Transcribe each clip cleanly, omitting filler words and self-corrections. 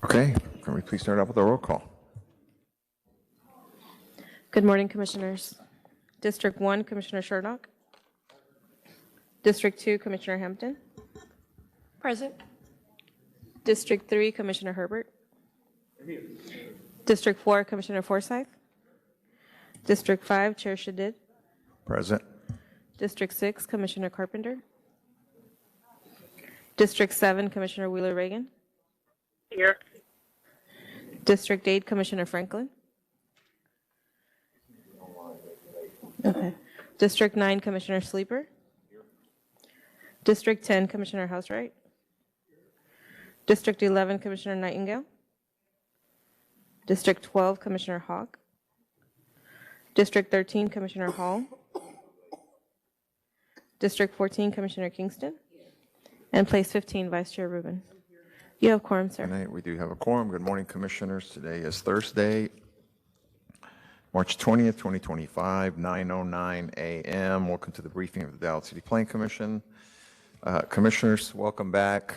Okay, can we please start out with a roll call? Good morning, Commissioners. District 1, Commissioner Shernock. District 2, Commissioner Hampton. Present. District 3, Commissioner Herbert. District 4, Commissioner Forsyth. District 5, Chair Shadid. Present. District 6, Commissioner Carpenter. District 7, Commissioner Wheeler-Reagan. Here. District 8, Commissioner Franklin. Okay. District 9, Commissioner Sleeper. District 10, Commissioner Housewright. District 11, Commissioner Nightingale. District 12, Commissioner Hawk. District 13, Commissioner Hall. District 14, Commissioner Kingston. And Place 15, Vice Chair Rubin. You have quorum, sir. Tonight we do have a quorum. Good morning, Commissioners. Today is Thursday, March 20th, 2025, 9:09 a.m. Welcome to the briefing of the Dallas City Planning Commission. Commissioners, welcome back.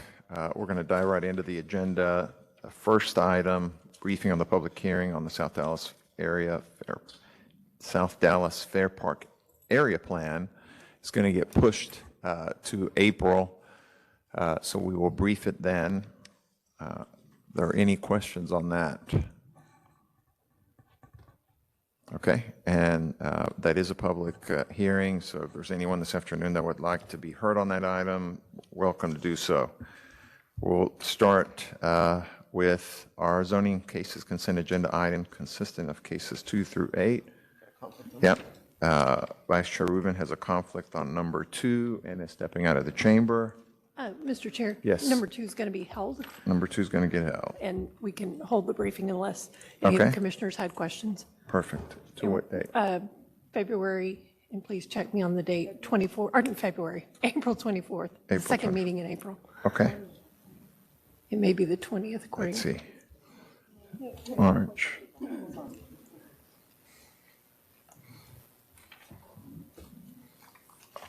We're going to dive right into the agenda. The first item, briefing on the public hearing on the South Dallas Fair Park Area Plan. It's going to get pushed to April, so we will brief it then. There are any questions on that? Okay, and that is a public hearing, so if there's anyone this afternoon that would like to be heard on that item, welcome to do so. We'll start with our zoning cases consent agenda item consistent of cases 2 through 8. Yep. Vice Chair Rubin has a conflict on number 2 and is stepping out of the chamber. Mr. Chair? Yes. Number 2 is going to be held, Number 2 is going to get held. and we can hold the briefing unless any of Okay. the commissioners had questions. Perfect. To what date? February, and please check me on the date, 24, or February, April 24th, the April second 24th. meeting in April. Okay, It may be the 20th, according let's to. see. March.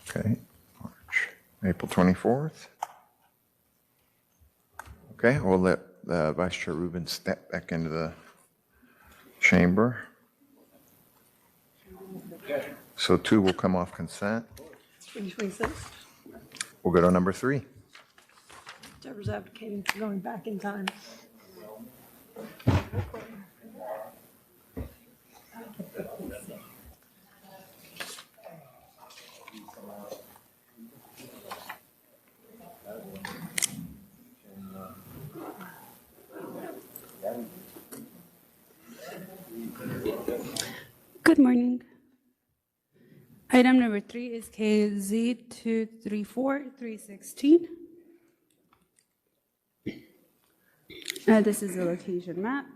Okay, March, April 24th. Okay, we'll let Vice Chair Rubin step back into the chamber. So 2 will come off consent. 2026, We'll go to number 3. whichever's advocating for going back in time. Good morning. Item number 3 is KZ 234316. This is the location map.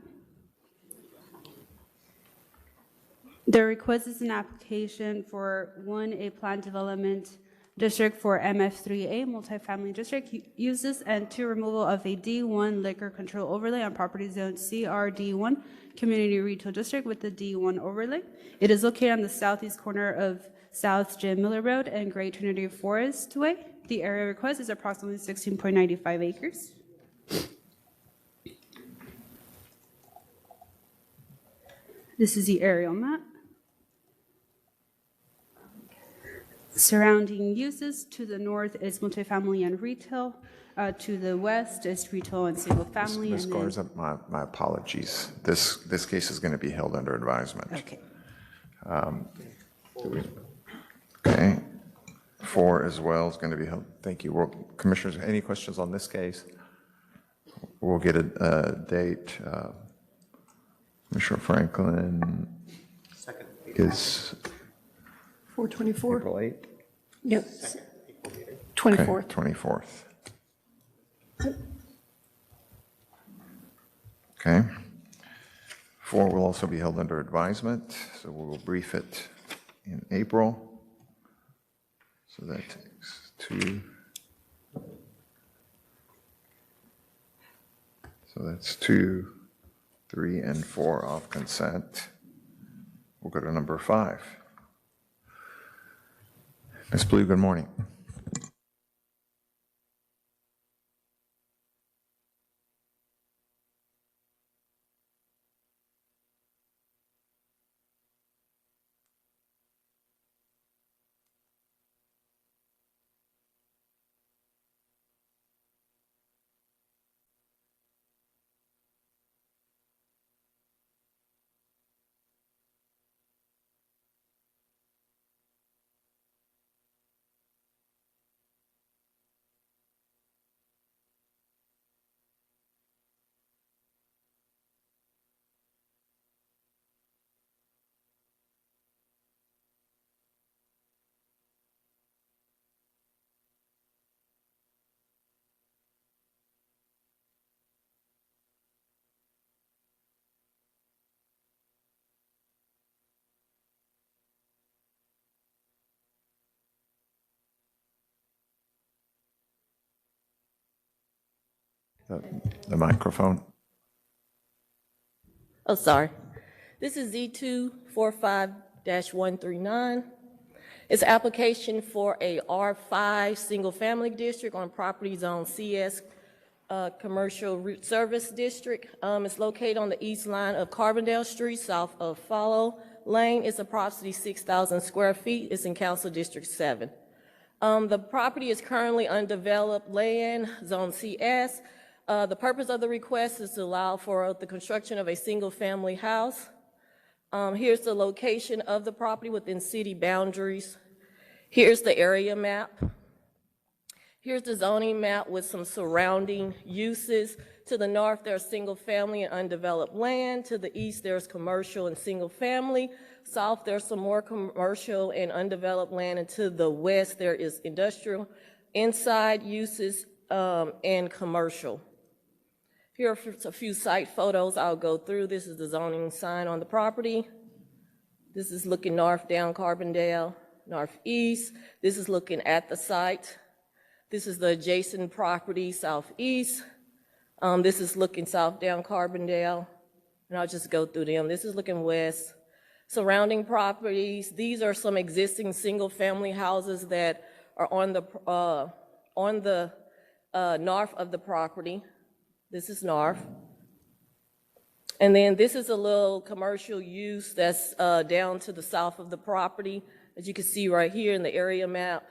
The request is an application for a planned development district for MF3A, multifamily district uses, and 2, removal of a D1 liquor control overlay on property zone CRD1, community retail district with the D1 overlay. It is located on the southeast corner of South Jim Miller Road and Great Trinity Forest Way. The area request is approximately 16.95 acres. This is the aerial map. Surrounding uses, to the north is multifamily and retail. To the west is retail and single family. Ms. and then- Garza, my apologies. This case is going to be held under advisement. Okay. Okay. 4 as well is going to be held. Thank you. Well, Commissioners, any questions on this case? We'll get a date. Commissioner Franklin is 424? April 8th? Yes. Okay, 24th. 24th. Okay. 4 will also be held under advisement, so we will brief it in April. So that takes 2. So that's 2, 3, and 4 off consent. We'll go to number 5. Ms. Blue, good morning. The microphone. Oh, sorry. This is Z245-139. It's an application for a R5 single-family district on property zone CS Commercial Route Service District. It's located on the east line of Carbondale Street, south of Follow Lane. It's approximately 6,000 square feet. It's in Council District 7. The property is currently undeveloped land, Zone CS. The purpose of the request is to allow for the construction of a single-family house. Here's the location of the property within city boundaries. Here's the area map. Here's the zoning map with some surrounding uses. To the north, there's single-family and undeveloped land. To the east, there's commercial and single-family. South, there's some more commercial and undeveloped land. And to the west, there is industrial inside uses and commercial. Here are a few site photos I'll go through. This is the zoning sign on the property. This is looking north down Carbondale, northeast. This is looking at the site. This is the adjacent property southeast. This is looking south down Carbondale, and I'll just go through them. This is looking west. Surrounding properties, these are some existing single-family houses that are on the north of the property. This is north. And then this is a little commercial use that's down to the south of the property, as you can see right here in the area map.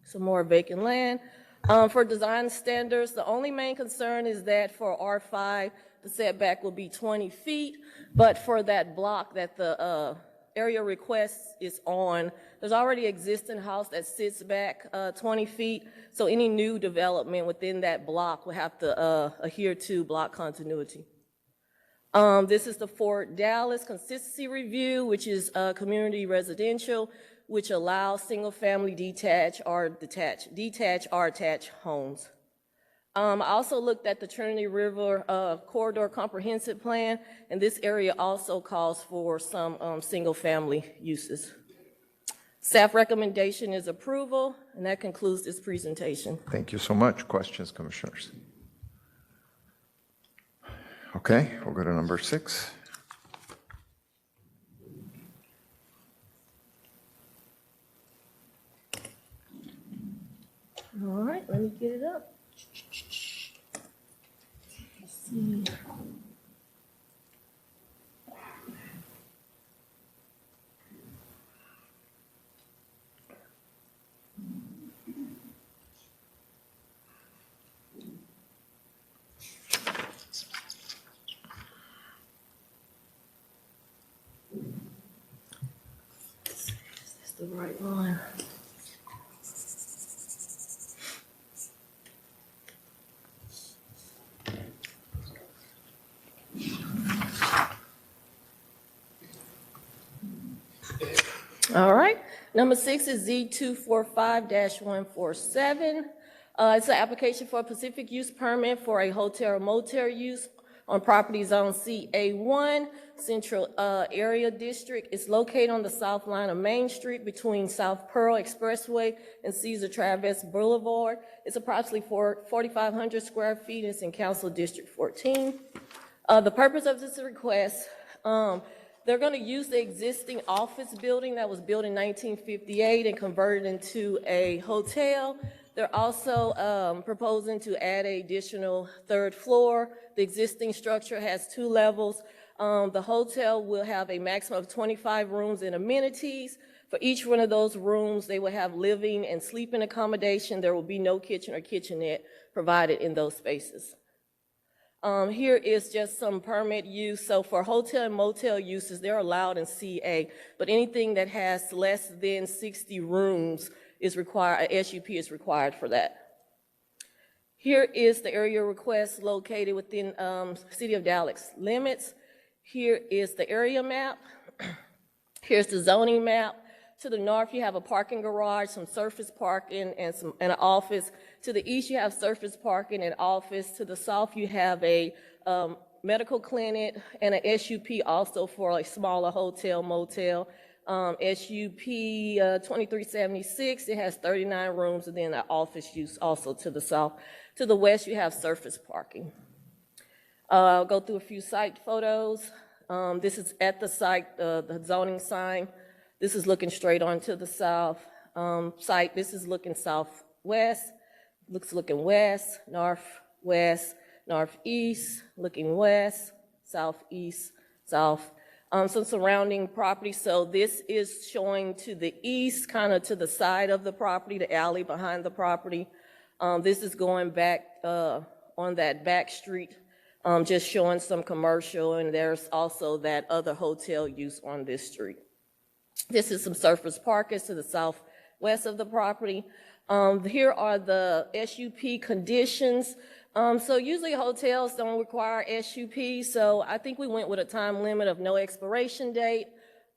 Some more vacant land. For design standards, the only main concern is that for R5, the setback will be 20 feet, but for that block that the area request is on, there's already existing house that sits back 20 feet, so any new development within that block will have to adhere to block continuity. This is the Fort Dallas Consistency Review, which is community residential, which allows single-family detached or attached homes. I also looked at the Trinity River Corridor Comprehensive Plan, and this area also calls for some single-family uses. Staff recommendation is approval, and that concludes this presentation. Thank you so much. Questions, commissioners? Okay, we'll go to number 6. All right, let me get it up. Let's see. Is this the right one? All right, number 6 is Z245-147. It's an application for a specific use permit for a hotel or motel use on property zone CA1, Central Area District. It's located on the south line of Main Street between South Pearl Expressway and Cesar Chavez Boulevard. It's approximately 4,500 square feet. It's in Council District 14. The purpose of this request, they're going to use the existing office building that was built in 1958 and converted into a hotel. They're also proposing to add an additional 3rd floor. The existing structure has 2 levels. The hotel will have a maximum of 25 rooms and amenities. For each one of those rooms, they will have living and sleeping accommodation. There will be no kitchen or kitchenette provided in those spaces. Here is just some permit use. So for hotel and motel uses, they're allowed in CA, but anything that has less than 60 rooms is required, a SUP is required for that. Here is the area request located within City of Dallas limits. Here is the area map. Here's the zoning map. To the north, you have a parking garage, some surface parking, and an office. To the east, you have surface parking and office. To the south, you have a medical clinic and an SUP also for a smaller hotel, motel. SUP 2376, it has 39 rooms, and then an office use also to the south. To the west, you have surface parking. I'll go through a few site photos. This is at the site, the zoning sign. This is looking straight onto the south site. This is looking southwest, looking west, northwest, northeast, looking west, southeast, south. Some surrounding property. So this is showing to the east, kind of to the side of the property, the alley behind the property. This is going back on that back street, just showing some commercial, and there's also that other hotel use on this street. This is some surface parking to the southwest of the property. Here are the SUP conditions. So usually hotels don't require SUP, so I think we went with a time limit of no expiration date.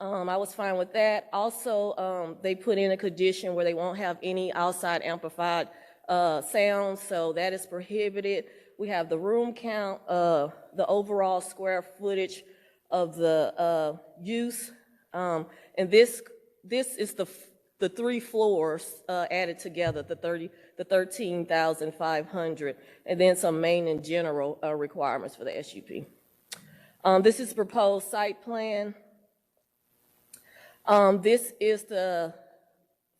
I was fine with that. Also, they put in a condition where they won't have any outside amplified sound, so that is prohibited. We have the room count, the overall square footage of the use, and this is the 3 floors added together, the 13,500, and then some main and general requirements for the SUP. This is proposed site plan. This is the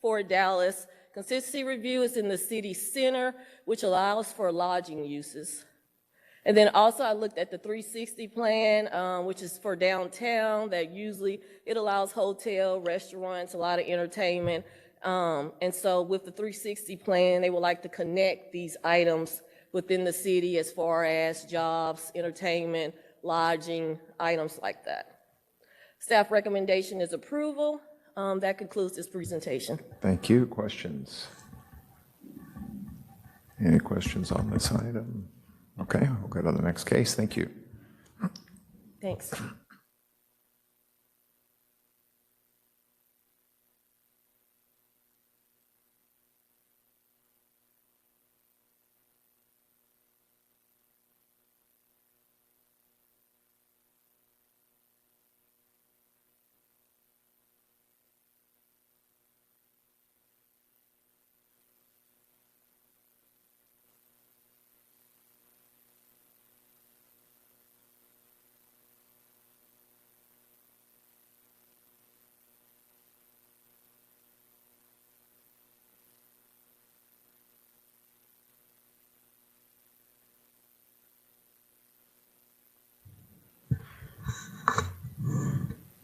for Dallas. Consistency review is in the city center, which allows for lodging uses. And then also I looked at the 360 plan, which is for downtown, that usually it allows hotel, restaurants, a lot of entertainment. And so with the 360 plan, they would like to connect these items within the city as far as jobs, entertainment, lodging, items like that. Staff recommendation is approval. That concludes this presentation. Thank you. Questions? Any questions on this item? Okay, we'll go to the next case. Thank you. Thanks.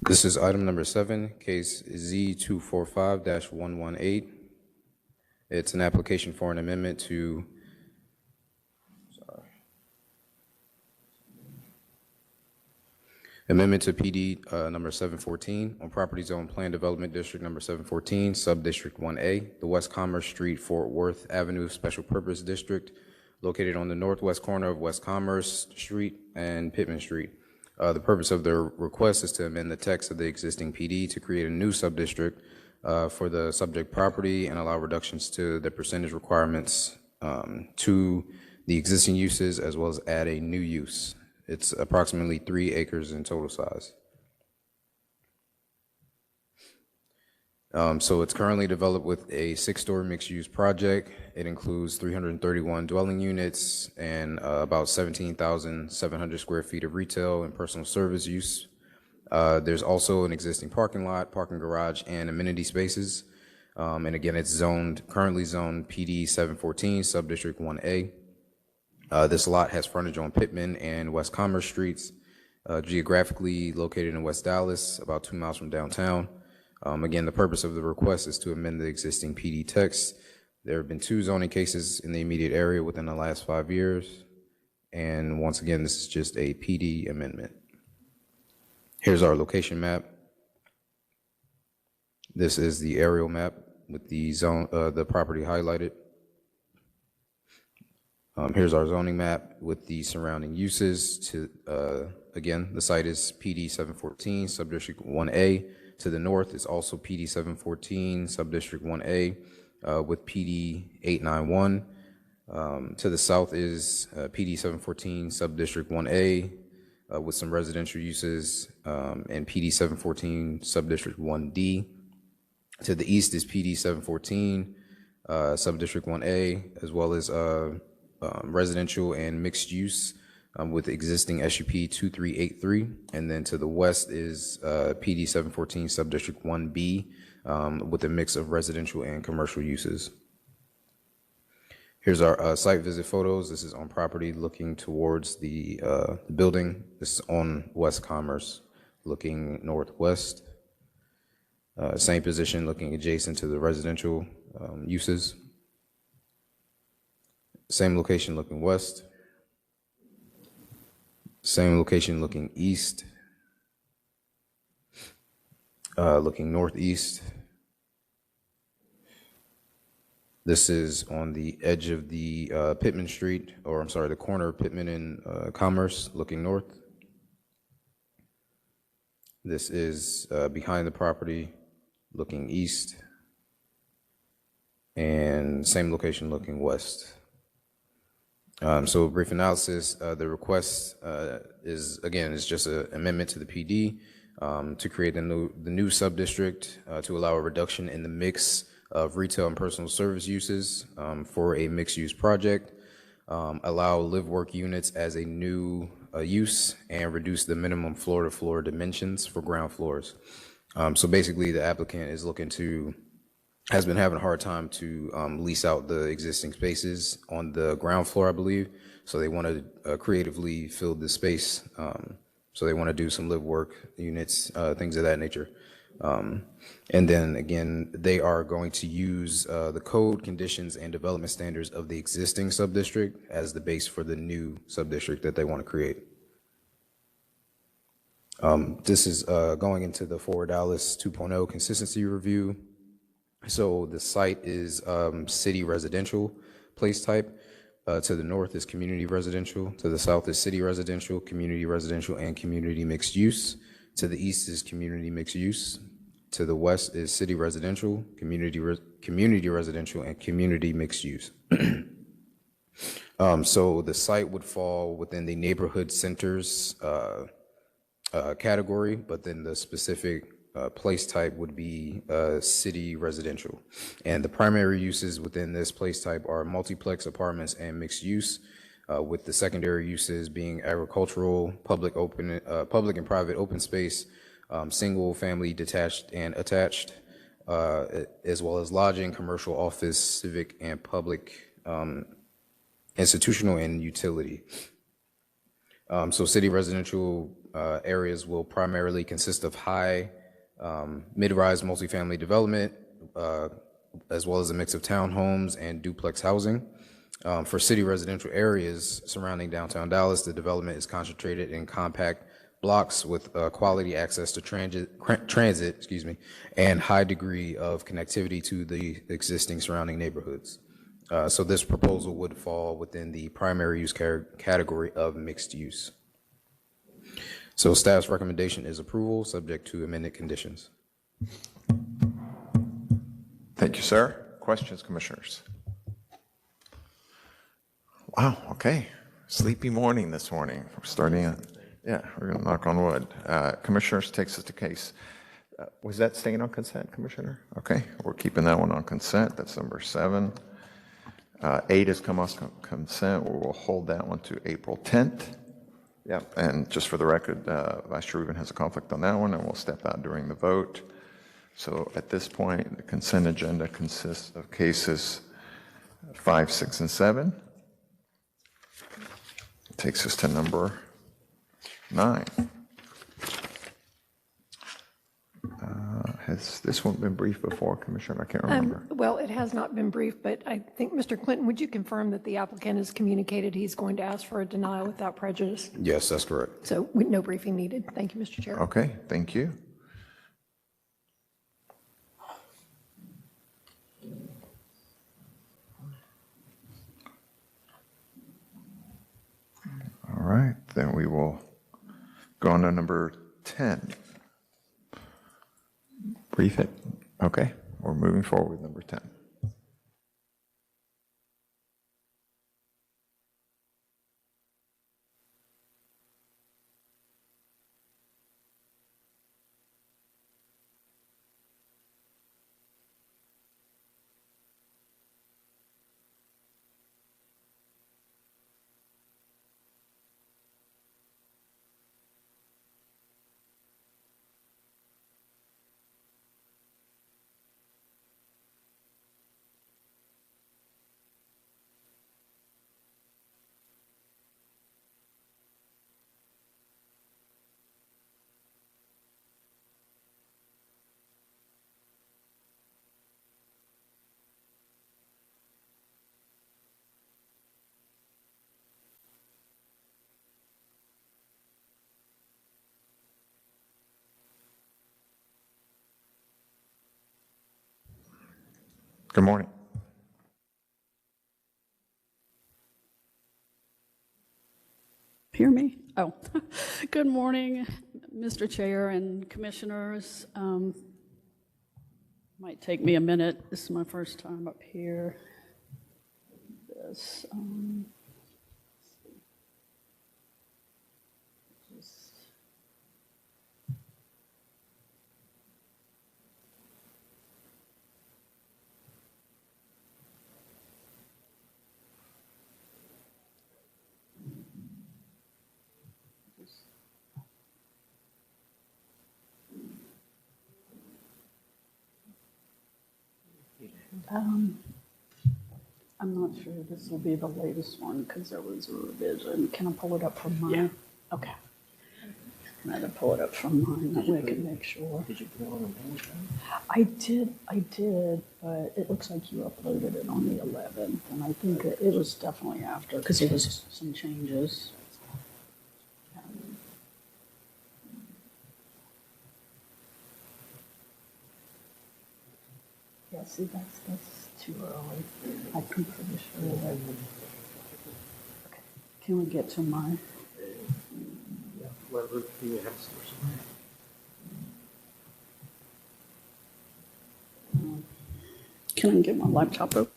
This is item number 7, case Z245-118. It's an application for an amendment to, PD number 714 on Property Zone Plan Development District number 714, Sub-District 1A, the West Commerce Street, Fort Worth Avenue Special Purpose District, located on the northwest corner of West Commerce Street and Pittman Street. The purpose of the request is to amend the text of the existing PD to create a new sub-district for the subject property and allow reductions to the percentage requirements to the existing uses, as well as add a new use. It's approximately 3 acres in total size. So it's currently developed with a 6-story mixed-use project. It includes 331 dwelling units and about 17,700 square feet of retail and personal service use. There's also an existing parking lot, parking garage, and amenity spaces. And again, it's currently zoned PD 714, Subdistrict 1A. This lot has frontage on Pittman and West Commerce Streets, geographically located in West Dallas, about 2 miles from downtown. Again, the purpose of the request is to amend the existing PD text. There have been 2 zoning cases in the immediate area within the last 5 years. And once again, this is just a PD amendment. Here's our location map. This is the aerial map with the the property highlighted. Here's our zoning map with the surrounding uses. Again, the site is PD 714, Subdistrict 1A. To the north is also PD 714, Subdistrict 1A, with PD 891. To the south is PD 714, Subdistrict 1A, with some residential uses in PD 714 Subdistrict 1D. To the east is PD 714 Subdistrict 1A, as well as residential and mixed use with existing SUP 2383. And then to the west is PD 714 Subdistrict 1B with a mix of residential and commercial uses. Here's our site visit photos. This is on property looking towards the building. This is on West Commerce, looking northwest. Same position, looking adjacent to the residential uses. Same location looking west. Same location looking east. Looking northeast. This is on the edge of the Pittman Street, or I'm sorry, the corner of Pittman and Commerce, looking north. This is behind the property, looking east. And same location looking west. So a brief analysis, the request is just an amendment to the PD to create the new sub-district to allow a reduction in the mix of retail and personal service uses for a mixed-use project, allow live-work units as a new use, and reduce the minimum floor-to-floor dimensions for ground floors. So basically, the applicant is has been having a hard time to lease out the existing spaces on the ground floor, I believe. So they want to creatively fill the space. So they want to do some live work units, things of that nature. And then again, they are going to use the code, conditions, and development standards of the existing sub-district as the base for the new sub-district that they want to create. This is going into the Forward Dallas 2.0 consistency review. So the site is city residential place type. To the north is community residential. To the south is city residential, and community mixed use. To the east is community mixed use. To the west is city residential, community residential, and community mixed use. So the site would fall within the neighborhood centers category, but then the specific place type would be city residential. And the primary uses within this place type are multiplex apartments and mixed use, with the secondary uses being agricultural, public and private open space, single family detached and attached, as well as lodging, commercial, office, civic, and public, institutional, and utility. So city residential areas will primarily consist of high mid-rise multifamily development, as well as a mix of townhomes and duplex housing. For city residential areas surrounding downtown Dallas, the development is concentrated in compact blocks with quality access to transit, and high degree of connectivity to the existing surrounding neighborhoods. So this proposal would fall within the primary use category of mixed use. So staff's recommendation is approval, subject to amended conditions. Thank you, sir. Questions, commissioners? Wow, okay. Sleepy morning this morning. We're starting, we're going to knock on wood. Commissioners, takes us to case. Was that staying on consent, Commissioner? Okay, we're keeping that one on consent. That's number 7. 8 has come off consent. We will hold that one to April 10th. Yep, and just for the record, Vice Chair Rubin has a conflict on that one, and we'll step out during the vote. So at this point, the consent agenda consists of cases 5, 6, and 7. Takes us to number 9. Has this one been briefed before, Commissioner? I can't remember. Well, it has not been briefed, but I think, Mr. Clinton, would you confirm that the applicant has communicated he's going to ask for a denial without prejudice? Yes, that's correct. So no briefing needed. Thank you, Mr. Chair. Okay, thank you. All right, then we will go on to number 10. Brief it. Okay, we're moving forward with number 10. Good morning. Hear me? Oh, good morning, Mr. Chair and Commissioners. Might take me a minute. This is my first time up here. This, I'm not sure this will be the latest one because there was a revision. Can I pull it up from mine? Yeah. Okay. I had to pull it up from mine, that way I can make sure. Did you put it on the main thing? I did, but it looks like you uploaded it on the 11th, and I think it was definitely after, because there was some changes. Yeah, see, that's too early. I'm pretty sure that. Okay, can we get to my? Whatever you have source. Can I get my laptop open?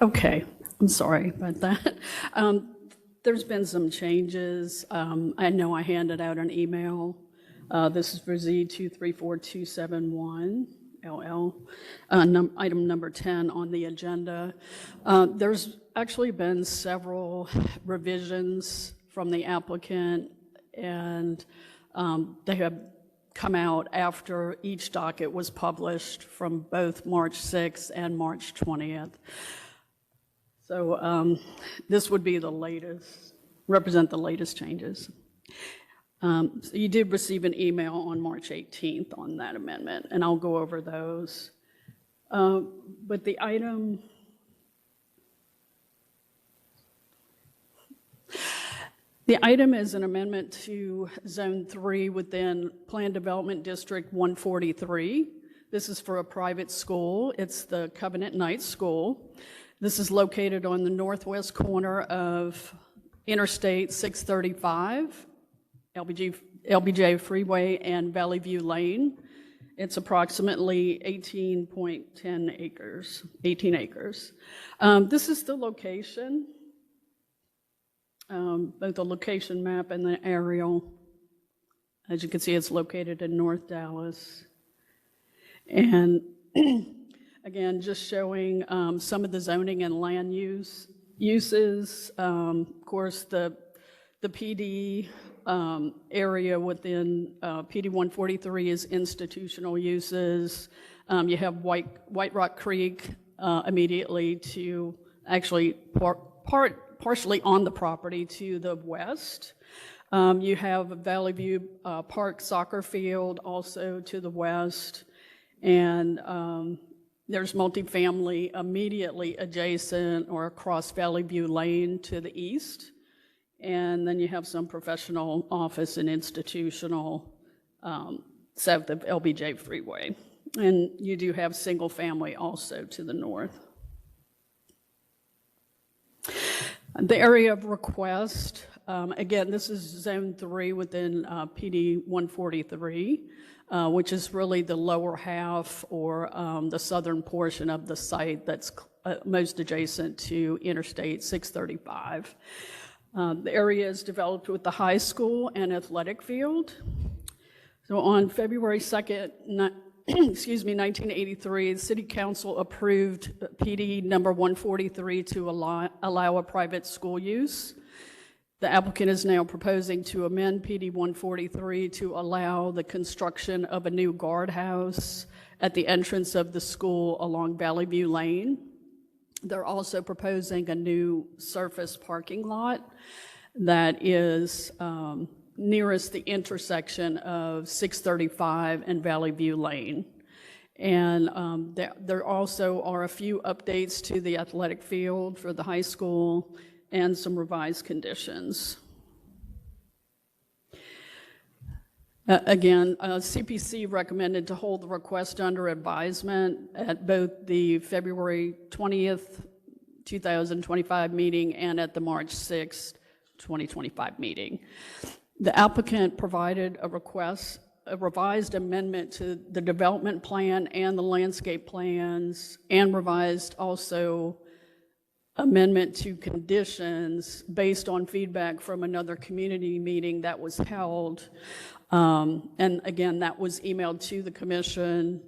Okay, I'm sorry about that. There's been some changes. I know I handed out an email. This is for Z234271 LL, item number 10 on the agenda. There's actually been several revisions from the applicant, and they have come out after each docket was published from both March 6th and March 20th. So this would be the latest, represent the latest changes. So you did receive an email on March 18th on that amendment, and I'll go over those. But the item, is an amendment to Zone 3 within Plan Development District 143. This is for a private school. It's the Covenant Night School. This is located on the northwest corner of Interstate 635, LBJ Freeway, and Valley View Lane. It's approximately 18.10 acres, 18 acres. This is the location, both the location map and the aerial. As you can see, it's located in North Dallas. And again, just showing some of the zoning and land uses. Of course, the PD area within PD 143 is institutional uses. You have White Rock Creek immediately to actually partially on the property to the west. You have Valley View Park soccer field also to the west. And There's multifamily immediately adjacent or across Valley View Lane to the east. And then you have some professional office and institutional south of LBJ Freeway. And you do have single family also to the north. The area of request, again, this is Zone 3 within PD 143, which is really the lower half or the southern portion of the site that's most adjacent to Interstate 635. The area is developed with the high school and athletic field. So on February 2nd, 1983, the City Council approved PD number 143 to allow a private school use. The applicant is now proposing to amend PD 143 to allow the construction of a new guardhouse at the entrance of the school along Valley View Lane. They're also proposing a new surface parking lot that is nearest the intersection of 635 and Valley View Lane. And there also are a few updates to the athletic field for the high school and some revised conditions. Again, CPC recommended to hold the request under advisement at both the February 20th, 2025 meeting and at the March 6th, 2025 meeting. The applicant provided a revised amendment to the development plan and the landscape plans, and revised also amendment to conditions based on feedback from another community meeting that was held. And again, that was emailed to the commission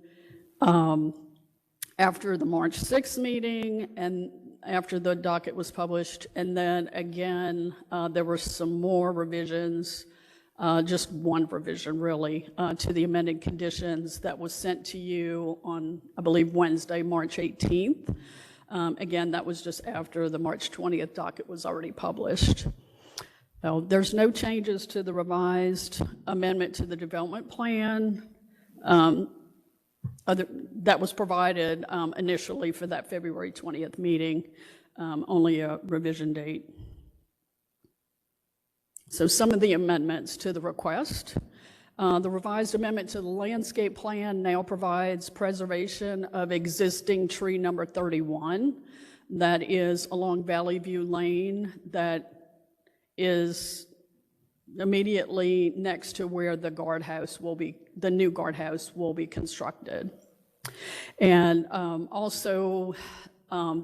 after the March 6th meeting and after the docket was published. And then again, there were some more revisions, just one revision really, to the amended conditions that was sent to you on, I believe, Wednesday, March 18th. Again, that was just after the March 20th docket was already published. Now, there's no changes to the revised amendment to the development plan that was provided initially for that February 20th meeting, only a revision date. So some of the amendments to the request. The revised amendment to the landscape plan now provides preservation of existing tree number 31 that is along Valley View Lane, that is immediately next to where the guardhouse will be, the new guardhouse will be constructed. And also,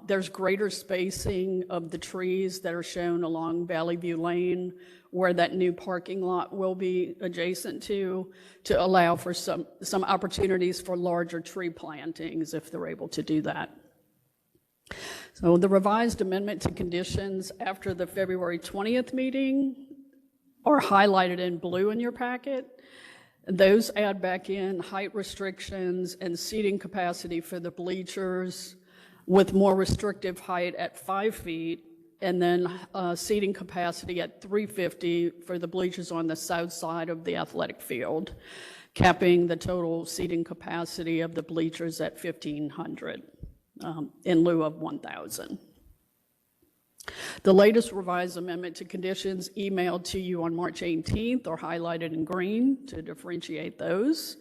there's greater spacing of the trees that are shown along Valley View Lane where that new parking lot will be adjacent to allow for some opportunities for larger tree plantings if they're able to do that. So the revised amendment to conditions after the February 20th meeting are highlighted in blue in your packet. Those add back in height restrictions and seating capacity for the bleachers with more restrictive height at 5 feet, and then seating capacity at 350 for the bleachers on the south side of the athletic field, capping the total seating capacity of the bleachers at 1,500 in lieu of 1,000. The latest revised amendment to conditions emailed to you on March 18th are highlighted in green to differentiate those.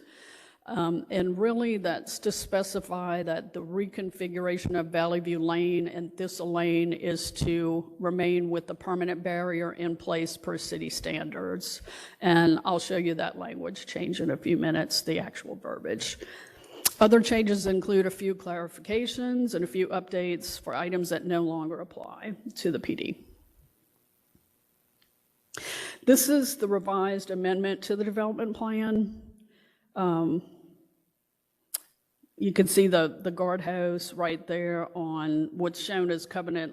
And really that's to specify that the reconfiguration of Valley View Lane and Thistle Lane is to remain with the permanent barrier in place per city standards. And I'll show you that language change in a few minutes, the actual verbiage. Other changes include a few clarifications and a few updates for items that no longer apply to the PD. This is the revised amendment to the development plan. You can see the guardhouse right there on what's shown as Covenant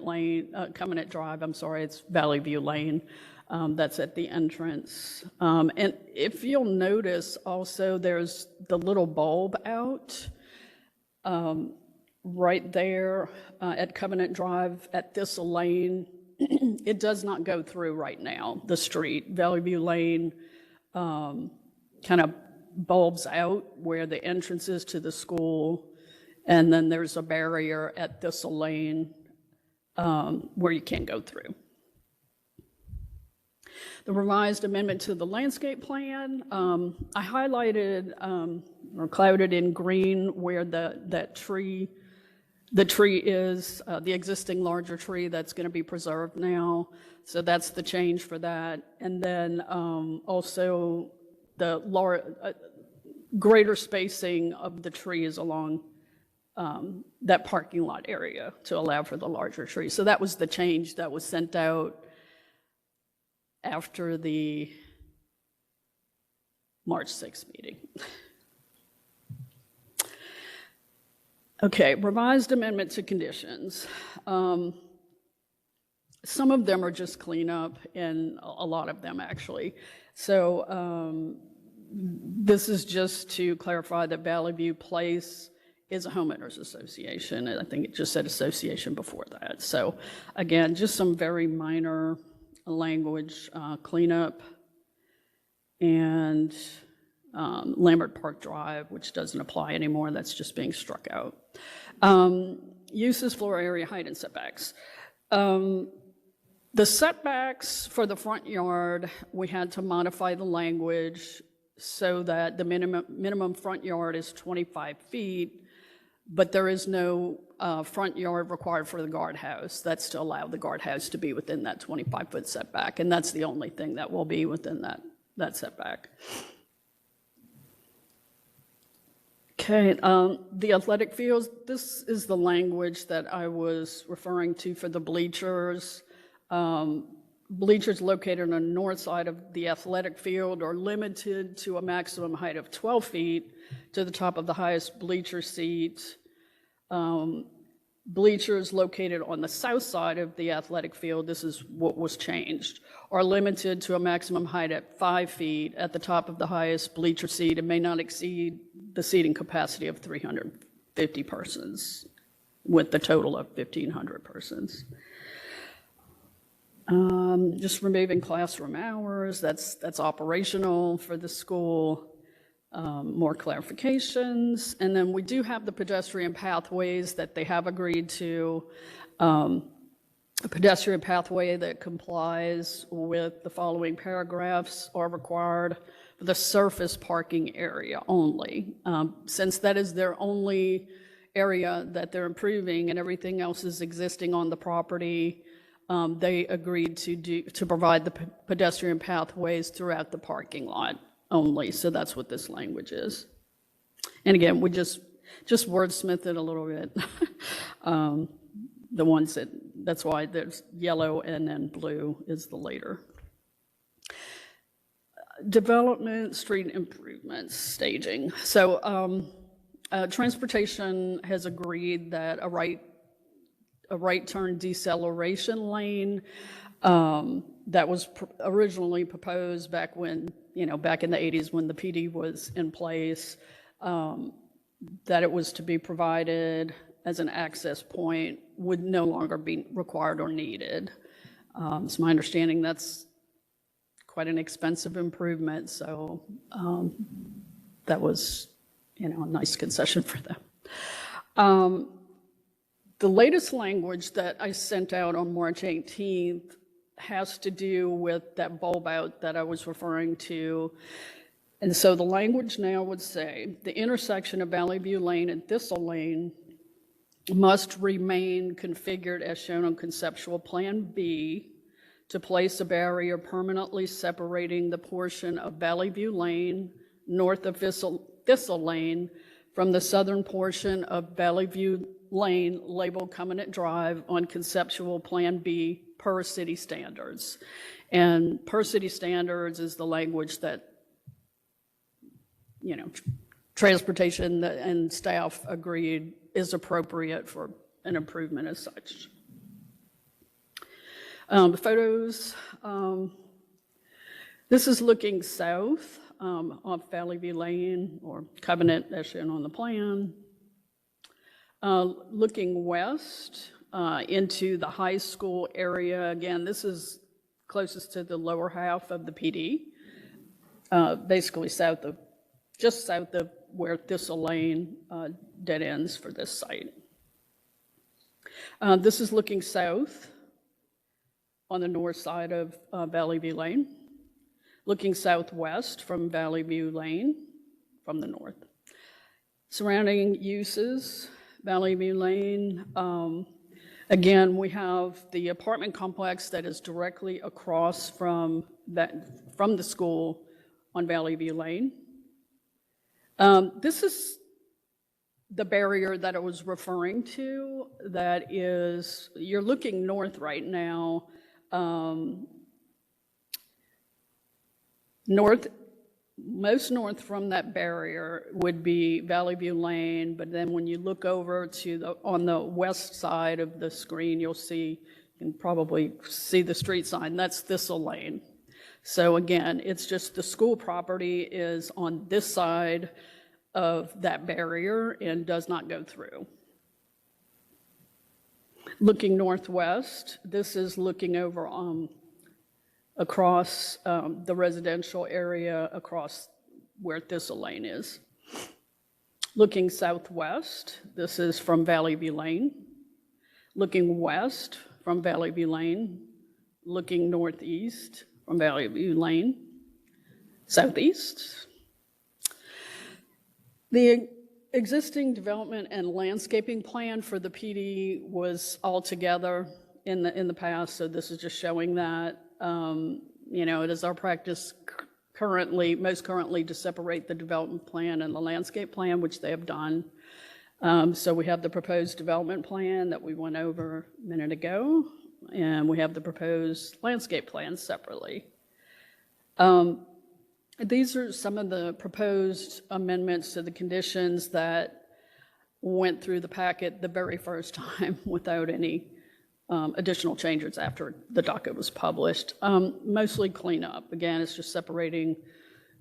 Drive. I'm sorry, it's Valley View Lane. That's at the entrance. And if you'll notice also, there's the little bulb out right there at Covenant Drive at Thistle Lane. It does not go through right now, the street. Valley View Lane kind of bulbs out where the entrance is to the school And then there's a barrier at Thistle Lane where you can't go through. The revised amendment to the landscape plan, I highlighted or clouded in green where the tree is, the existing larger tree that's going to be preserved now. So that's the change for that. And then also the greater spacing of the trees along that parking lot area to allow for the larger tree. So that was the change that was sent out after the March 6th meeting. Okay, revised amendment to conditions. Some of them are just cleanup, and a lot of them actually. So this is just to clarify that Valley View Place is a homeowners association, and I think it just said association before that. So again, just some very minor language cleanup, and Lambert Park Drive, which doesn't apply anymore, that's just being struck out. Uses, floor area, height, and setbacks. The setbacks for the front yard, we had to modify the language so that the minimum front yard is 25 feet, but there is no front yard required for the guardhouse. That's to allow the guardhouse to be within that 25-foot setback, and that's the only thing that will be within that setback. Okay, the athletic fields, this is the language that I was referring to for the bleachers. Bleachers located on the north side of the athletic field are limited to a maximum height of 12 feet to the top of the highest bleacher seat. Bleachers located on the south side of the athletic field, this is what was changed, are limited to a maximum height at 5 feet at the top of the highest bleacher seat and may not exceed the seating capacity of 350 persons, with the total of 1,500 persons. Just removing classroom hours, that's operational for the school. More clarifications, and then we do have the pedestrian pathways that they have agreed to. A pedestrian pathway that complies with the following paragraphs are required for the surface parking area only. Since that is their only area that they're improving and everything else is existing on the property, they agreed to provide the pedestrian pathways throughout the parking lot only, so that's what this language is. And again, we just wordsmith it a little bit. The ones that's why there's yellow and then blue is the later. Development, street improvements, staging. So transportation has agreed that a right turn deceleration lane that was originally proposed back when, back in the 80s when the PD was in place, that it was to be provided as an access point would no longer be required or needed. It's my understanding that's quite an expensive improvement, so that was, a nice concession for them. The latest language that I sent out on March 18th has to do with that bulb out that I was referring to. And so the language now would say, the intersection of Valley View Lane and Thistle Lane must remain configured as shown on Conceptual Plan B to place a barrier permanently separating the portion of Valley View Lane north of Thistle Lane from the southern portion of Valley View Lane labeled Covenant Drive on Conceptual Plan B per city standards. And per city standards is the language that, transportation and staff agreed is appropriate for an improvement as such. The photos, this is looking south off Valley View Lane or Covenant as shown on the plan. Looking west into the high school area. Again, this is closest to the lower half of the PD, basically just south of where Thistle Lane dead ends for this site. This is looking south on the north side of Valley View Lane, looking southwest from Valley View Lane from the north. Surrounding uses, Valley View Lane, again, we have the apartment complex that is directly across from the school on Valley View Lane. This is the barrier that I was referring to, that is, you're looking north right now. Most north from that barrier would be Valley View Lane, but then when you look over to on the west side of the screen, you can probably see the street sign, that's Thistle Lane. So again, it's just the school property is on this side of that barrier and does not go through. Looking northwest, this is looking over across the residential area across where Thistle Lane is. Looking southwest, this is from Valley View Lane. Looking west from Valley View Lane. Looking northeast from Valley View Lane. Southeast. The existing development and landscaping plan for the PD was all together in the past, so this is just showing that. It is our practice most currently to separate the development plan and the landscape plan, which they have done. So we have the proposed development plan that we went over a minute ago, and we have the proposed landscape plan separately. These are some of the proposed amendments to the conditions that went through the packet the very first time without any additional changes after the docket was published. Mostly cleanup. Again, it's just separating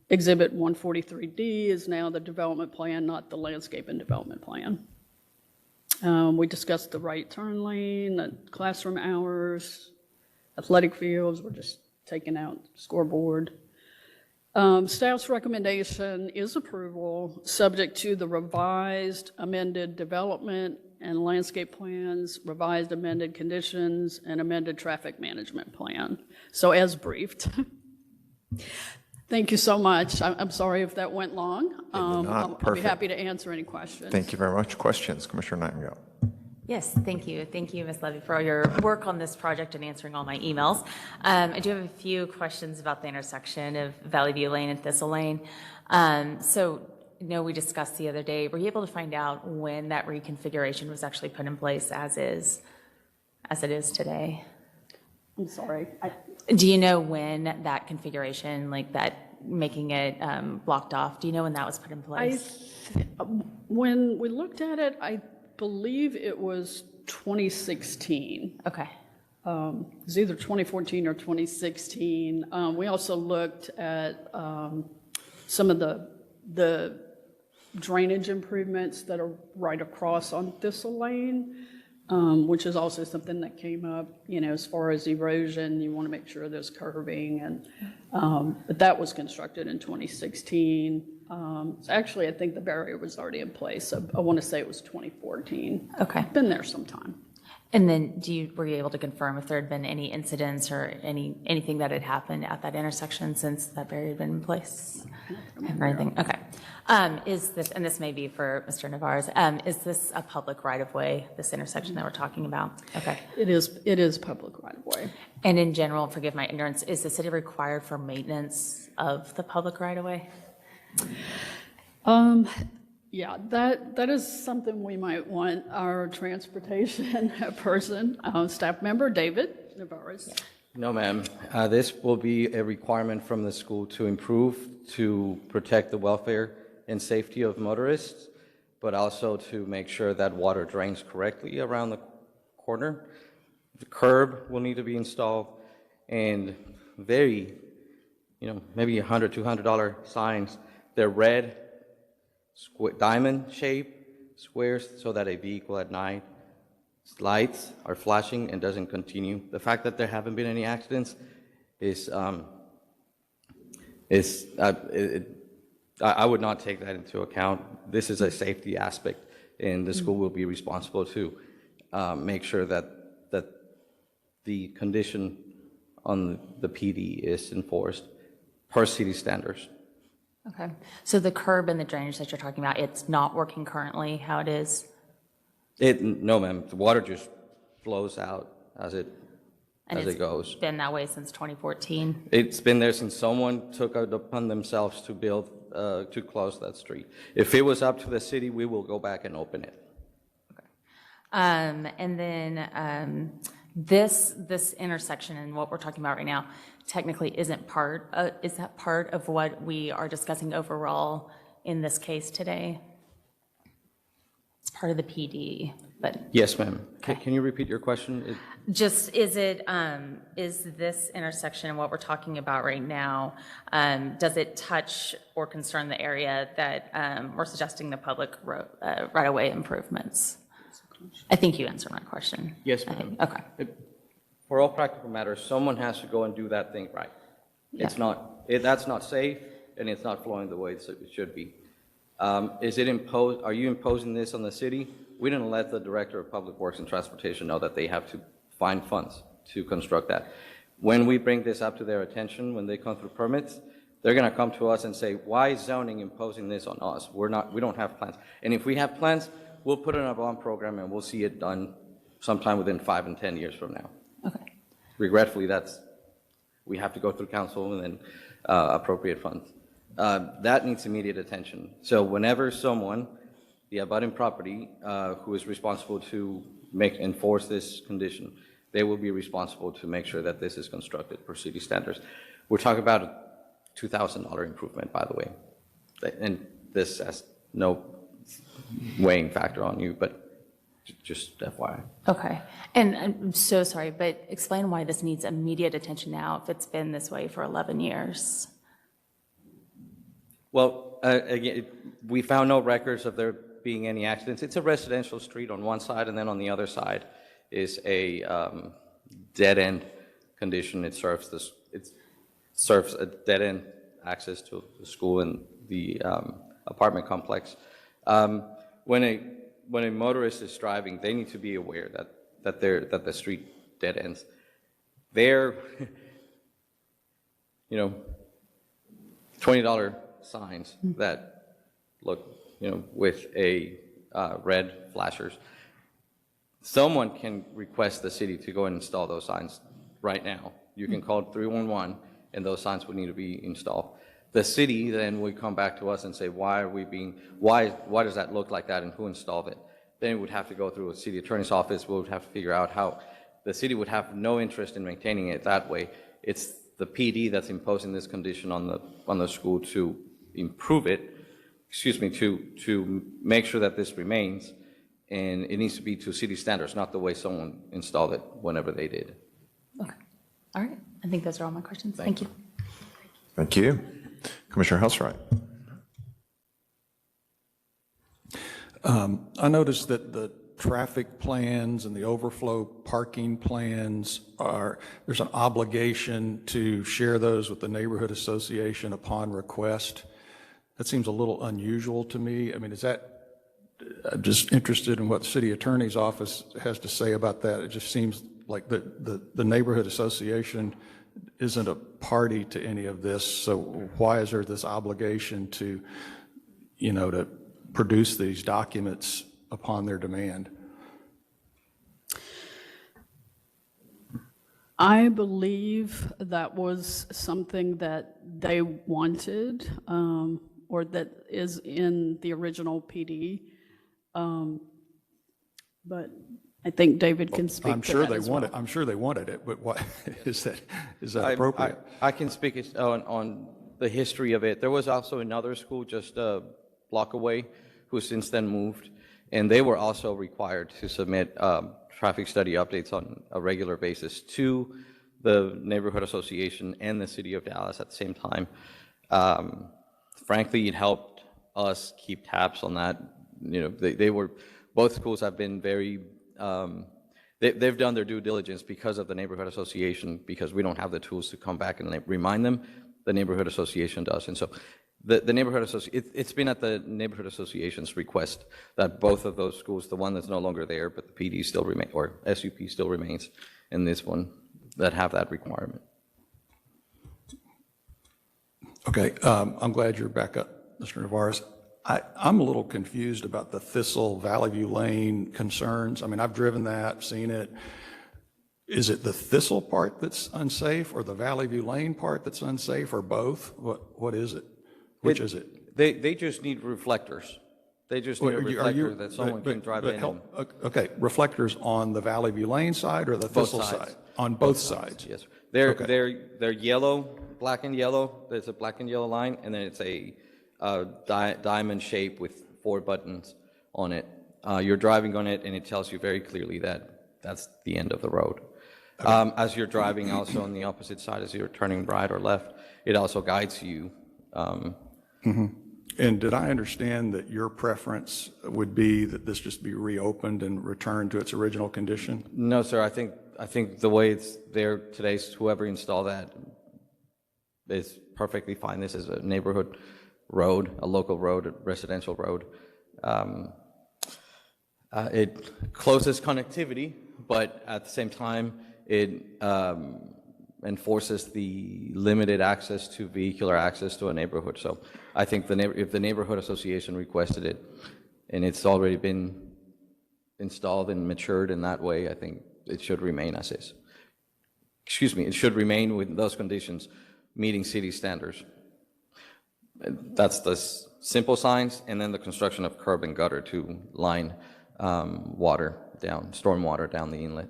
Exhibit 143D is now the development plan, not the landscape and development plan. We discussed the right turn lane, the classroom hours, athletic fields, we're just taking out scoreboard. Staff's recommendation is approval, subject to the revised amended development and landscape plans, revised amended conditions, and amended traffic management plan. So as briefed. Thank you so much. I'm sorry if that went long. I'll be Perfect. happy to answer any questions. Thank you very much. Questions, Commissioner Nightingale? Yes, thank you. Thank you, Ms. Levy, for all your work on this project and answering all my emails. I do have a few questions about the intersection of Valley View Lane and Thistle Lane. I know we discussed the other day, were you able to find out when that reconfiguration was actually put in place as it is today? I'm sorry. Do you know when that configuration, like that, making it blocked off, do you know when that was put in place? When we looked at it, I believe it was 2016. Okay. It was either 2014 or 2016. We also looked at some of the drainage improvements that are right across on Thistle Lane, which is also something that came up, as far as erosion, you want to make sure there's curbing, and but that was constructed in 2016. Actually, I think the barrier was already in place, so I want to say it was 2014. Okay. Been there some time. And then were you able to confirm if there had been any incidents or anything that had happened at that intersection since that barrier had been in place? Or anything? Okay. Is this, and this may be for Mr. Navarez, is this a public right-of-way, this intersection that we're talking about? Okay. It is public right-of-way. And in general, forgive my ignorance, is the city required for maintenance of the public right-of-way? Yeah, that is something we might want our transportation person, staff member, David Navarez. No, ma'am. This will be a requirement from the school to improve, to protect the welfare and safety of motorists, but also to make sure that water drains correctly around the corner. The curb will need to be installed, and very, maybe $100, $200 signs. They're red, diamond shape squares, so that a vehicle at night lights are flashing and doesn't continue. The fact that there haven't been any accidents is I would not take that into account. This is a safety aspect, and the school will be responsible to make sure that the condition on the PD is enforced per city standards. Okay. So the curb and the drainage that you're talking about, it's not working currently how it is? No, ma'am. The water just flows out as it goes. It's been that way since 2014? It's been there since someone took it upon themselves to build, to close that street. If it was up to the city, we will go back and open it. And then this intersection and what we're talking about right now technically isn't part, is that part of what we are discussing overall in this case today? It's part of the PD, but. Yes, ma'am. Can you repeat your question? Just, is this intersection and what we're talking about right now, does it touch or concern the area that we're suggesting the public right-of-way improvements? I think you answered my question. Yes, ma'am. Okay. For all practical matters, someone has to go and do that thing right. It's not, that's not safe, and it's not flowing the way it should be. Is it imposed, are you imposing this on the city? We didn't let the Director of Public Works and Transportation know that they have to find funds to construct that. When we bring this up to their attention, when they come through permits, they're gonna come to us and say, why is zoning imposing this on us? We don't have plans. And if we have plans, we'll put it in a bond program and we'll see it done sometime within 5 and 10 years from now. Okay. Regretfully, we have to go through council and then appropriate funds. That needs immediate attention. So whenever someone, the abutting property, who is responsible to enforce this condition, they will be responsible to make sure that this is constructed per city standards. We're talking about a $2,000 improvement, by the way. And this has no weighing factor on you, but just FYI. Okay. And I'm so sorry, but explain why this needs immediate attention now if it's been this way for 11 years. Well, again, we found no records of there being any accidents. It's a residential street on one side, and then on the other side is a dead-end condition. It serves a dead-end access to the school and the apartment complex. When a motorist is driving, they need to be aware that the street dead ends. They're, $20 signs that look, with a red flashers. Someone can request the city to go and install those signs right now. You can call 311 and those signs would need to be installed. The city then would come back to us and say, why does that look like that and who installed it? Then it would have to go through a city attorney's office. We would have to figure out how the city would have no interest in maintaining it that way. It's the PD that's imposing this condition on the school to improve it, to make sure that this remains, and it needs to be to city standards, not the way someone installed it whenever they did. Okay. All right. I think those are all my questions. Thank you. Thank you. Commissioner Hellstreich. I noticed that the traffic plans and the overflow parking plans there's an obligation to share those with the neighborhood association upon request. That seems a little unusual to me. I mean, I'm just interested in what the city attorney's office has to say about that. It just seems like the neighborhood association isn't a party to any of this, so why is there this obligation to produce these documents upon their demand? I believe that was something that they wanted, or that is in the original PD. But I think David can speak to that as well. I'm sure they wanted it, but what is that appropriate? I can speak on the history of it. There was also another school just a block away who since then moved, and they were also required to submit traffic study updates on a regular basis to the neighborhood association and the city of Dallas at the same time. Frankly, it helped us keep tabs on that. Both schools have been very, they've done their due diligence because of the neighborhood association, because we don't have the tools to come back and remind them. The neighborhood association does. And so The neighborhood it's been at the neighborhood association's request that both of those schools, the one that's no longer there, but the PD still remain, or SUP still remains in this one, that have that requirement. Okay, I'm glad you're back up, Mr. Navarez. I'm a little confused about the Thistle Valley View Lane concerns. I mean, I've driven that, seen it. Is it the Thistle part that's unsafe, or the Valley View Lane part that's unsafe, or both? What is it? Which is it? They just need reflectors. They just need a reflector that someone can drive in. Okay, reflectors on the Valley View Lane side or the Thistle side? On both sides? Yes. They're yellow, black and yellow. There's a black and yellow line, and then it's a diamond shape with 4 buttons on it. You're driving on it, and it tells you very clearly that that's the end of the road. As you're driving also on the opposite side, as you're turning right or left, it also guides you. And did I understand that your preference would be that this just be reopened and returned to its original condition? No, sir. I think the way it's there today, whoever installed that is perfectly fine. This is a neighborhood road, a local road, a residential road. It closes connectivity, but at the same time, it enforces the limited access to vehicular access to a neighborhood. So I think if the neighborhood association requested it, and it's already been installed and matured in that way, I think it should remain as is. Excuse me, it should remain with those conditions, meeting city standards. That's the simple signs, and then the construction of curb and gutter to line water down, storm water down the inlet.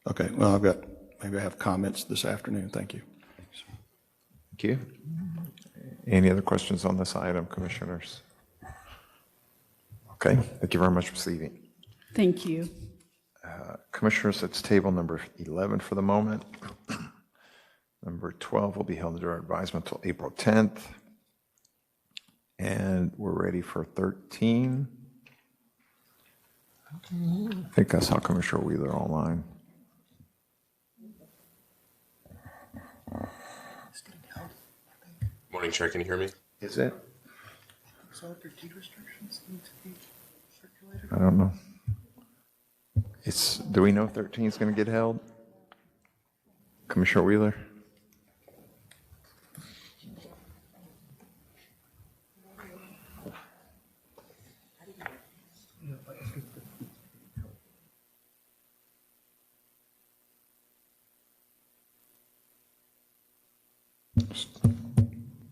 Okay, well, maybe I have comments this afternoon. Thank you. Thank you. Any other questions on this item, commissioners? Okay, thank you very much, Ms. Levy. Thank you. Commissioners, it's table number 11 for the moment. Number 12 will be held under advisement until April 10th. And we're ready for 13. I think I saw Commissioner Wheeler online. Morning, Chair. Can you hear me? Is it? I don't know. Do we know 13 is going to get held? Commissioner Wheeler?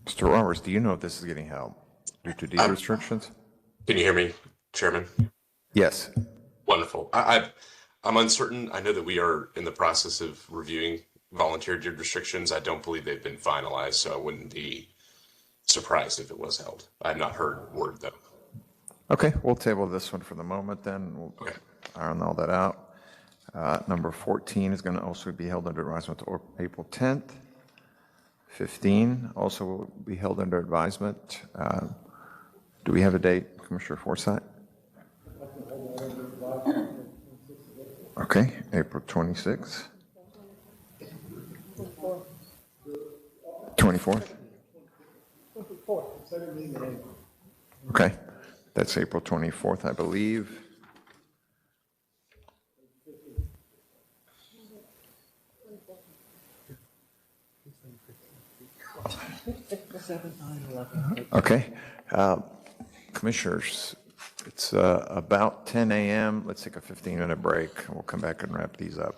Mr. Roberts, do you know if this is getting held due to deed restrictions? Can you hear me, Chairman? Yes. Wonderful. I'm uncertain. I know that we are in the process of reviewing volunteer deed restrictions. I don't believe they've been finalized, so I wouldn't be surprised if it was held. I have not heard word, though. Okay, we'll table this one for the moment then. We'll iron all that out. Number 14 is going to also be held under advisement to April 10th. 15 also will be held under advisement. Do we have a date, Commissioner Forsyth? Okay, April 26th. 24th? Okay, that's April 24th, I believe. Okay. Commissioners, it's about 10 a.m. Let's take a 15-minute break. We'll come back and wrap these up.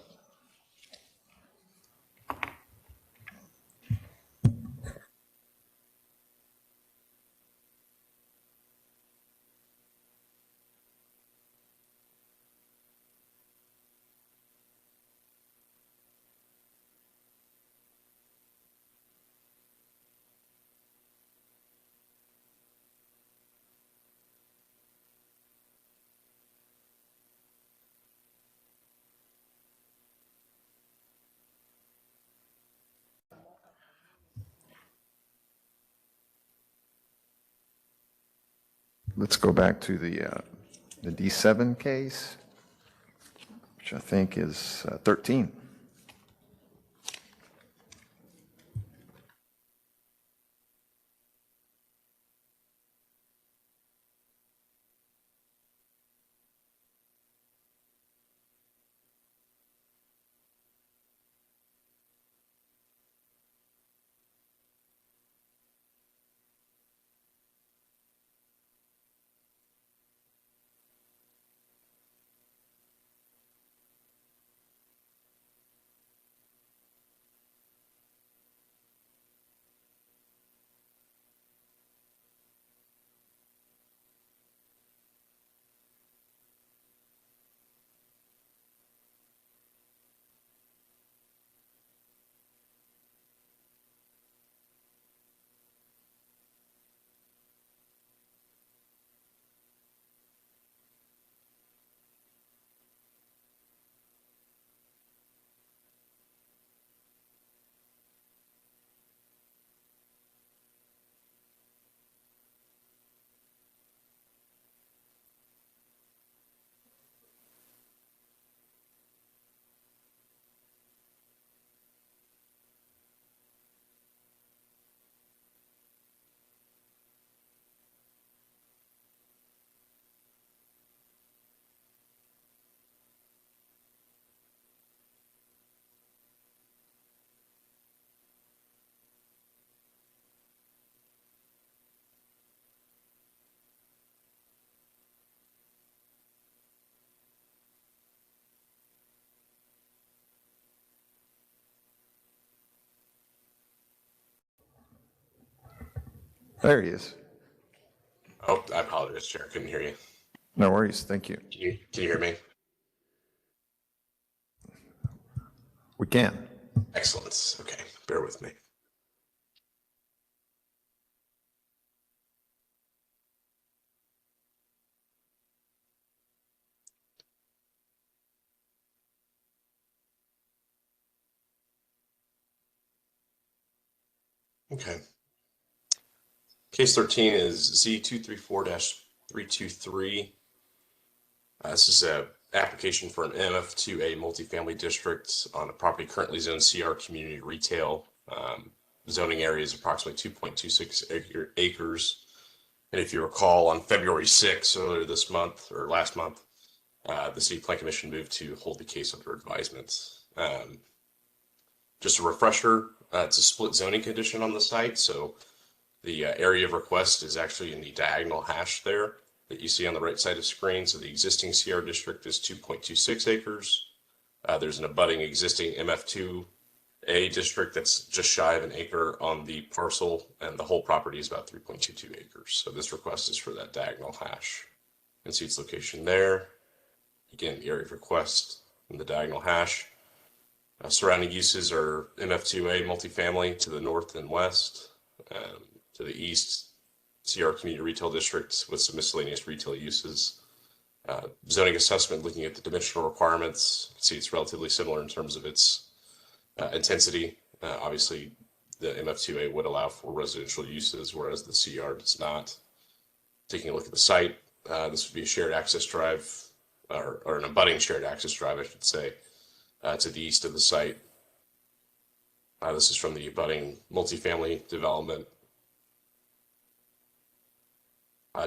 Let's go back to the D7 case, which I think is 13. There he is. Oh, I apologize, Chair. Couldn't hear you. No worries. Thank you. Can you hear me? We can. Excellent. Okay, bear with me. Okay. Case 13 is Z234-323. This is a application for an MF2A multifamily district on a property currently zoned CR community retail. Zoning area is approximately 2.26 acres. And if you recall, on February 6th, earlier this month or last month, the City Plan Commission moved to hold the case under advisement. Just a refresher, it's a split zoning condition on the site, so the area of request is actually in the diagonal hash there that you see on the right side of screen. So the existing CR district is 2.26 acres. There's an abutting existing MF2A district that's just shy of an acre on the parcel, and the whole property is about 3.22 acres. So this request is for that diagonal hash. You can see its location there. Again, the area of request in the diagonal hash. Surrounding uses are MF2A multifamily to the north and west. To the east, CR Community Retail District with some miscellaneous retail uses. Zoning assessment, looking at the dimensional requirements, you can see it's relatively similar in terms of its intensity. Obviously, the MF2A would allow for residential uses, whereas the CR does not. Taking a look at the site, this would be a shared access drive, or an abutting shared access drive, I should say, to the east of the site. This is from the abutting multifamily development.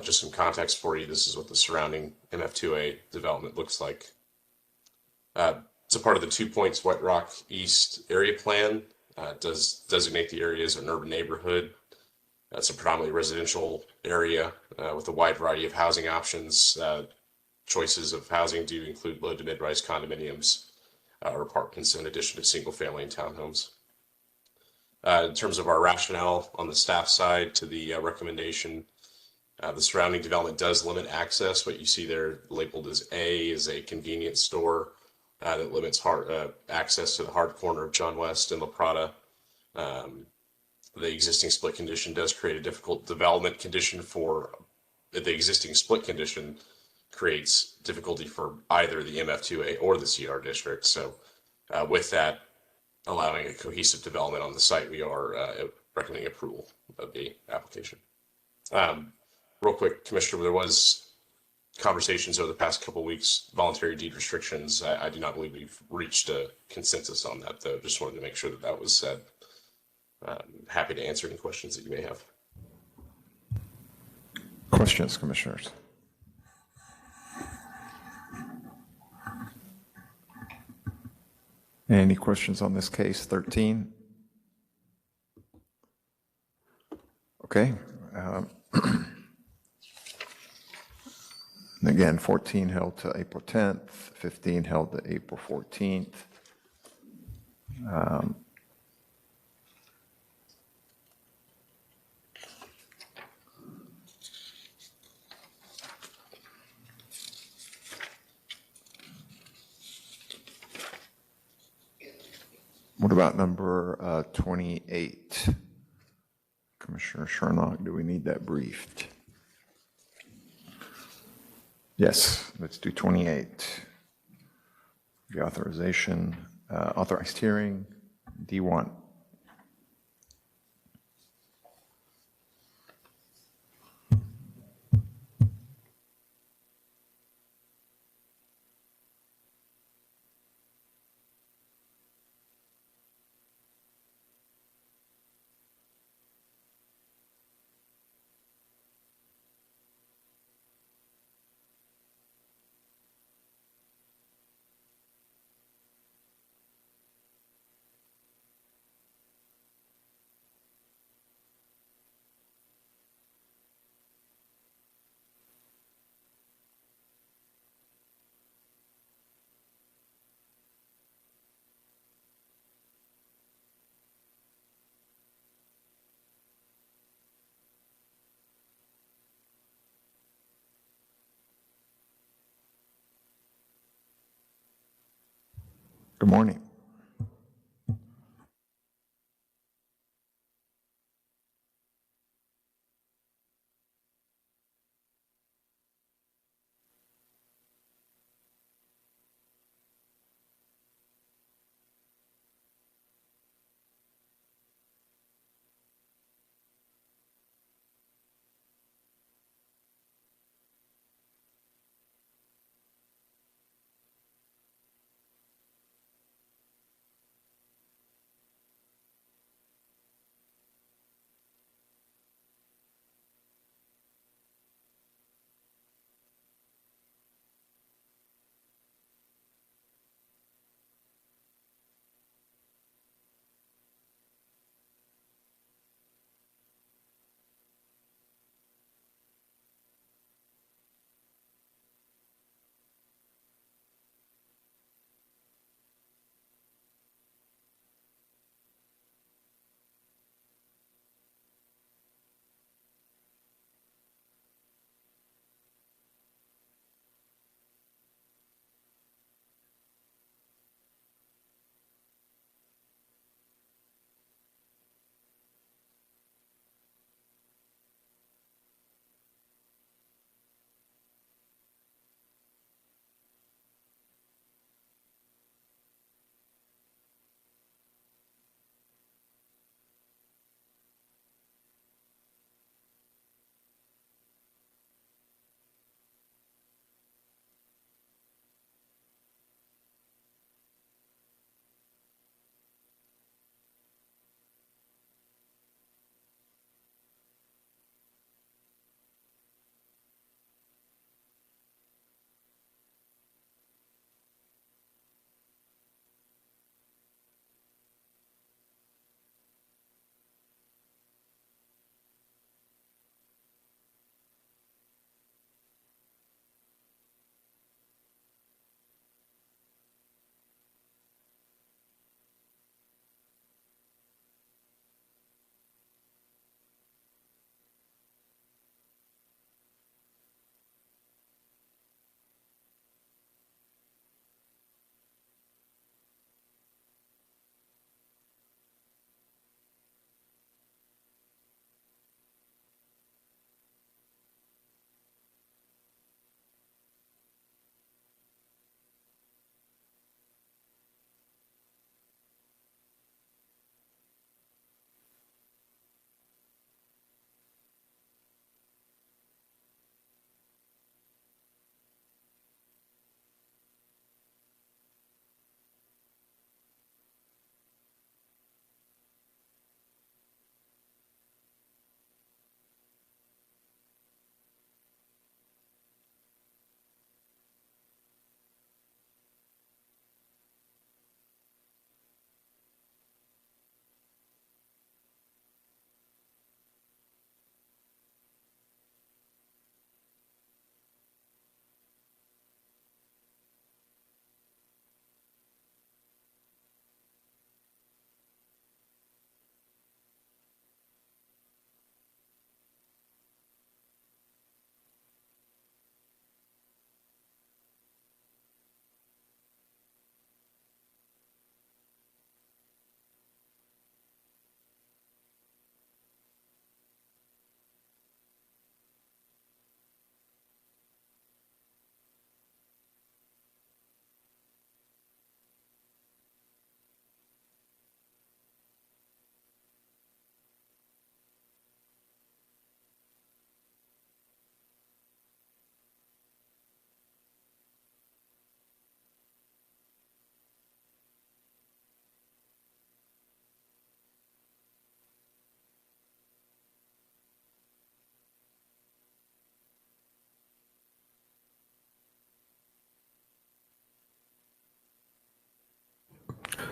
Just some context for you, this is what the surrounding MF2A development looks like. It's a part of the 2 Points White Rock East area plan. It does designate the area as an urban neighborhood. It's a predominantly residential area with a wide variety of housing options. Choices of housing do include low to mid-rise condominiums or apartments in addition to single family and townhomes. In terms of our rationale on the staff side to the recommendation, the surrounding development does limit access. What you see there labeled as A is a convenience store that limits access to the hard corner of John West and La Prada. The existing split condition does create a difficult development condition for the existing split condition creates difficulty for either the MF2A or the CR district. So with that, allowing a cohesive development on the site, we are recommending approval of the application. Real quick, Commissioner, there was conversations over the past couple of weeks, voluntary deed restrictions. I do not believe we've reached a consensus on that, though. Just wanted to make sure that that was said. Happy to answer any questions that you may have. Questions, Commissioners? Any questions on this case 13? Okay. Again, 14 held to April 10th, 15 held to April 14th. What about number 28? Commissioner Sherlock, do we need that briefed? Yes, let's do 28. The authorization, authorized hearing, D1. Good morning.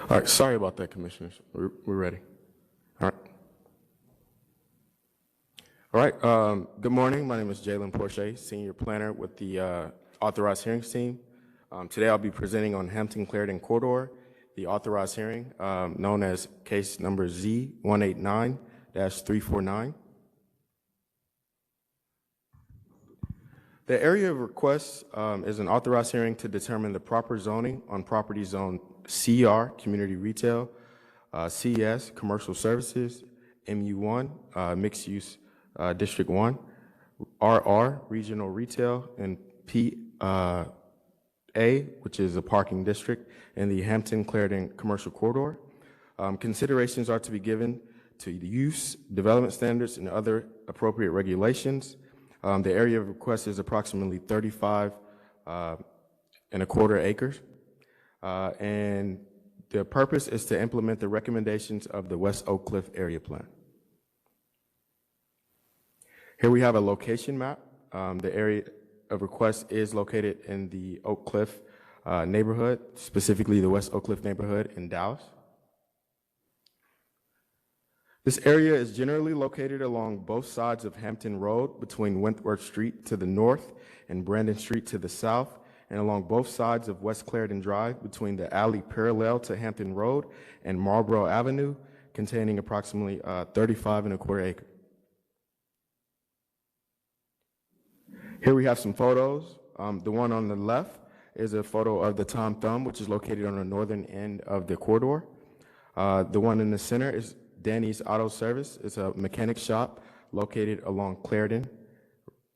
All right, sorry about that, Commissioners. We're ready. All right. All right, good morning. My name is Jalen Porche, Senior Planner with the Authorized Hearings Team. Today I'll be presenting on Hampton-Clarendon Corridor, the authorized hearing known as case number Z189-349. The area of request is an authorized hearing to determine the proper zoning on property zone CR, Community Retail, CS, Commercial Services, MU1, Mixed Use District 1, RR, Regional Retail, and PA, which is a parking district, in the Hampton-Clarendon Commercial Corridor. Considerations are to be given to the use, development standards, and other appropriate regulations. The area of request is approximately 35.25 acres. And the purpose is to implement the recommendations of the West Oak Cliff Area Plan. Here we have a location map. The area of request is located in the Oak Cliff neighborhood, specifically the West Oak Cliff neighborhood in Dallas. This area is generally located along both sides of Hampton Road between Wentworth Street to the north and Brandon Street to the south, and along both sides of West Clarendon Drive between the alley parallel to Hampton Road and Marlborough Avenue, containing approximately 35.25 acres. Here we have some photos. The one on the left is a photo of the Tom Thumb, which is located on the northern end of the corridor. The one in the center is Danny's Auto Service. It's a mechanic shop located along Clarendon.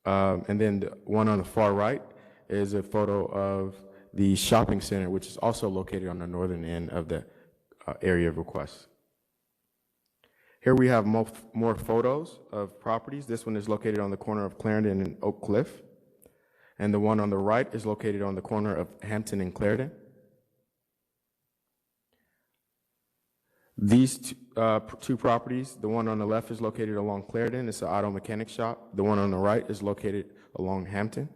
And then the one on the far right is a photo of the shopping center, which is also located on the northern end of the area of request. Here we have more photos of properties. This one is located on the corner of Clarendon and Oak Cliff. And the one on the right is located on the corner of Hampton and Clarendon. These two properties, the one on the left is located along Clarendon. It's an auto mechanic shop. The one on the right is located along Hampton.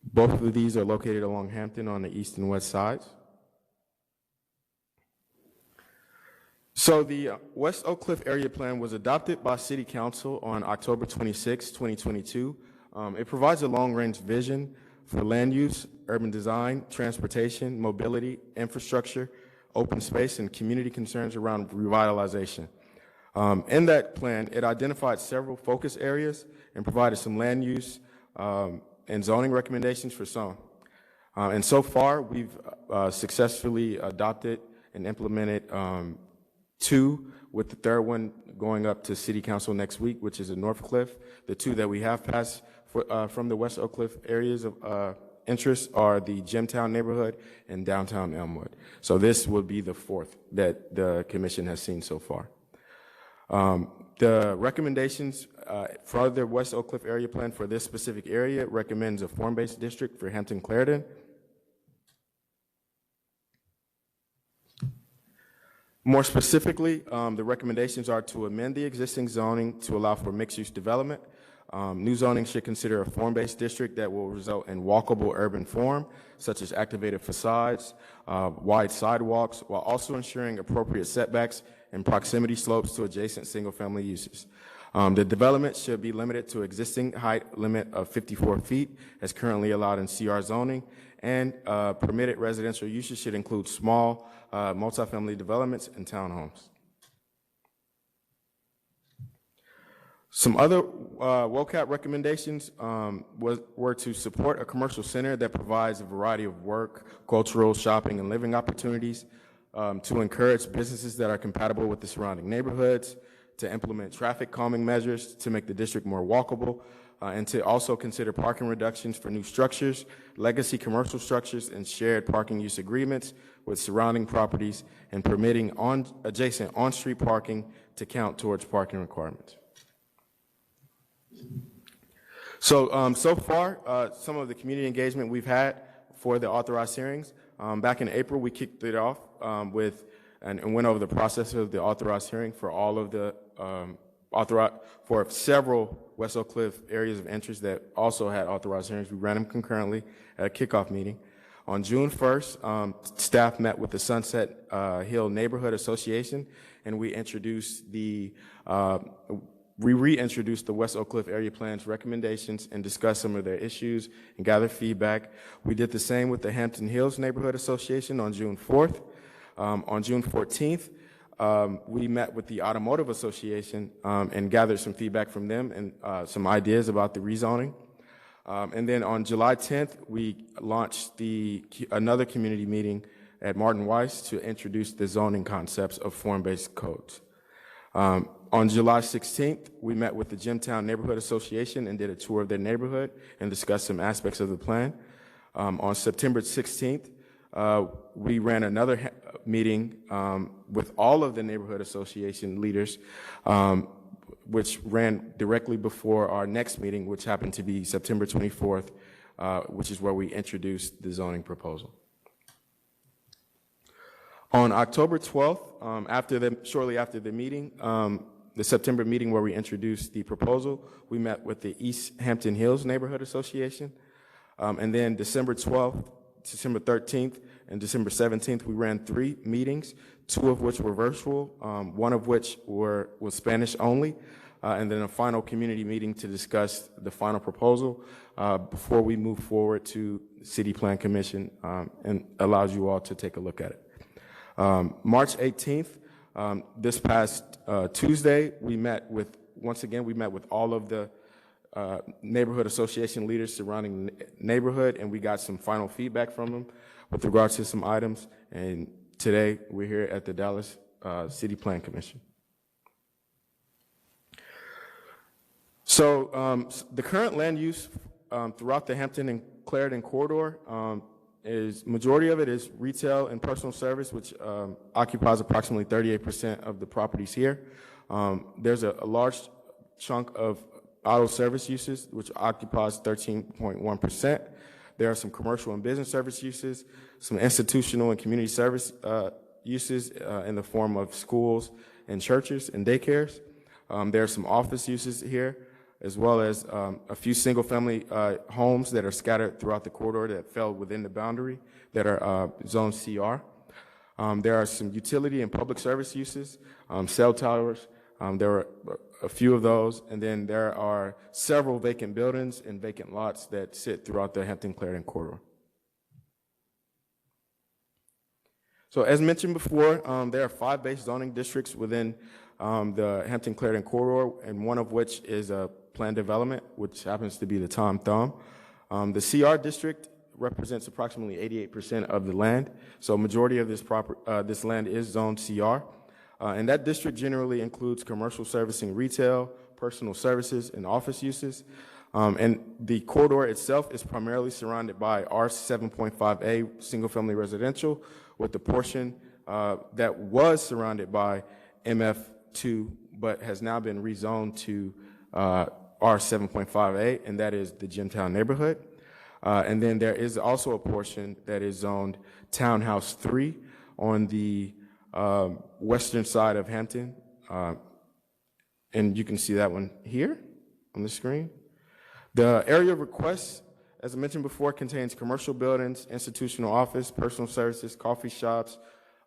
Both of these are located along Hampton on the east and west sides. So the West Oak Cliff Area Plan was adopted by City Council on October 26, 2022. It provides a long-range vision for land use, urban design, transportation, mobility, infrastructure, open space, and community concerns around revitalization. In that plan, it identified several focus areas and provided some land use and zoning recommendations for some. And so far, we've successfully adopted and implemented 2, with the third one going up to City Council next week, which is in North Cliff. The 2 that we have passed from the West Oak Cliff areas of interest are the Gemtown neighborhood and downtown Elmwood. So this will be the 4th that the commission has seen so far. The recommendations for the West Oak Cliff Area Plan for this specific area recommends a form-based district for Hampton-Clarendon. More specifically, the recommendations are to amend the existing zoning to allow for mixed-use development. New zoning should consider a form-based district that will result in walkable urban form, such as activated facades, wide sidewalks, while also ensuring appropriate setbacks and proximity slopes to adjacent single-family uses. The development should be limited to existing height limit of 54 feet, as currently allowed in CR zoning, and permitted residential uses should include small multifamily developments and townhomes. Some other WOCAP recommendations were to support a commercial center that provides a variety of work, cultural, shopping, and living opportunities, to encourage businesses that are compatible with the surrounding neighborhoods, to implement traffic calming measures to make the district more walkable, and to also consider parking reductions for new structures, legacy commercial structures, and shared parking use agreements with surrounding properties, and permitting adjacent on-street parking to count towards parking requirements. So, so far, some of the community engagement we've had for the authorized hearings, back in April, we kicked it off and went over the process of the authorized hearing for all of the for several West Oak Cliff areas of interest that also had authorized hearings. We ran them concurrently at a kickoff meeting. On June 1st, staff met with the Sunset Hill Neighborhood Association, and we introduced we reintroduced the West Oak Cliff Area Plan's recommendations and discussed some of their issues and gathered feedback. We did the same with the Hampton Hills Neighborhood Association on June 4th. On June 14th, we met with the Automotive Association and gathered some feedback from them and some ideas about the rezoning. And then on July 10th, we launched another community meeting at Martin Weiss to introduce the zoning concepts of form-based codes. On July 16th, we met with the Jimtown Neighborhood Association and did a tour of their neighborhood and discussed some aspects of the plan. On September 16th, we ran another meeting with all of the neighborhood association leaders, which ran directly before our next meeting, which happened to be September 24th, which is where we introduced the zoning proposal. On October 12th, shortly after the meeting, the September meeting where we introduced the proposal, we met with the East Hampton Hills Neighborhood Association. And then December 12th, December 13th, and December 17th, we ran 3 meetings, 2 of which were virtual, one of which was Spanish only, and then a final community meeting to discuss the final proposal before we move forward to City Plan Commission and allows you all to take a look at it. March 18th, this past Tuesday, we met with all of the neighborhood association leaders surrounding the neighborhood, and we got some final feedback from them with regards to some items. And today, we're here at the Dallas City Plan Commission. So the current land use throughout the Hampton and Clarendon corridor majority of it is retail and personal service, which occupies approximately 38% of the properties here. There's a large chunk of auto service uses, which occupies 13.1%. There are some commercial and business service uses, some institutional and community service uses in the form of schools and churches and daycares. There are some office uses here, as well as a few single-family homes that are scattered throughout the corridor that fell within the boundary that are Zone CR. There are some utility and public service uses, cell towers. There are a few of those, and then there are several vacant buildings and vacant lots that sit throughout the Hampton-Clarendon corridor. So as mentioned before, there are 5 base zoning districts within the Hampton-Clarendon corridor, and one of which is a planned development, which happens to be the Tom Thumb. The CR district represents approximately 88% of the land, so majority of this land is zoned CR. And that district generally includes commercial servicing, retail, personal services, and office uses. And the corridor itself is primarily surrounded by R7.5A single-family residential, with the portion that was surrounded by MF2, but has now been rezoned to R7.5A, and that is the Jimtown neighborhood. And then there is also a portion that is zoned Townhouse 3 on the western side of Hampton. And you can see that one here on the screen. The area of requests, as I mentioned before, contains commercial buildings, institutional office, personal services, coffee shops,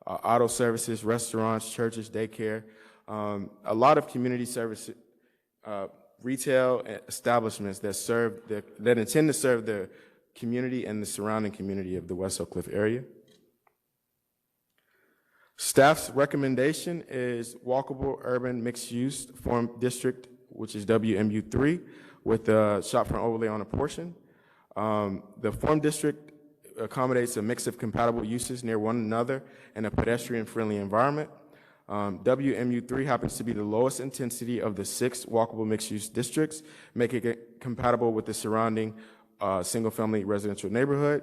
auto services, restaurants, churches, daycare, a lot of community service, retail establishments that intend to serve the community and the surrounding community of the West Oak Cliff area. Staff's recommendation is walkable urban mixed-use form district, which is WMU3, with a shopfront overlay on a portion. The form district accommodates a mix of compatible uses near one another in a pedestrian-friendly environment. WMU3 happens to be the lowest intensity of the 6 walkable mixed-use districts, making it compatible with the surrounding single-family residential neighborhood.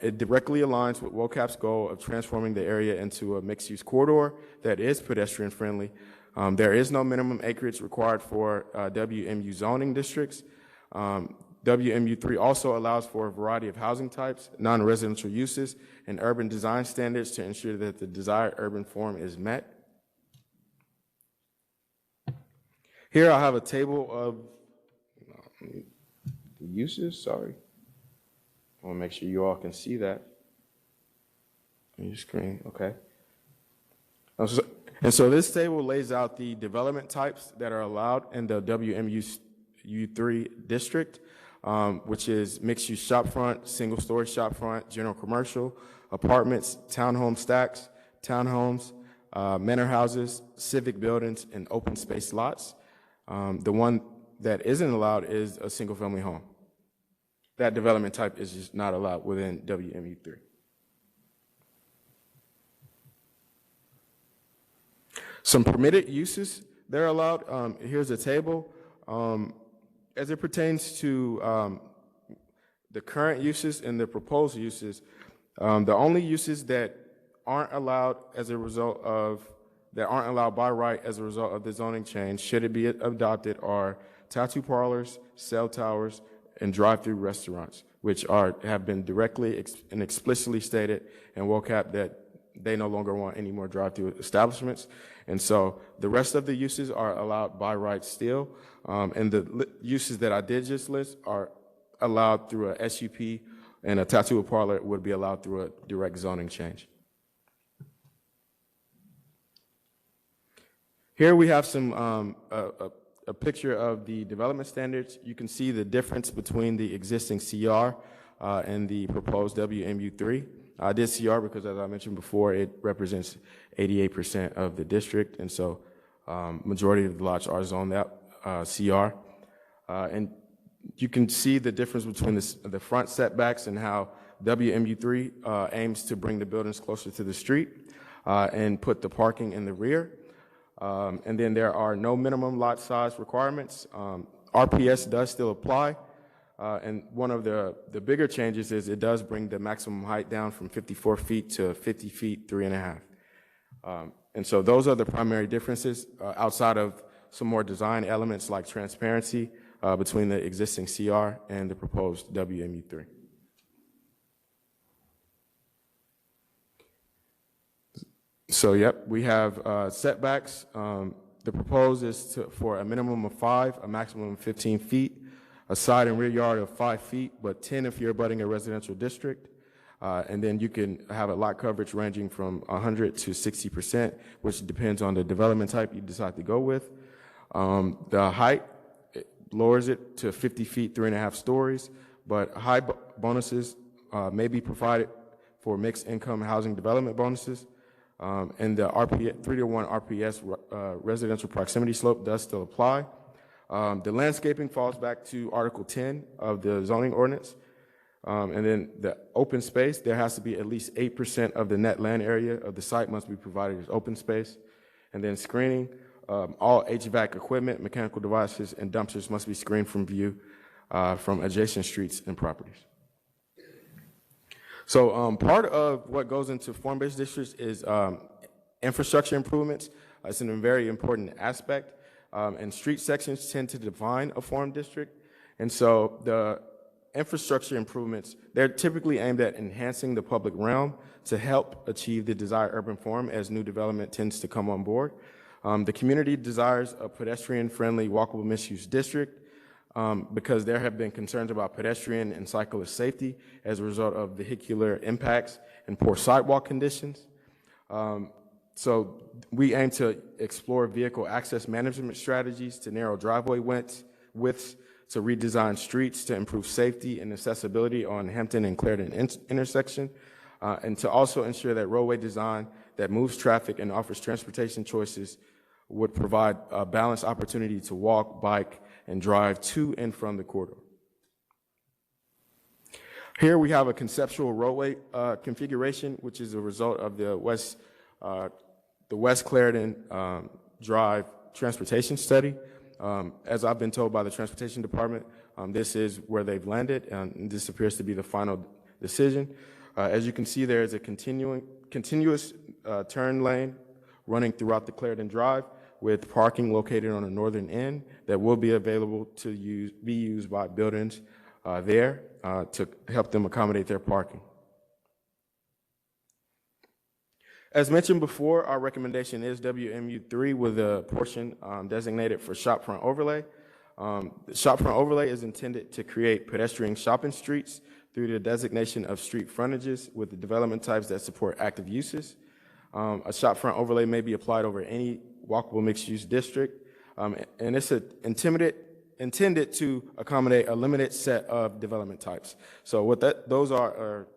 It directly aligns with WOCAP's goal of transforming the area into a mixed-use corridor that is pedestrian-friendly. There is no minimum acreage required for WMU zoning districts. WMU3 also allows for a variety of housing types, non-residential uses, and urban design standards to ensure that the desired urban form is met. Here I have a table of the uses, sorry. I want to make sure you all can see that on your screen, okay. And so this table lays out the development types that are allowed in the WMU3 district, which is mixed-use shopfront, single-story shopfront, general commercial, apartments, townhome stacks, townhomes, manor houses, civic buildings, and open space lots. The one that isn't allowed is a single-family home. That development type is just not allowed within WMU3. Some permitted uses that are allowed. Here's a table. As it pertains to the current uses and the proposed uses, the only uses that aren't allowed as a result of, that aren't allowed by right as a result of the zoning change, should it be adopted, are tattoo parlors, cell towers, and drive-through restaurants, which have been directly and explicitly stated in WOCAP that they no longer want any more drive-through establishments. And so the rest of the uses are allowed by right still. And the uses that I did just list are allowed through a SUP, and a tattoo parlor would be allowed through a direct zoning change. Here we have some a picture of the development standards. You can see the difference between the existing CR and the proposed WMU3. I did CR because, as I mentioned before, it represents 88% of the district, and so majority of the lots are zoned that CR. And you can see the difference between the front setbacks and how WMU3 aims to bring the buildings closer to the street and put the parking in the rear. And then there are no minimum lot size requirements. RPS does still apply. And one of the bigger changes is it does bring the maximum height down from 54 feet to 50 feet, 3.5. And so those are the primary differences outside of some more design elements like transparency between the existing CR and the proposed WMU3. So, yep, we have setbacks. The proposed is for a minimum of 5, a maximum of 15 feet, a side and rear yard of 5 feet, but 10 if you're abutting a residential district. And then you can have a lot coverage ranging from 100 to 60%, which depends on the development type you decide to go with. The height, it lowers it to 50 feet, 3.5 stories, but high bonuses may be provided for mixed income housing development bonuses. And the 3-to-1 RPS residential proximity slope does still apply. The landscaping falls back to Article 10 of the zoning ordinance. And then the open space, there has to be at least 8% of the net land area of the site must be provided as open space. And then screening, all HVAC equipment, mechanical devices, and dumpsters must be screened from view from adjacent streets and properties. So part of what goes into form-based districts is infrastructure improvements. It's a very important aspect. And street sections tend to define a form district. And so the infrastructure improvements, they're typically aimed at enhancing the public realm to help achieve the desired urban form as new development tends to come on board. The community desires a pedestrian-friendly, walkable mixed-use district because there have been concerns about pedestrian and cyclist safety as a result of vehicular impacts and poor sidewalk conditions. So we aim to explore vehicle access management strategies to narrow driveway widths, to redesign streets to improve safety and accessibility on Hampton and Clarendon intersection, and to also ensure that roadway design that moves traffic and offers transportation choices would provide a balanced opportunity to walk, bike, and drive to and from the corridor. Here we have a conceptual roadway configuration, which is a result of the West Clarendon Drive transportation study. As I've been told by the transportation department, this is where they've landed, and this appears to be the final decision. As you can see, there is a continuous turn lane running throughout the Clarendon Drive with parking located on the northern end that will be available to be used by buildings there to help them accommodate their parking. As mentioned before, our recommendation is WMU3 with a portion designated for shopfront overlay. The shopfront overlay is intended to create pedestrian shopping streets through the designation of street frontages with the development types that support active uses. A shopfront overlay may be applied over any walkable mixed-use district, and it's intended to accommodate a limited set of development types. So what those are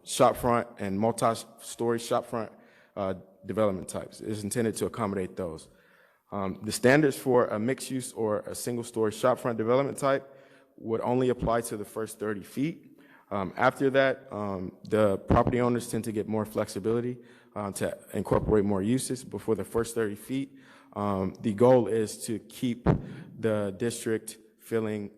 shopfront and multi-story shopfront development types. It's intended to accommodate those. The standards for a mixed use or a single story shopfront development type would only apply to the first 30 feet. After that, the property owners tend to get more flexibility to incorporate more uses. Before the first 30 feet, the goal is to keep the district feeling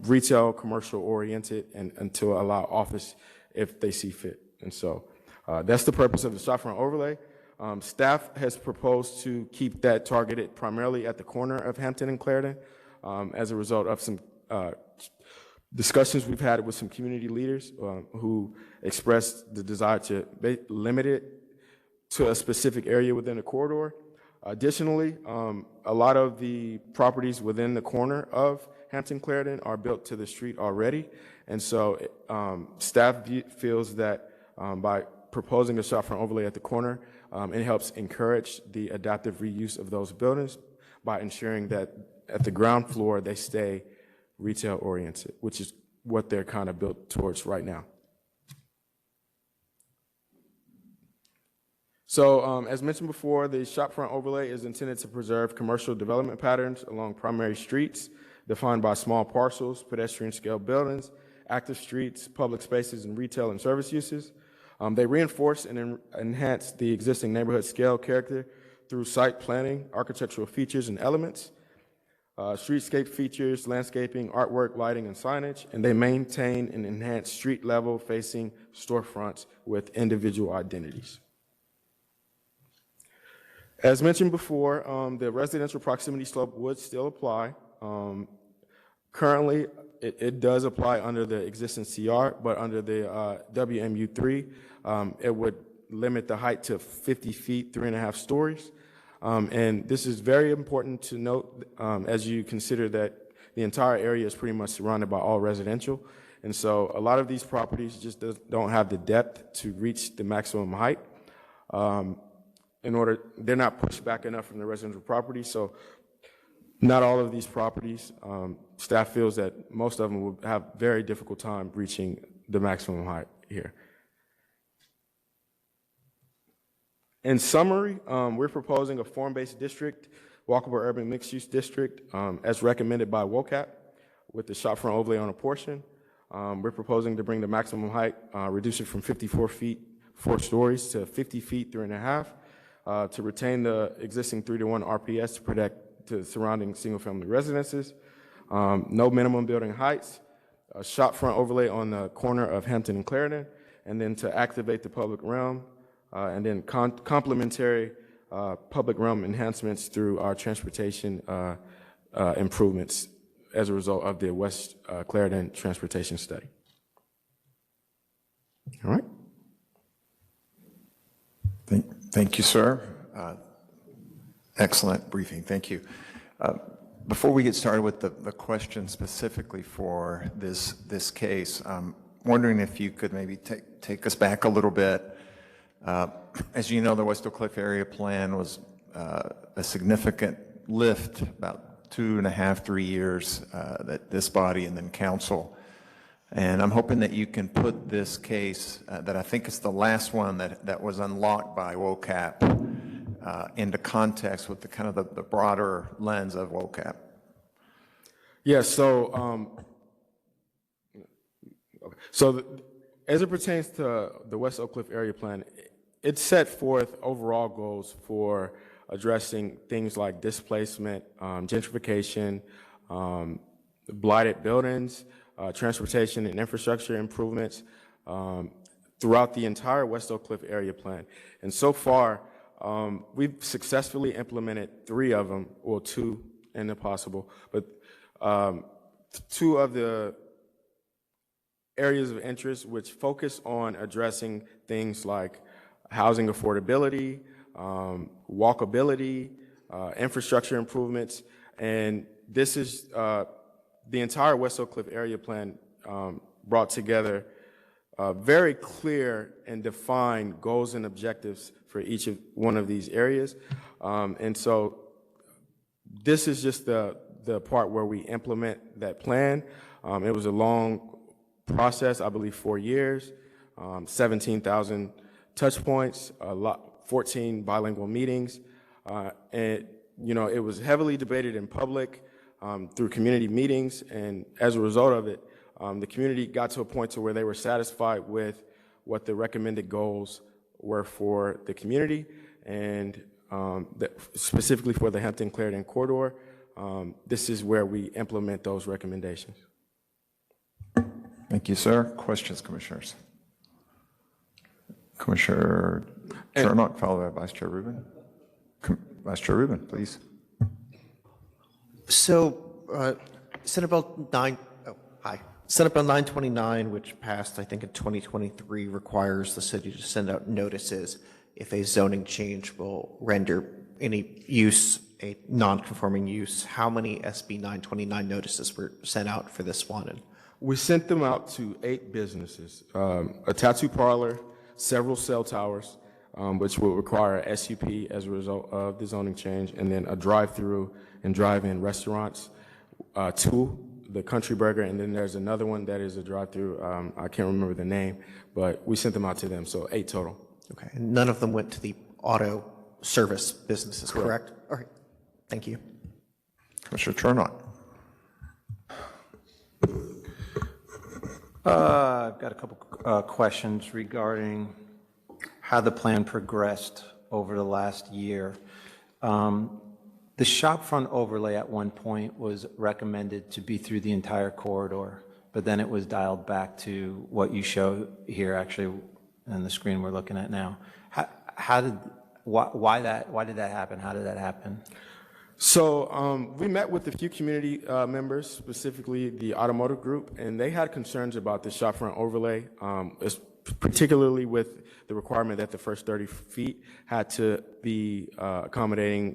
retail, commercial oriented, and to allow office if they see fit. And so that's the purpose of the shopfront overlay. Staff has proposed to keep that targeted primarily at the corner of Hampton and Clarendon as a result of some discussions we've had with some community leaders who expressed the desire to limit it to a specific area within the corridor. Additionally, a lot of the properties within the corner of Hampton Clarendon are built to the street already, and so staff feels that by proposing a shopfront overlay at the corner, it helps encourage the adaptive reuse of those buildings by ensuring that at the ground floor they stay retail oriented, which is what they're kind of built towards right now. So as mentioned before, the shopfront overlay is intended to preserve commercial development patterns along primary streets defined by small parcels, pedestrian scale buildings, active streets, public spaces, and retail and service uses. They reinforce and enhance the existing neighborhood scale character through site planning, architectural features and elements, streetscape features, landscaping, artwork, lighting, and signage, and they maintain and enhance street level facing storefronts with individual identities. As mentioned before, the residential proximity slope would still apply. Currently, it does apply under the existing CR, but under the WMU3, it would limit the height to 50 feet, 3.5 stories. And this is very important to note as you consider that the entire area is pretty much surrounded by all residential. And so a lot of these properties just don't have the depth to reach the maximum height. They're not pushed back enough from the residential property. So not all of these properties, staff feels that most of them will have very difficult time reaching the maximum height here. In summary, we're proposing a form-based district, walkable urban mixed-use district, as recommended by WOCAP, with the shopfront overlay on a portion. We're proposing to bring the maximum height, reduce it from 54 feet, 4 stories, to 50 feet, 3.5, to retain the existing 3-to-1 RPS to protect to surrounding single-family residences, no minimum building heights, a shopfront overlay on the corner of Hampton and Clarendon, and then to activate the public realm, and then complementary public realm enhancements through our transportation improvements as a result of the West Clarendon Transportation Study. All right. Thank you, sir. Excellent briefing. Thank you. Before we get started with the question specifically for this case, I'm wondering if you could maybe take us back a little bit. As you know, the West Oak Cliff Area Plan was a significant lift, about 2.5, 3 years, that this body and then council. And I'm hoping that you can put this case, that I think is the last one that was unlocked by WOCAP, into context with the kind of the broader lens of WOCAP. Yeah, so as it pertains to the West Oak Cliff Area Plan, it set forth overall goals for addressing things like displacement, gentrification, blighted buildings, transportation and infrastructure improvements throughout the entire West Oak Cliff Area Plan. And so far, we've successfully implemented 3 of them, or 2 and if possible, but 2 of the areas of interest which focus on addressing things like housing affordability, walkability, infrastructure improvements, and this is the entire West Oak Cliff Area Plan brought together very clear and defined goals and objectives for each of one of these areas. And so this is just the part where we implement that plan. It was a long process, I believe 4 years, 17,000 touch points, 14 bilingual meetings. And, it was heavily debated in public through community meetings. And as a result of it, the community got to a point to where they were satisfied with what the recommended goals were for the community and specifically for the Hampton-Clarendon corridor. This is where we implement those recommendations. Thank you, sir. Questions, commissioners? Commissioner Chernock, followed by Vice Chair Rubin. Vice Chair Rubin, please. So, Senate Bill 929, which passed, I think, in 2023, requires the city to send out notices if a zoning change will render any use a non-conforming use. How many SB 929 notices were sent out for this one? And we sent them out to 8 businesses, a tattoo parlor, several cell towers, which will require a SUP as a result of the zoning change, and then a drive-through and drive-in restaurants, 2, the Country Burger, and then there's another one that is a drive-through. I can't remember the name, but we sent them out to them, so 8 total. okay, and none of them went to the auto service businesses, correct? All right, thank you. Commissioner Chernock. I've got a couple questions regarding how the plan progressed over the last year. The shopfront overlay at one point was recommended to be through the entire corridor, but then it was dialed back to what you show here, actually, on the screen we're looking at now. Why did that happen? How did that happen? So we met with a few community members, specifically the automotive group, and they had concerns about the shopfront overlay, particularly with the requirement that the first 30 feet had to be accommodating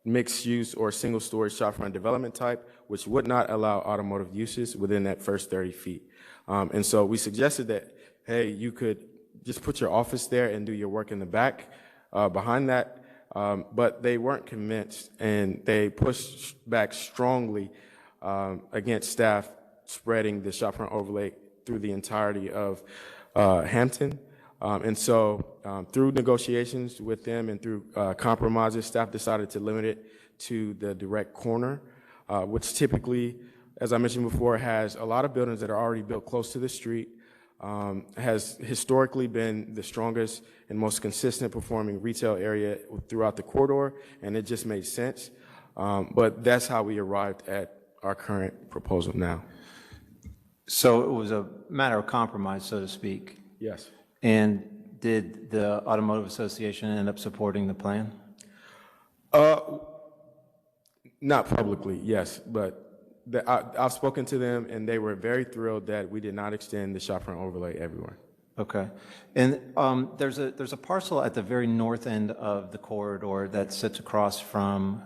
mixed use or single story shopfront development type, which would not allow automotive uses within that first 30 feet. And so we suggested that, hey, you could just put your office there and do your work in the back behind that. But they weren't convinced, and they pushed back strongly against staff spreading the shopfront overlay through the entirety of Hampton. And so through negotiations with them and through compromises, staff decided to limit it to the direct corner, which typically, as I mentioned before, has a lot of buildings that are already built close to the street, has historically been the strongest and most consistent performing retail area throughout the corridor, and it just made sense. But that's how we arrived at our current proposal now. So it was a matter of compromise, so to speak. Yes. And did the Automotive Association end up supporting the plan? Not publicly, yes, but I've spoken to them, and they were very thrilled that we did not extend the shopfront overlay everywhere. Okay. And there's a parcel at the very north end of the corridor that sits across from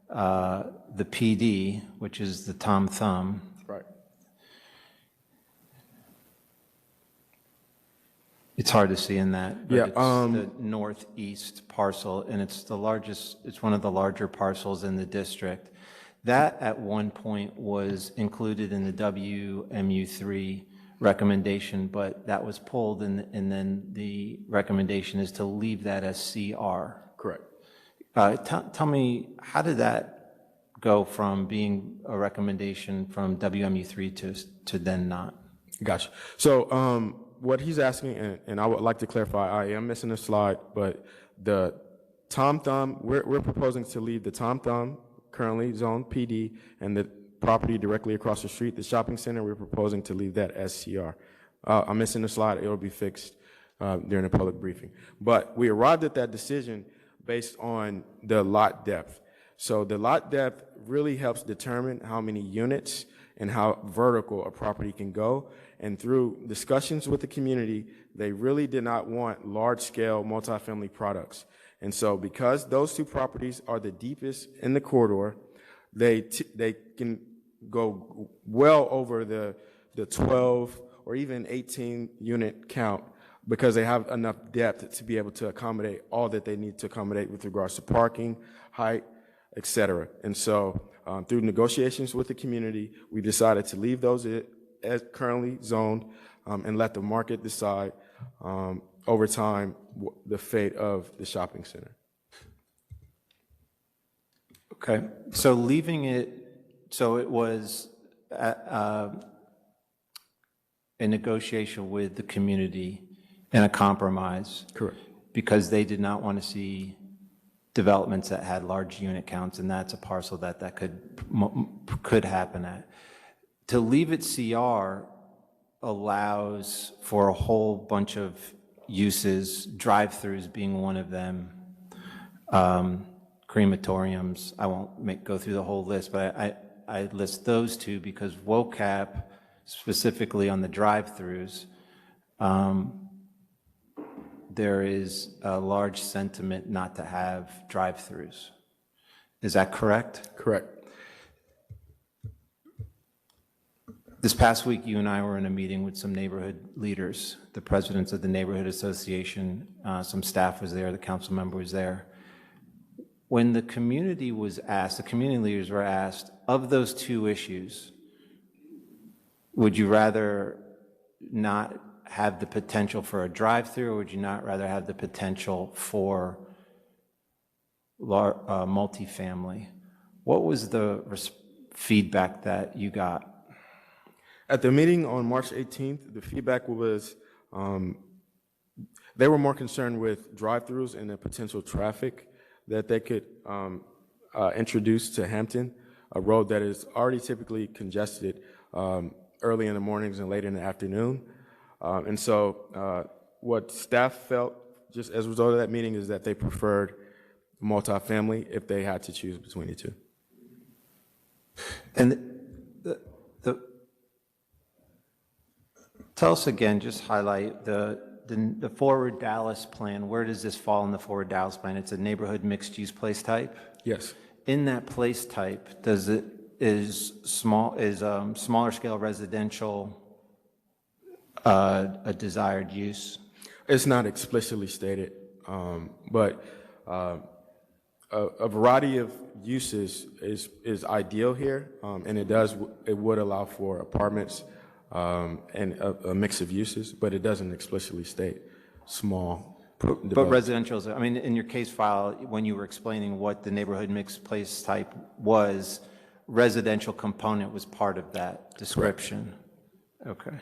the PD, which is the Tom Thumb. Right. It's hard to see in that, but Yeah, it's the northeast parcel, and it's one of the larger parcels in the district. That at one point was included in the WMU3 recommendation, but that was pulled, and then the recommendation is to leave that as CR. Correct. Tell me, how did that go from being a recommendation from WMU3 to then not? Gotcha. So what he's asking, and I would like to clarify, I am missing a slide, but the Tom Thumb, we're proposing to leave the Tom Thumb, currently zone PD, and the property directly across the street, the shopping center, we're proposing to leave that as CR. I'm missing a slide. It'll be fixed during the public briefing. But we arrived at that decision based on the lot depth. So the lot depth really helps determine how many units and how vertical a property can go. And through discussions with the community, they really did not want large-scale multifamily products. And so because those two properties are the deepest in the corridor, they can go well over the 12 or even 18 unit count because they have enough depth to be able to accommodate all that they need to accommodate with regards to parking, height, et cetera. And so through negotiations with the community, we decided to leave those as currently zoned and let the market decide over time, the fate of the shopping center. Okay, so leaving it, so it was a negotiation with the community and a compromise. Correct. Because they did not want to see developments that had large unit counts, and that's a parcel that could happen at. To leave it CR allows for a whole bunch of uses, drive-throughs being one of them, crematoriums. I won't go through the whole list, but I list those two because WOCAP, specifically on the drive-throughs, there is a large sentiment not to have drive-throughs. Is that correct? Correct. This past week, you and I were in a meeting with some neighborhood leaders, the presidents of the neighborhood association, some staff was there, the council member was there. When the community was asked, the community leaders were asked, of those two issues, would you rather not have the potential for a drive-through, or would you not rather have the potential for multifamily? What was the feedback that you got? At the meeting on March 18th, the feedback was they were more concerned with drive-throughs and the potential traffic that they could introduce to Hampton, a road that is already typically congested early in the mornings and late in the afternoon. And so what staff felt, just as a result of that meeting, is that they preferred multifamily if they had to choose between the two. And tell us again, just highlight the Forward Dallas plan. Where does this fall in the Forward Dallas plan? It's a neighborhood mixed-use place type? Yes. In that place type, is smaller scale residential a desired use? It's not explicitly stated, but a variety of uses is ideal here, and it would allow for apartments and a mix of uses, but it doesn't explicitly state small. But residential, I mean, in your case file, when you were explaining what the neighborhood mixed place type was, residential component was part of that description. Correct. Okay.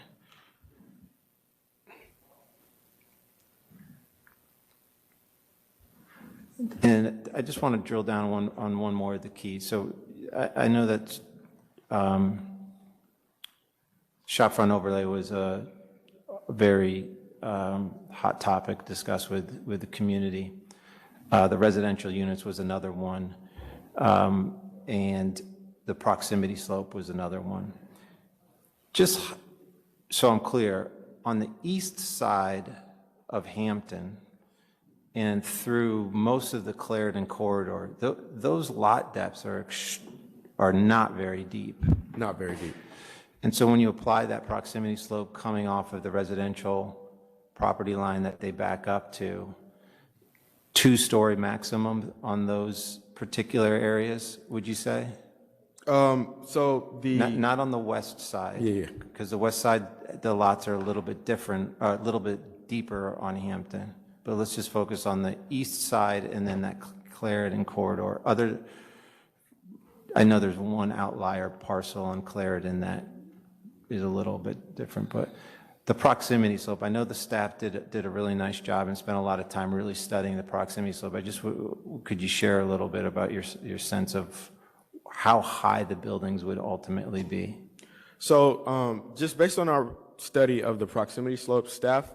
And I just want to drill down on one more of the keys. So I know that shopfront overlay was a very hot topic discussed with the community. The residential units was another one, and the proximity slope was another one. Just so I'm clear, on the east side of Hampton and through most of the Clarendon corridor, those lot depths are not very deep. Not very deep. And so when you apply that proximity slope coming off of the residential property line that they back up to, 2-story maximum on those particular areas, would you say? So not on the west side. Yeah. Because the west side, the lots are a little bit different, a little bit deeper on Hampton. But let's just focus on the east side and then that Clarendon corridor. I know there's one outlier parcel on Clarendon that is a little bit different, but the proximity slope, I know the staff did a really nice job and spent a lot of time really studying the proximity slope. Could you share a little bit about your sense of how high the buildings would ultimately be? So just based on our study of the proximity slope, staff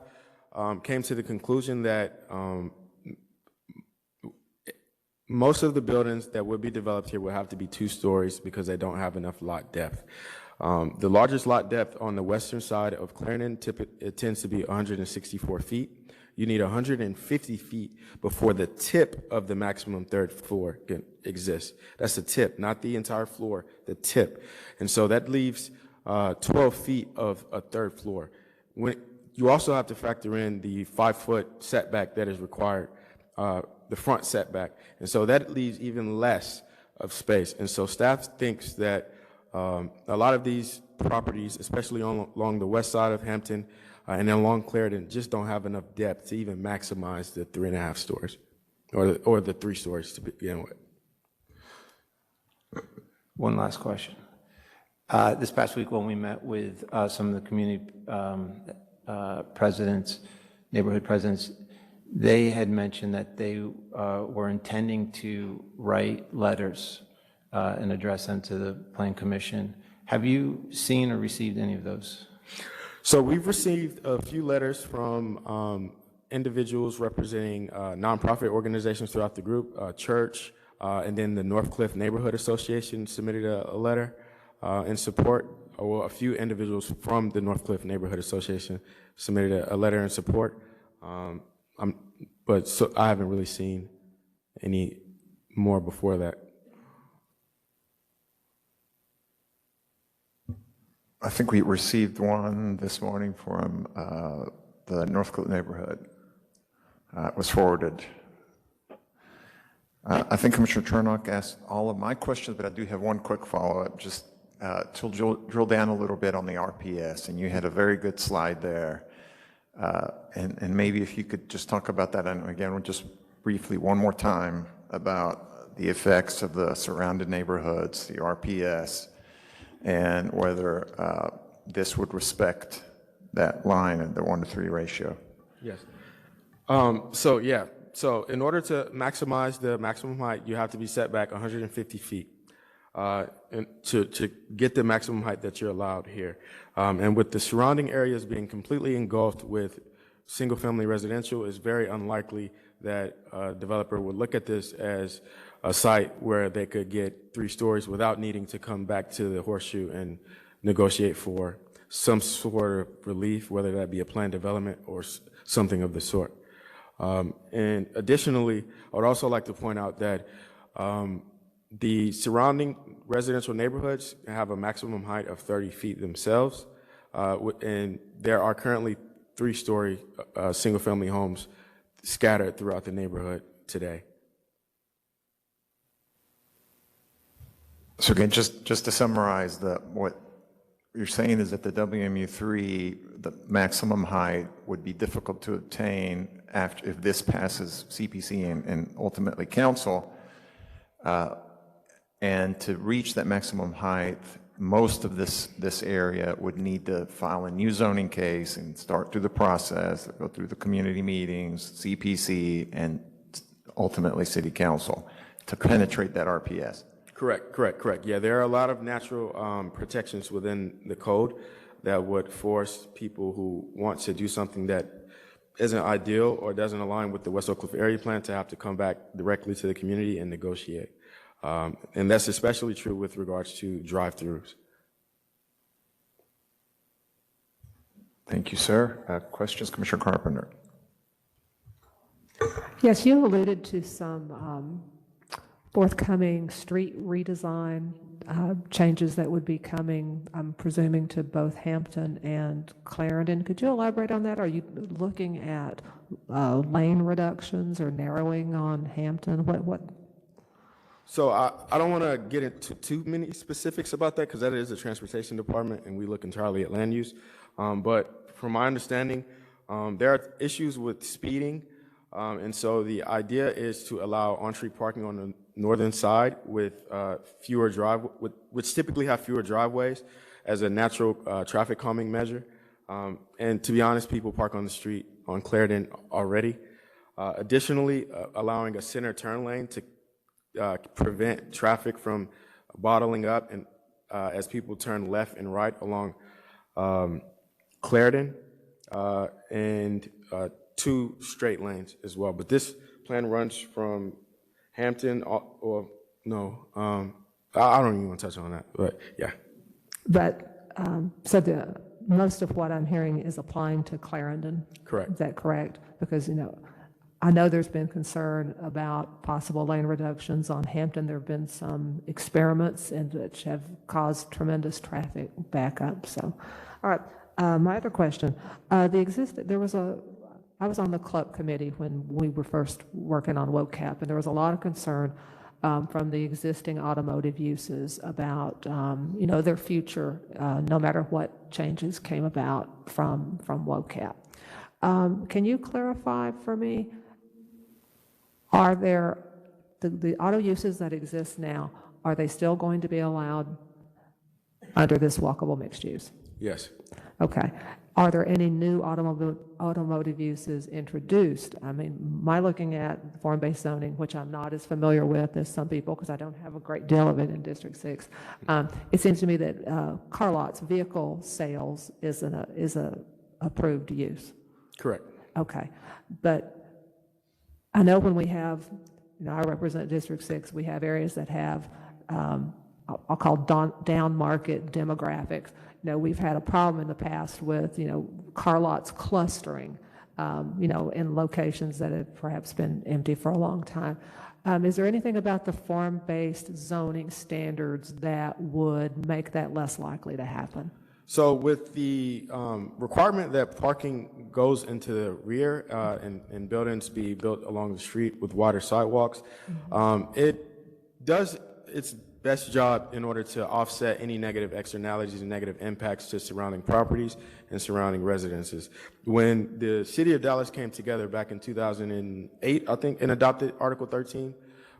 came to the conclusion that most of the buildings that would be developed here would have to be 2 stories because they don't have enough lot depth. The largest lot depth on the western side of Clarendon, it tends to be 164 feet. You need 150 feet before the tip of the maximum third floor can exist. That's the tip, not the entire floor, the tip. And so that leaves 12 feet of a third floor. You also have to factor in the 5-foot setback that is required, the front setback. And so that leaves even less of space. And so staff thinks that a lot of these properties, especially along the west side of Hampton, and then along Clarendon just don't have enough depth to even maximize the 3.5 stories, or the 3 stories to begin with. One last question. This past week when we met with some of the community presidents, neighborhood presidents, they had mentioned that they were intending to write letters and address them to the Plan Commission. Have you seen or received any of those? So we've received a few letters from individuals representing nonprofit organizations throughout the group, church, and then the Northcliffe Neighborhood Association submitted a letter in support. Well, a few individuals from the Northcliffe Neighborhood Association submitted a letter in support. But I haven't really seen any more before that. I think we received one this morning from the Northcliffe neighborhood. It was forwarded. I think Commissioner Turnock asked all of my questions, but I do have one quick follow-up, just to drill down a little bit on the RPS, and you had a very good slide there. And maybe if you could just talk about that, and again, just briefly one more time, about the effects of the surrounding neighborhoods, the RPS, and whether this would respect that line at the 1-to-3 ratio. Yes. So in order to maximize the maximum height, you have to be set back 150 feet and to get the maximum height that you're allowed here. And with the surrounding areas being completely engulfed with single-family residential, it's very unlikely that a developer would look at this as a site where they could get 3 stories without needing to come back to the Horseshoe and negotiate for some sort of relief, whether that be a planned development or something of the sort. And additionally, I would also like to point out that the surrounding residential neighborhoods have a maximum height of 30 feet themselves, and there are currently 3-story single-family homes scattered throughout the neighborhood today. So again, just to summarize, what you're saying is that the WMU3, the maximum height would be difficult to obtain if this passes CPC and ultimately council. And to reach that maximum height, most of this area would need to file a new zoning case and start through the process, go through the community meetings, CPC, and ultimately city council to penetrate that RPS. Correct. Yeah, there are a lot of natural protections within the code that would force people who want to do something that isn't ideal or doesn't align with the West Oak Cliff Area Plan to have to come back directly to the community and negotiate. And that's especially true with regards to drive-throughs. Thank you, sir. Questions, Commissioner Carpenter? Yes, you alluded to some forthcoming street redesign changes that would be coming, I'm presuming, to both Hampton and Clarendon. Could you elaborate on that? Are you looking at lane reductions or narrowing on Hampton? What? So I don't want to get into too many specifics about that because that is the transportation department and we look entirely at land use. But from my understanding, there are issues with speeding. And so the idea is to allow on-street parking on the northern side with which typically have fewer driveways as a natural traffic calming measure. And to be honest, people park on the street on Clarendon already. Additionally, allowing a center turn lane to prevent traffic from bottling up and as people turn left and right along Clarendon, and 2 straight lanes as well. But this plan runs from Hampton, I don't even want to touch on that, but yeah. But so most of what I'm hearing is applying to Clarendon. Correct. Is that correct? Because, I know there's been concern about possible lane reductions on Hampton. There have been some experiments which have caused tremendous traffic backup. So, all right. My other question: I was on the club committee when we were first working on WOCAP, and there was a lot of concern from the existing automotive uses about, their future, no matter what changes came about from WOCAP. Can you clarify for me, are there, the auto uses that exist now, are they still going to be allowed under this walkable mixed use? Yes. Okay. Are there any new automotive uses introduced? I mean, my looking at form-based zoning, which I'm not as familiar with as some people because I don't have a great deal of it in District 6, it seems to me that car lots, vehicle sales is a approved use. Correct. Okay. But I know when we have, I represent District 6, we have areas that have, I'll call down market demographics. We've had a problem in the past with, car lots clustering, in locations that have perhaps been empty for a long time. Is there anything about the form-based zoning standards that would make that less likely to happen? So with the requirement that parking goes into the rear and buildings be built along the street with wider sidewalks, it does its best job in order to offset any negative externalities and negative impacts to surrounding properties and surrounding residences. When the city of Dallas came together back in 2008, I think, and adopted Article 13,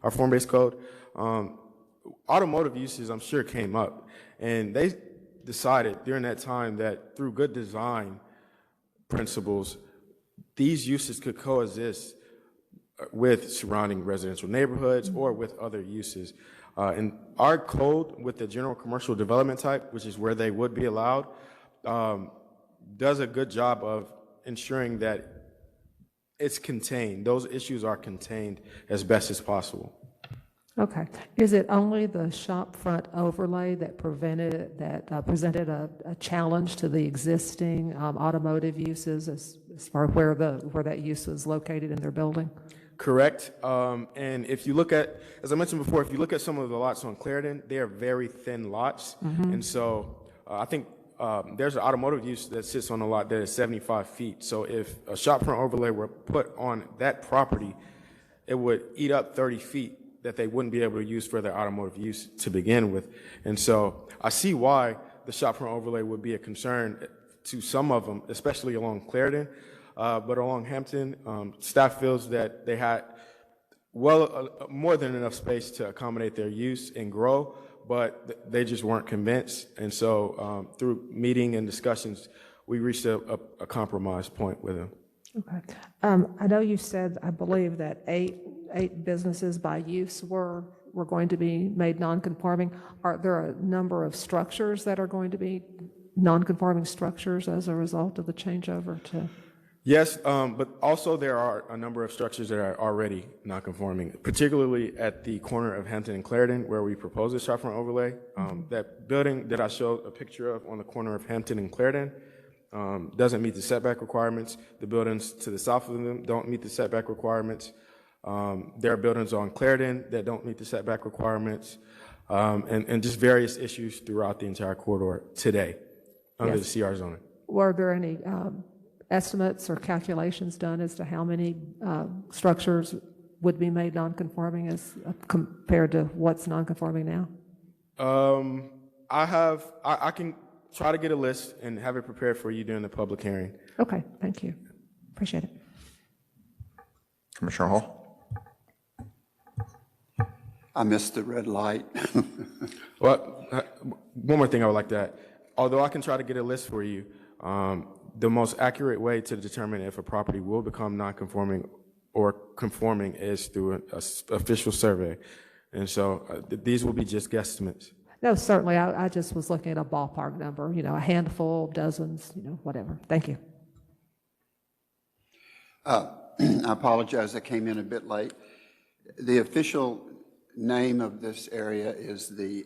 our form-based code, automotive uses, I'm sure, came up. And they decided during that time that through good design principles, these uses could coexist with surrounding residential neighborhoods or with other uses. And our code with the general commercial development type, which is where they would be allowed, does a good job of ensuring that it's contained. Those issues are contained as best as possible. Okay. Is it only the shop front overlay that presented a challenge to the existing automotive uses as far as where that use was located in their building? Correct. And if you look at, as I mentioned before, if you look at some of the lots on Clarendon, they are very thin lots. And so I think there's an automotive use that sits on a lot that is 75 feet. So if a shop front overlay were put on that property, it would eat up 30 feet that they wouldn't be able to use for their automotive use to begin with. And so I see why the shop front overlay would be a concern to some of them, especially along Clarendon. But along Hampton, staff feels that they had more than enough space to accommodate their use and grow, but they just weren't convinced. And so through meeting and discussions, we reached a compromise point with them. Okay. I know you said, I believe, that eight businesses by use were going to be made non-conforming. Are there a number of structures that are going to be non-conforming structures as a result of the changeover to? Yes, but also there are a number of structures that are already non-conforming, particularly at the corner of Hampton and Clarendon, where we propose a shop front overlay. That building that I showed a picture of on the corner of Hampton and Clarendon doesn't meet the setback requirements. The buildings to the south of them don't meet the setback requirements. There are buildings on Clarendon that don't meet the setback requirements, and just various issues throughout the entire corridor today under the CR zoning. Were there any estimates or calculations done as to how many structures would be made non-conforming as compared to what's non-conforming now? I can try to get a list and have it prepared for you during the public hearing. Okay, thank you. Appreciate it. Commissioner Hall? I missed the red light. Well, one more thing I would like to add. Although I can try to get a list for you, the most accurate way to determine if a property will become non-conforming or conforming is through an official survey. And so these will be just guesstimates. No, certainly. I just was looking at a ballpark number, a handful, dozens, whatever. Thank you. I apologize, I came in a bit late. The official name of this area is the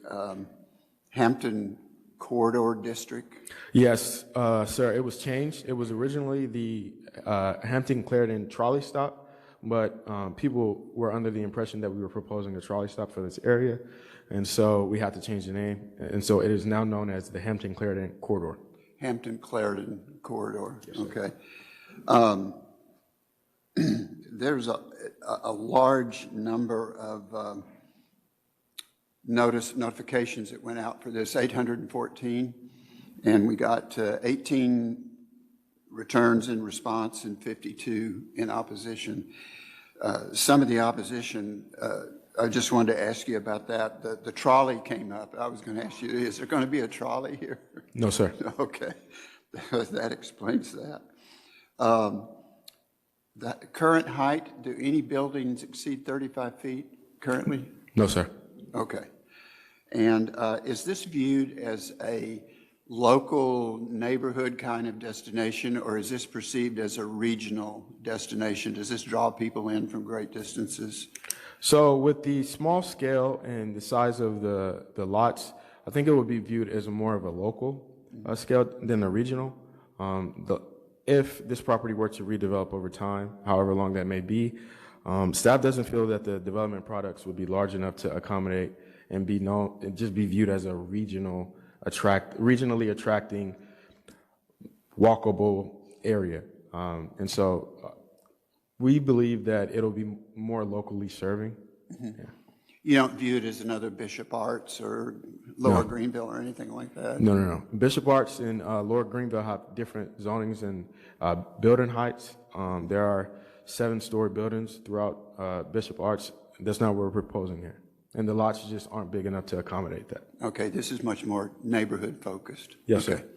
Hampton Corridor District? Yes, sir, it was changed. It was originally the Hampton-Clarendon trolley stop, but people were under the impression that we were proposing a trolley stop for this area, and so we had to change the name, and so it is now known as the Hampton-Clarendon Corridor. Hampton-Clarendon Corridor, yes, okay. There's a large number of notifications that went out for this, 814, and we got 18 returns in response and 52 in opposition. Some of the opposition, I just wanted to ask you about that. The trolley came up. I was going to ask you, is there going to be a trolley here? No, sir. Okay, that explains that. The current height, do any buildings exceed 35 feet currently? No, sir. Okay. And is this viewed as a local neighborhood kind of destination, or is this perceived as a regional destination? Does this draw people in from great distances? So with the small scale and the size of the lots, I think it would be viewed as more of a local scale than a regional. If this property were to redevelop over time, however long that may be, staff doesn't feel that the development products would be large enough to accommodate and be known and just be viewed as a regionally attracting, walkable area. And so we believe that it'll be more locally serving. Mm-hmm. Yeah. You don't view it as another Bishop Arts or Lower Greenville or anything like that? No. Bishop Arts and Lower Greenville have different zonings and building heights. There are 7-story buildings throughout Bishop Arts. That's not what we're proposing here. And the lots just aren't big enough to accommodate that. Okay, this is much more neighborhood focused. Yes, okay. Sir.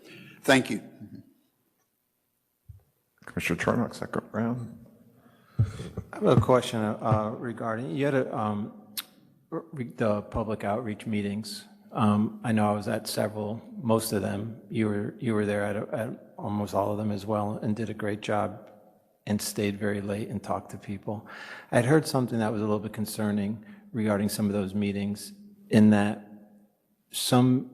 Thank you. Commissioner Charnock, second round. I have a question regarding, you had the public outreach meetings. I know I was at several, most of them. You were there at almost all of them as well and did a great job and stayed very late and talked to people. I'd heard something that was a little bit concerning regarding some of those meetings, in that some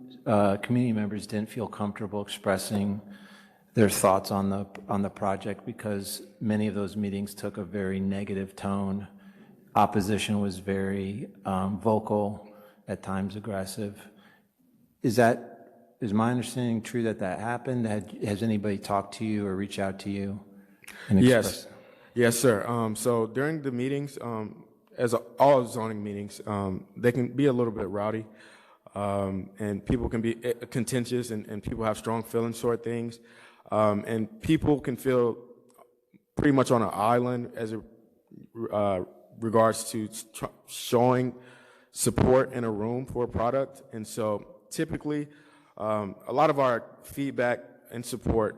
community members didn't feel comfortable expressing their thoughts on the project because many of those meetings took a very negative tone. Opposition was very vocal, at times aggressive. Is my understanding true that happened? Has anybody talked to you or reached out to you? Yes, sir. So during the meetings, as all zoning meetings, they can be a little bit rowdy, and people can be contentious, and people have strong feelings toward things, and people can feel pretty much on an island as it regards to showing support in a room for a product. And so typically, a lot of our feedback and support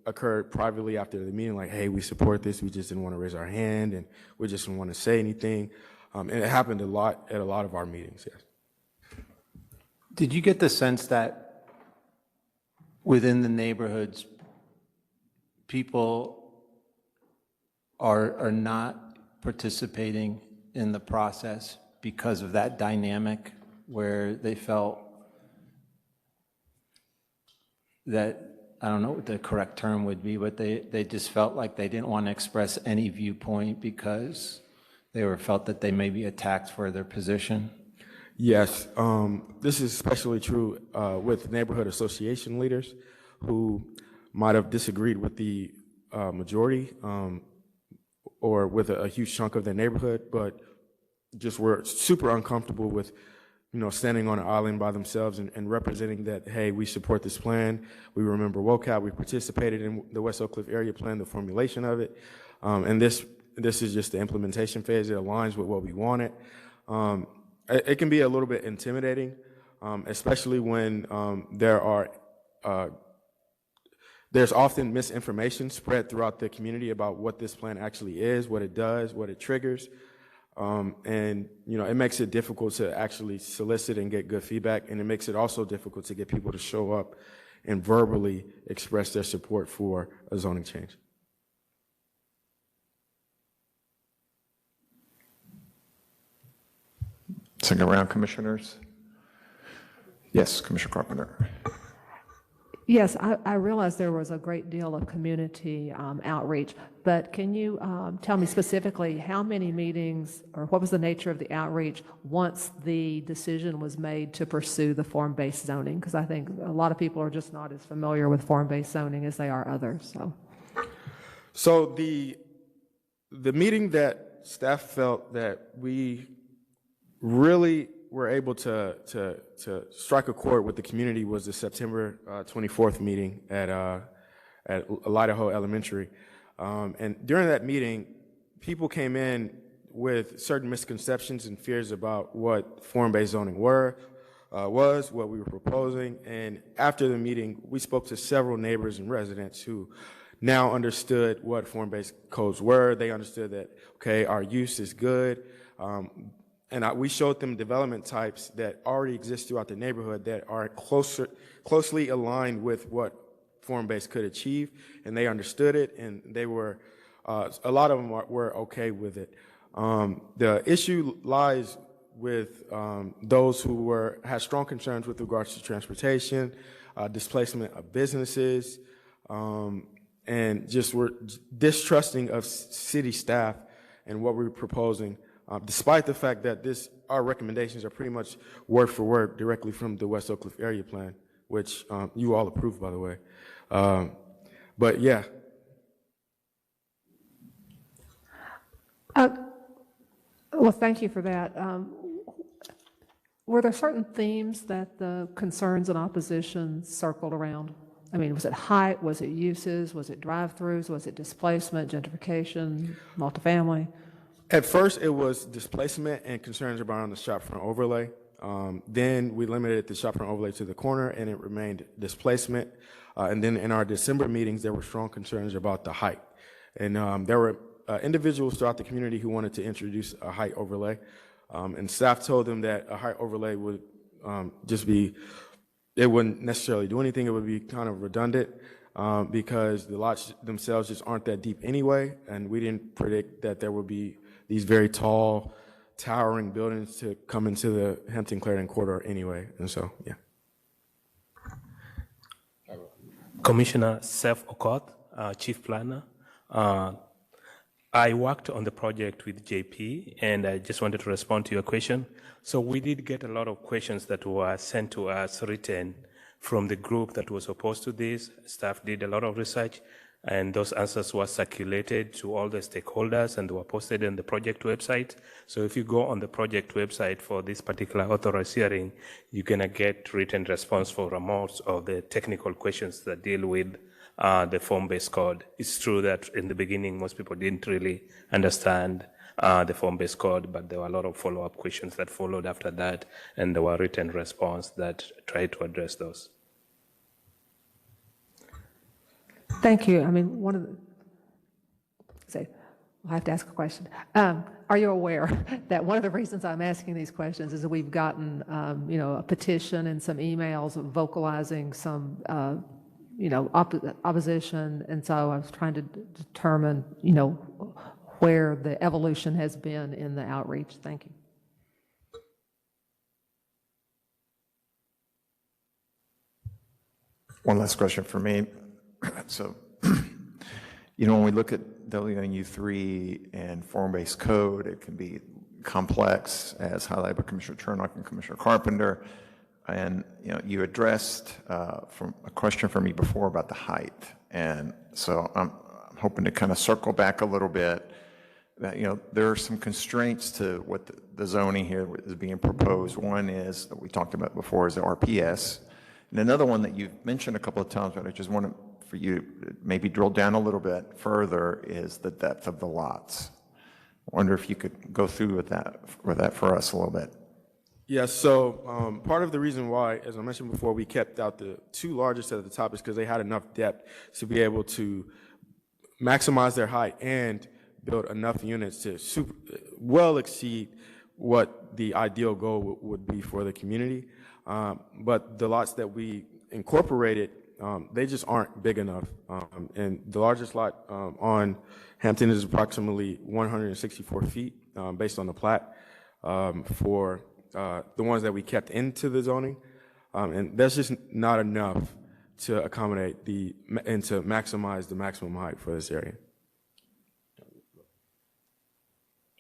occurred privately after the meeting, like, hey, we support this, we just didn't want to raise our hand, and we just didn't want to say anything. And it happened a lot at a lot of our meetings, yes. Did you get the sense that within the neighborhoods, people are not participating in the process because of that dynamic, where they felt that, I don't know what the correct term would be, but they just felt like they didn't want to express any viewpoint because they felt that they may be attacked for their position? Yes, this is especially true with neighborhood association leaders who might have disagreed with the majority or with a huge chunk of their neighborhood, but just were super uncomfortable with, standing on an island by themselves and representing that, hey, we support this plan. We remember WOCAP. We participated in the West Oak Cliff area plan, the formulation of it. And this is just the implementation phase. It aligns with what we wanted. It can be a little bit intimidating, especially when there's often misinformation spread throughout the community about what this plan actually is, what it does, what it triggers. And it makes it difficult to actually solicit and get good feedback, and it makes it also difficult to get people to show up and verbally express their support for a zoning change. Second round, commissioners. Yes, Commissioner Carpenter. Yes, I realize there was a great deal of community outreach, but can you tell me specifically how many meetings or what was the nature of the outreach once the decision was made to pursue the form-based zoning? Because I think a lot of people are just not as familiar with form-based zoning as they are others. So the meeting that staff felt that we really were able to strike a chord with the community was the September 24th meeting at Idaho Elementary. And during that meeting, people came in with certain misconceptions and fears about what form-based zoning was, what we were proposing. And after the meeting, we spoke to several neighbors and residents who now understood what form-based codes were. They understood that, okay, our use is good. We showed them development types that already exist throughout the neighborhood that are closely aligned with what form-based could achieve, and they understood it, and they were, a lot of them were okay with it. The issue lies with those who had strong concerns with regards to transportation, displacement of businesses, and just were distrusting of city staff and what we were proposing, despite the fact that our recommendations are pretty much word for word directly from the West Oak Cliff Area Plan, which you all approved, by the way. But yeah. Well, thank you for that. Were there certain themes that the concerns and opposition circled around? I mean, was it height? Was it uses? Was it drive-throughs? Was it displacement, gentrification, multifamily? At first, it was displacement and concerns around the shopfront overlay. Then we limited the shopfront overlay to the corner, and it remained displacement. And then in our December meetings, there were strong concerns about the height. And there were individuals throughout the community who wanted to introduce a height overlay. And staff told them that a height overlay would it wouldn't necessarily do anything. It would be kind of redundant because the lots themselves just aren't that deep anyway. And we didn't predict that there would be these very tall, towering buildings to come into the Hampton-Clarendon corridor anyway. And so, yeah. Commissioner Seth Okot, Chief Planner. I worked on the project with JP, and I just wanted to respond to your question. So we did get a lot of questions that were sent to us written from the group that was opposed to this. Staff did a lot of research, and those answers were circulated to all the stakeholders and were posted on the project website. So if you go on the project website for this particular authorized hearing, you're gonna get written response for most of the technical questions that deal with the form-based code. It's true that in the beginning, most people didn't really understand the form-based code, but there were a lot of follow-up questions that followed after that, and there were written response that tried to address those. Thank you. I mean, I have to ask a question. Are you aware that one of the reasons I'm asking these questions is that we've gotten, a petition and some emails vocalizing some, opposition, and so I was trying to determine, where the evolution has been in the outreach. Thank you. One last question for me. So, when we look at WNU3 and form-based code, it can be complex, as highlighted by Commissioner Chernock and Commissioner Carpenter. And, you addressed from a question for me before about the height. And so I'm hoping to kind of circle back a little bit. That, there are some constraints to what the zoning here is being proposed. One is, that we talked about before, is the RPS. And another one that you've mentioned a couple of times, but I just want for you to maybe drill down a little bit further, is the depth of the lots. I wonder if you could go through with that for us a little bit. Yeah, so part of the reason why, as I mentioned before, we kept out the two largest at the top is because they had enough depth to be able to maximize their height and build enough units to well exceed what the ideal goal would be for the community. But the lots that we incorporated, they just aren't big enough. And the largest lot on Hampton is approximately 164 feet based on the plat for the ones that we kept into the zoning. And that's just not enough to accommodate and to maximize the maximum height for this area.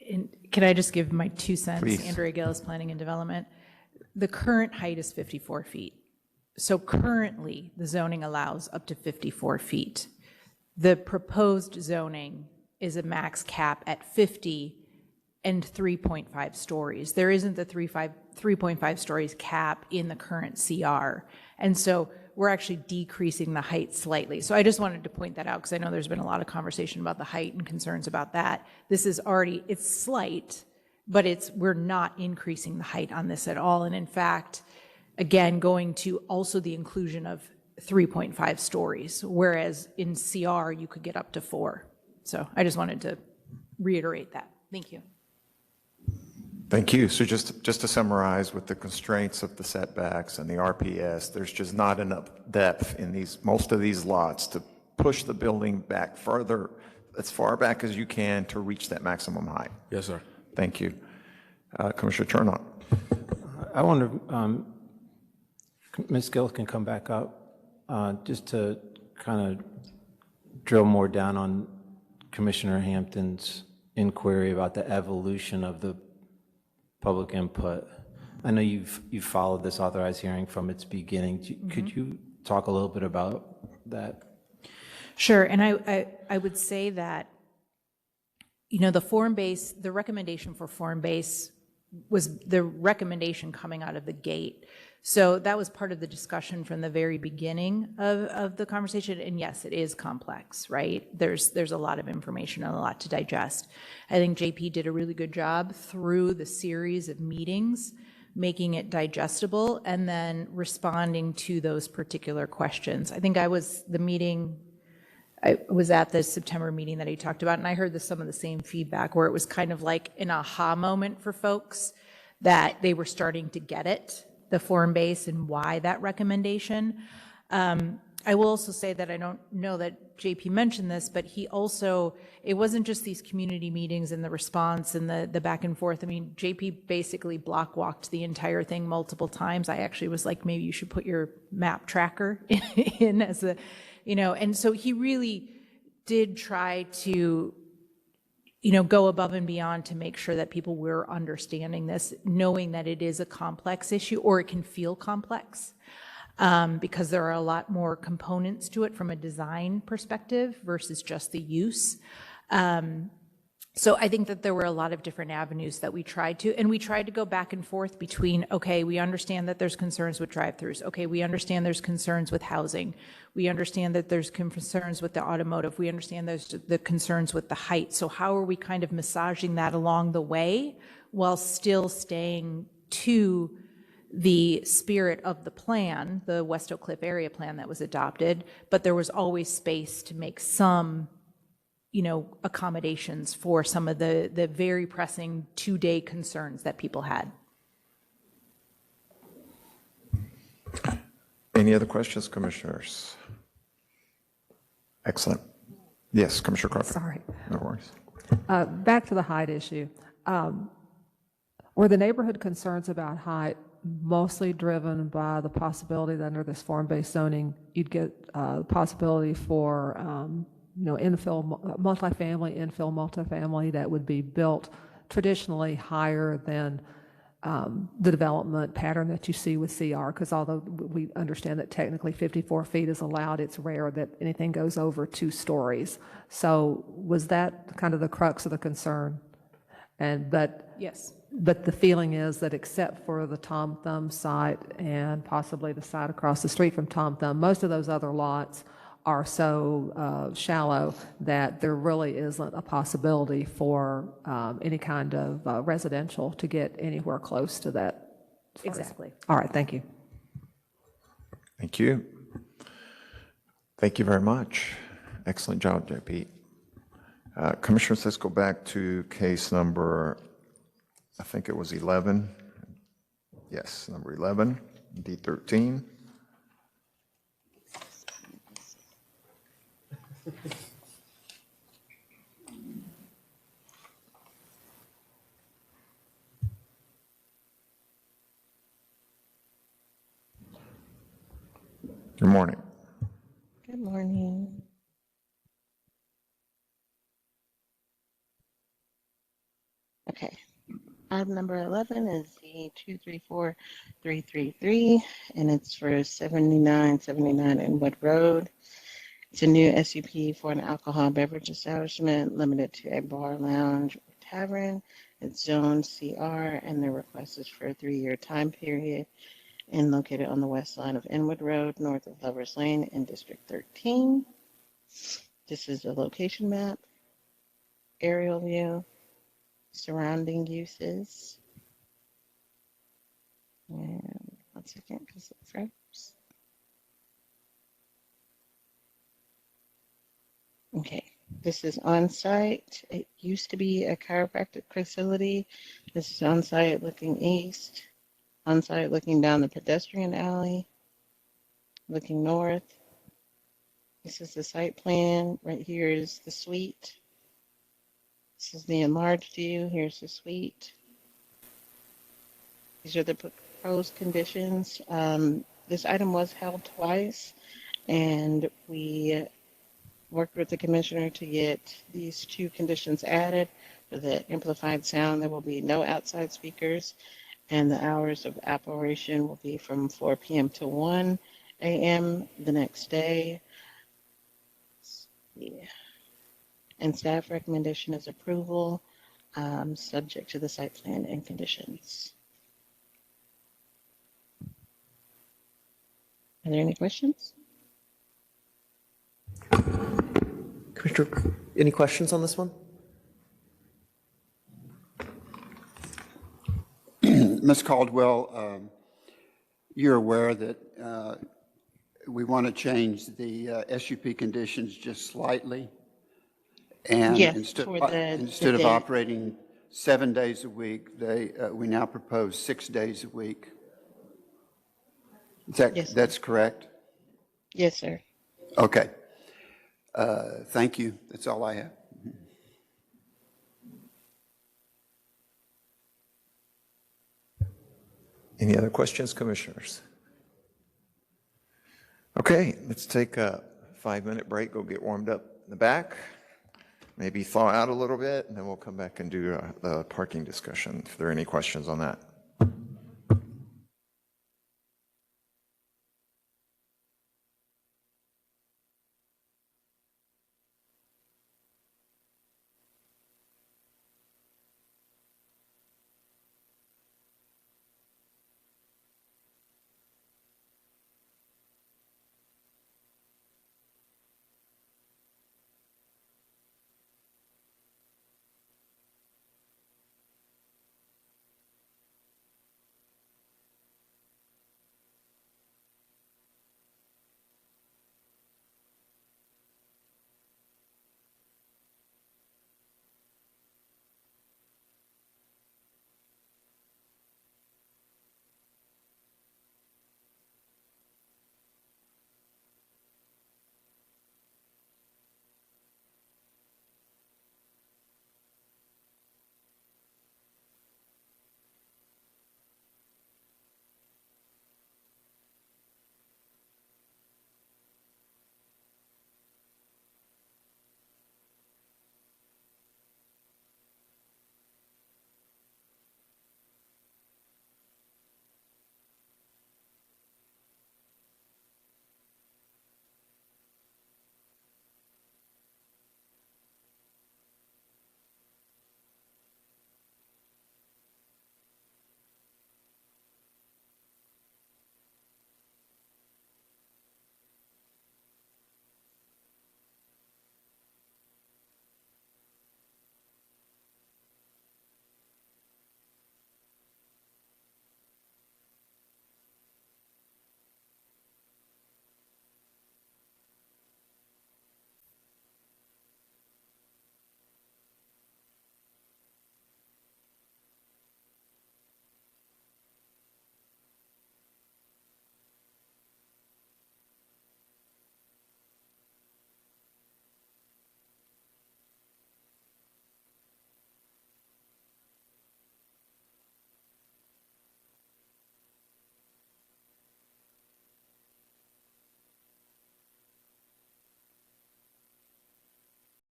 And can I just give my 2 cents? Please. Andrea Gillis, Planning and Development. The current height is 54 feet. So currently, the zoning allows up to 54 feet. The proposed zoning is a max cap at 50, and 3.5 stories. There isn't the 3.5 stories cap in the current CR. And so we're actually decreasing the height slightly. So I just wanted to point that out because I know there's been a lot of conversation about the height and concerns about that. This is already, it's slight, but we're not increasing the height on this at all. And in fact, again, going to also the inclusion of 3.5 stories, whereas in CR you could get up to 4. So I just wanted to reiterate that. Thank you. Thank you. So just to summarize, with the constraints of the setbacks and the RPS, there's just not enough depth in most of these lots to push the building back further, as far back as you can to reach that maximum height. Yes, sir. Thank you. Commissioner Turnock. I wonder, Ms. Gill can come back up just to kind of drill more down on Commissioner Hampton's inquiry about the evolution of the public input. I know you've followed this authorized hearing from its beginning. Could you talk a little bit about that? Sure, and I would say that, you know, the recommendation for form base was the recommendation coming out of the gate. So that was part of the discussion from the very beginning of the conversation. And yes, it is complex, right? There's a lot of information and a lot to digest. I think JP did a really good job through the series of meetings, making it digestible and then responding to those particular questions. I think I was at the September meeting that he talked about, and I heard some of the same feedback where it was kind of like an aha moment for folks that they were starting to get it, the form base and why that recommendation. I will also say that I don't know that JP mentioned this, but it wasn't just these community meetings and the response and the back and forth. I mean, JP basically block walked the entire thing multiple times. I actually was like, maybe you should put your map tracker in as a, you know, and so he really did try to, you know, go above and beyond to make sure that people were understanding this, knowing that it is a complex issue, or it can feel complex, because there are a lot more components to it from a design perspective versus just the use. So I think that there were a lot of different avenues that we tried to go back and forth between, okay, we understand that there's concerns with drive-throughs. Okay, we understand there's concerns with housing. We understand that there's concerns with the automotive. We understand there's the concerns with the height. So how are we kind of massaging that along the way while still staying to the spirit of the plan, the West Oak Cliff area plan that was adopted, but there was always space to make some, you know, accommodations for some of the very pressing two-day concerns that people had. Any other questions, commissioners? Excellent. Yes, Commissioner Crawford. Sorry. No worries. Back to the height issue. Were the neighborhood concerns about height mostly driven by the possibility that under this form-based zoning, you'd get the possibility for you know, infill, multifamily that would be built traditionally higher than the development pattern that you see with CR, because although we understand that technically 54 feet is allowed, it's rare that anything goes over 2 stories. So was that kind of the crux of the concern? Yes. But the feeling is that except for the Tom Thumb site and possibly the site across the street from Tom Thumb, most of those other lots are so shallow that there really isn't a possibility for any kind of residential to get anywhere close to that. Exactly. All right, thank you. Thank you. Thank you very much. Excellent job, JP. Commissioners, let's go back to case number, I think it was 11. Yes, number 11, D13. Good morning. Good morning. Okay. Item number 11 is Z234333, and it's for 7979 Inwood Road. It's a new SUP for an alcohol beverage establishment limited to a bar, lounge, Tavern. It's zone CR, and the request is for a 3-year time period and located on the west line of Inwood Road, north of Lovers Lane in District 13. This is a location map, aerial view, surrounding uses. And 1 second, because it froze. Okay, this is on site. It used to be a chiropractic facility. This is on site looking east, on site looking down the pedestrian alley, looking north. This is the site plan. Right here is the suite. This is the enlarged view. Here's the suite. These are the proposed conditions. This item was held twice, and we worked with the commissioner to get these 2 conditions added. For the amplified sound, there will be no outside speakers, and the hours of operation will be from 4 p.m. to 1 a.m. the next day. Yeah. And staff recommendation is approval, subject to the site plan and conditions. Are there any questions? Commissioner, any questions on this one? Ms. Caldwell, you're aware that we want to change the SUP conditions just slightly? And Yes, instead for the of day. operating 7 days a week, we now propose 6 days a week. Yes, sir. That's correct? Yes, sir. Okay. Thank you. That's all I have. Any other questions, commissioners? Okay, let's take a 5-minute break, go get warmed up in the back, maybe thaw out a little bit, and then we'll come back and do the parking discussion if there are any questions on that.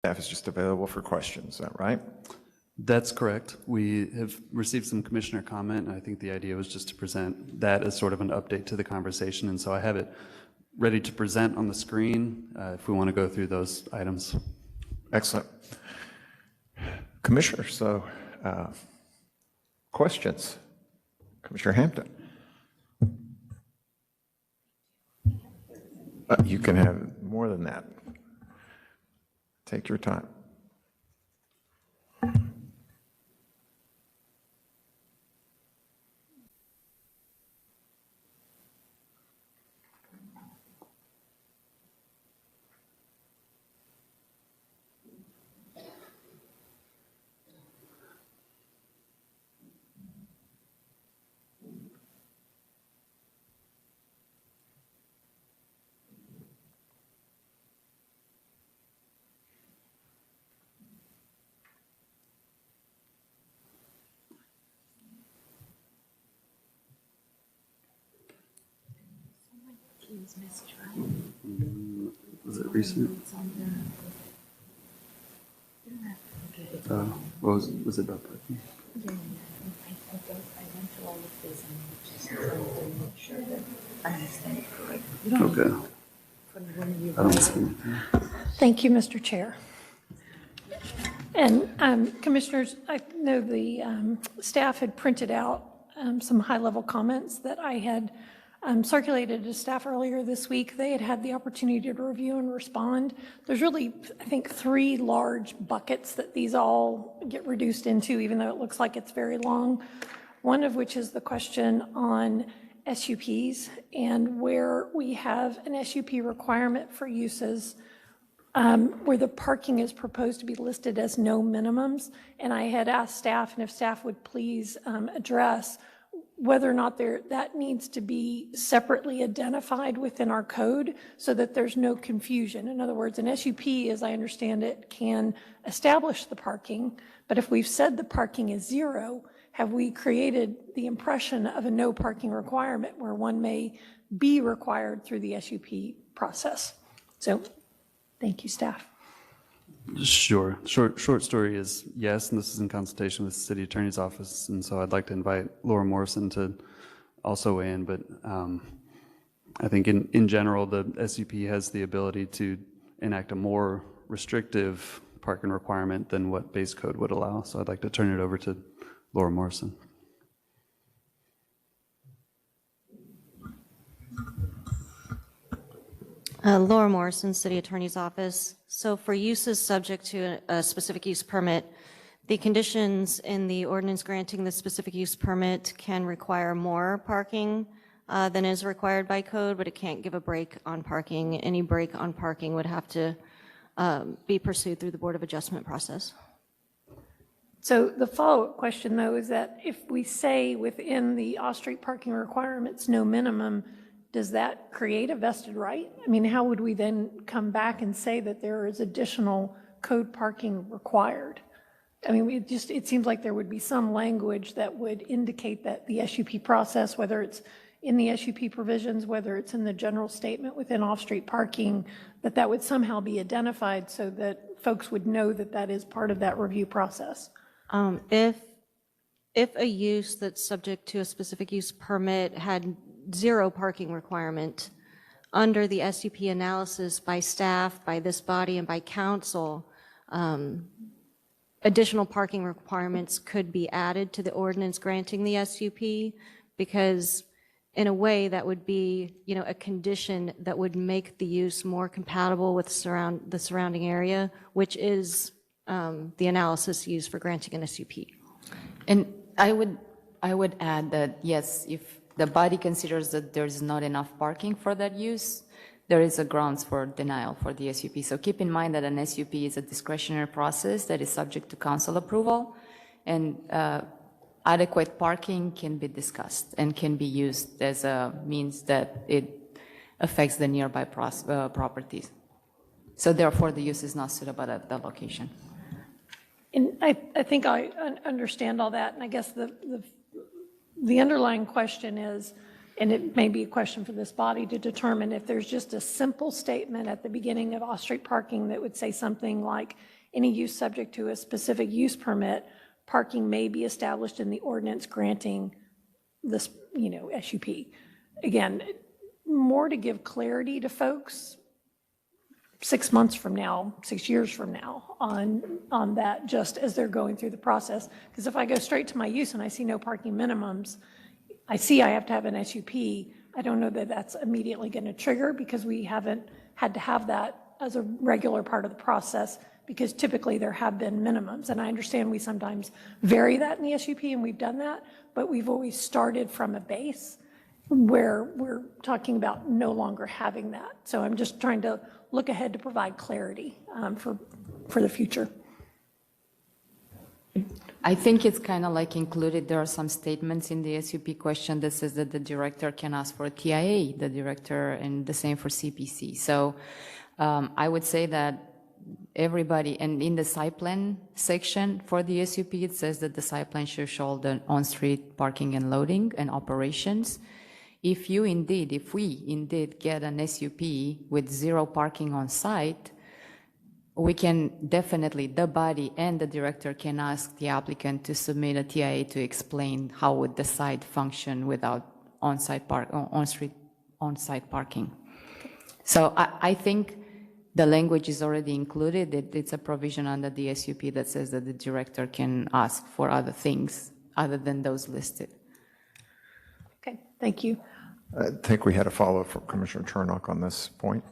Staff is just available for questions, is that right? That's correct. We have received some commissioner comment, and I think the idea was just to present that as sort of an update to the conversation, and so I have it ready to present on the screen if we want to go through those items. Excellent. Commissioners, so questions? Commissioner Hampton. You can have more than that. Take your time. Was it recent? What was it about parking? Okay. I don't see anything. Thank you, Mr. Chair. And Commissioners, I know the staff had printed out some high-level comments that I had circulated to staff earlier this week. They had had the opportunity to review and respond. There's really, I think, 3 large buckets that these all get reduced into, even though it looks like it's very long. One of which is the question on SUPs and where we have an SUP requirement for uses where the parking is proposed to be listed as no minimums. And I had asked staff, and if staff would please address whether or not that needs to be separately identified within our code so that there's no confusion. In other words, an SUP, as I understand it, can establish the parking, but if we've said the parking is 0, have we created the impression of a no parking requirement where one may be required through the SUP process? So, thank you, staff. Sure. Short story is yes, and this is in consultation with the city attorney's office, and so I'd like to invite Laura Morrison to also weigh in, but I think in general, the SUP has the ability to enact a more restrictive parking requirement than what base code would allow, so I'd like to turn it over to Laura Morrison. Laura Morrison, City Attorney's Office. So for uses subject to a specific use permit, the conditions in the ordinance granting the specific use permit can require more parking than is required by code, but it can't give a break on parking. Any break on parking would have to be pursued through the Board of Adjustment process. So the follow-up question, though, is that if we say within the off-street parking requirements no minimum, does that create a vested right? I mean, how would we then come back and say that there is additional code parking required? I mean, it seems like there would be some language that would indicate that the SUP process, whether it's in the SUP provisions, whether it's in the general statement within off-street parking, that would somehow be identified so that folks would know that that is part of that review process. If a use that's subject to a specific use permit had 0 parking requirement, under the SUP analysis by staff, by this body, and by council, additional parking requirements could be added to the ordinance granting the SUP, because in a way that would be, a condition that would make the use more compatible with the surrounding area, which is the analysis used for granting an SUP. And I would add that, yes, if the body considers that there's not enough parking for that use, there is a grounds for denial for the SUP. So keep in mind that an SUP is a discretionary process that is subject to council approval, and adequate parking can be discussed and can be used as a means that it affects the nearby properties. So therefore, the use is not suitable at that location. And I think I understand all that, and I guess the underlying question is, and it may be a question for this body to determine, if there's just a simple statement at the beginning of off-street parking that would say something like, any use subject to a specific use permit, parking may be established in the ordinance granting this, SUP. Again, more to give clarity to folks, 6 months from now, 6 years from now on that, just as they're going through the process. Because if I go straight to my use and I see no parking minimums, I see I have to have an SUP. I don't know that that's immediately going to trigger, because we haven't had to have that as a regular part of the process, because typically there have been minimums. And I understand we sometimes vary that in the SUP, and we've done that, but we've always started from a base where we're talking about no longer having that. So I'm just trying to look ahead to provide clarity for the future. I think it's kind of like included, there are some statements in the SUP question that says that the director can ask for a TIA, the director, and the same for CPC. So I would say that everybody, and in the site plan section for the SUP, it says that the site plan should show the on-street parking and loading and operations. If we indeed get an SUP with 0 parking on site, we can definitely, the body and the director can ask the applicant to submit a TIA to explain how would the site function without on-site parking. So I think the language is already included. It's a provision under the SUP that says that the director can ask for other things other than those listed. Okay, thank you. I think we had a follow-up from Commissioner Chernock on this point.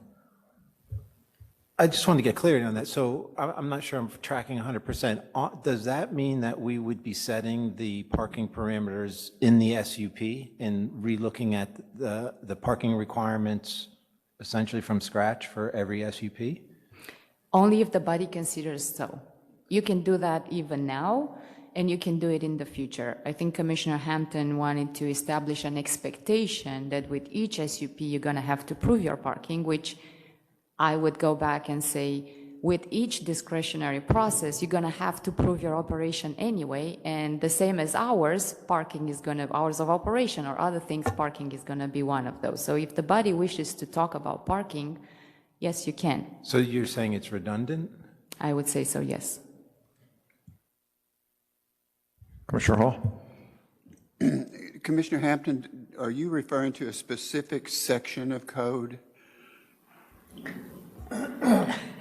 I just want to get clarity on that. So I'm not sure I'm tracking 100%. Does that mean that we would be setting the parking parameters in the SUP and relooking at the parking requirements essentially from scratch for every SUP? Only if the body considers so. You can do that even now, and you can do it in the future. I think Commissioner Hampton wanted to establish an expectation that with each SUP you're going to have to prove your parking, which I would go back and say, with each discretionary process, you're going to have to prove your operation anyway, and the same as hours, hours of operation or other things, parking is going to be one of those. So if the body wishes to talk about parking, yes, you can. So you're saying it's redundant? I would say so, yes. Commissioner Hall? Commissioner Hampton, are you referring to a specific section of code?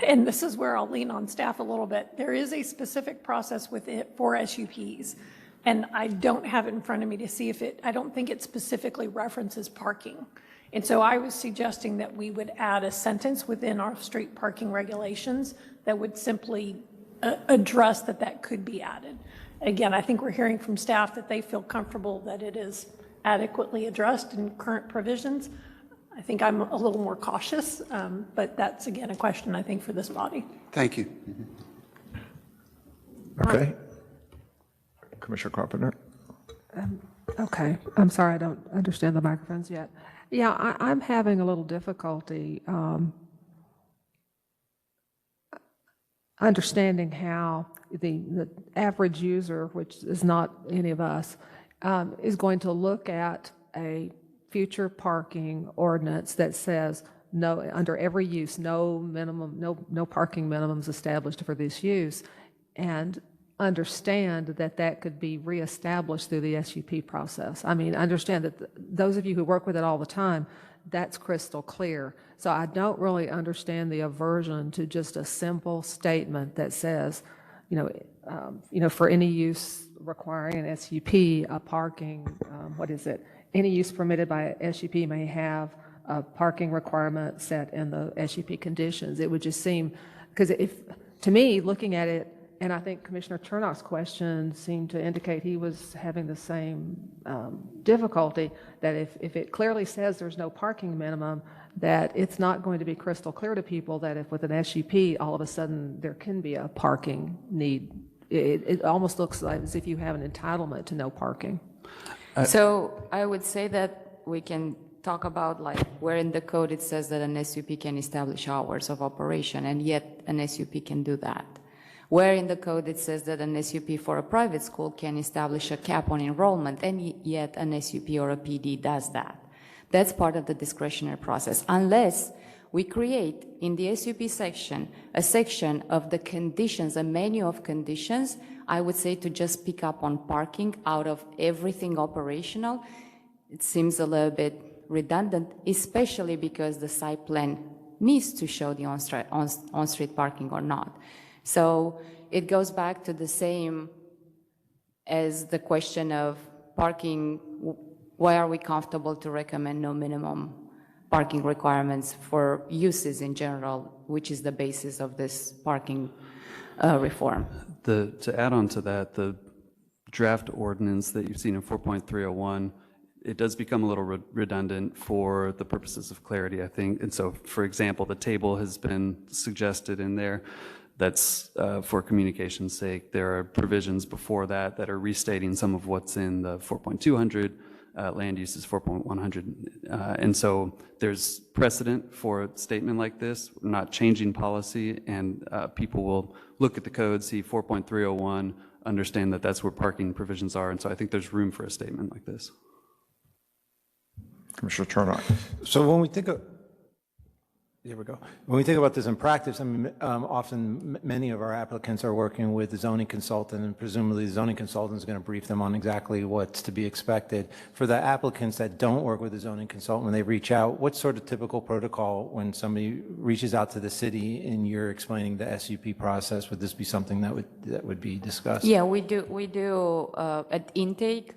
And this is where I'll lean on staff a little bit. There is a specific process with it for SUPs, and I don't have it in front of me to see if I don't think it specifically references parking. And so I was suggesting that we would add a sentence within our street parking regulations that would simply address that could be added. Again, I think we're hearing from staff that they feel comfortable that it is adequately addressed in current provisions. I think I'm a little more cautious, but that's, again, a question, I think, for this body. Thank you. Okay. Commissioner Carpenter? Okay, I'm sorry, I don't understand the microphones yet. Yeah, I'm having a little difficulty understanding how the average user, which is not any of us, is going to look at a future parking ordinance that says no, under every use, no parking minimums established for this use, and understand that could be reestablished through the SUP process. I mean, understand that those of you who work with it all the time, that's crystal clear. So I don't really understand the aversion to just a simple statement that says, for any use requiring an SUP, a parking, any use permitted by a SUP may have a parking requirement set in the SUP conditions. It would just seem, because to me, looking at it, and I think Commissioner Chernock's question seemed to indicate he was having the same difficulty, that if it clearly says there's no parking minimum, that it's not going to be crystal clear to people that if with an SUP, all of a sudden there can be a parking need. It almost looks like as if you have an entitlement to no parking. So I would say that we can talk about where in the code it says that an SUP can establish hours of operation, and yet an SUP can do that. Where in the code it says that an SUP for a private school can establish a cap on enrollment, and yet an SUP or a PD does that. That's part of the discretionary process, unless we create in the SUP section a section of the conditions, a menu of conditions. I would say to just pick up on parking out of everything operational. It seems a little bit redundant, especially because the site plan needs to show the on-street parking or not. So it goes back to the same as the question of parking. Why are we comfortable to recommend no minimum parking requirements for uses in general, which is the basis of this parking reform? To add on to that, the draft ordinance that you've seen in 4.301, it does become a little redundant for the purposes of clarity, I think. And so, for example, the table has been suggested in there. That's for communication's sake. There are provisions before that that are restating some of what's in the 4.200, land uses 4.100. And so there's precedent for a statement like this. We're not changing policy, and people will look at the code, see 4.301, understand that that's where parking provisions are. And so I think there's room for a statement like this. Commissioner Turnock. So when we think of, here we go. When we think about this in practice, I mean, often many of our applicants are working with the zoning consultant, and presumably the zoning consultant is going to brief them on exactly what's to be expected. For the applicants that don't work with the zoning consultant, when they reach out, what's sort of typical protocol when somebody reaches out to the city and you're explaining the SUP process? Would this be something that would be discussed? Yeah, we do at intake.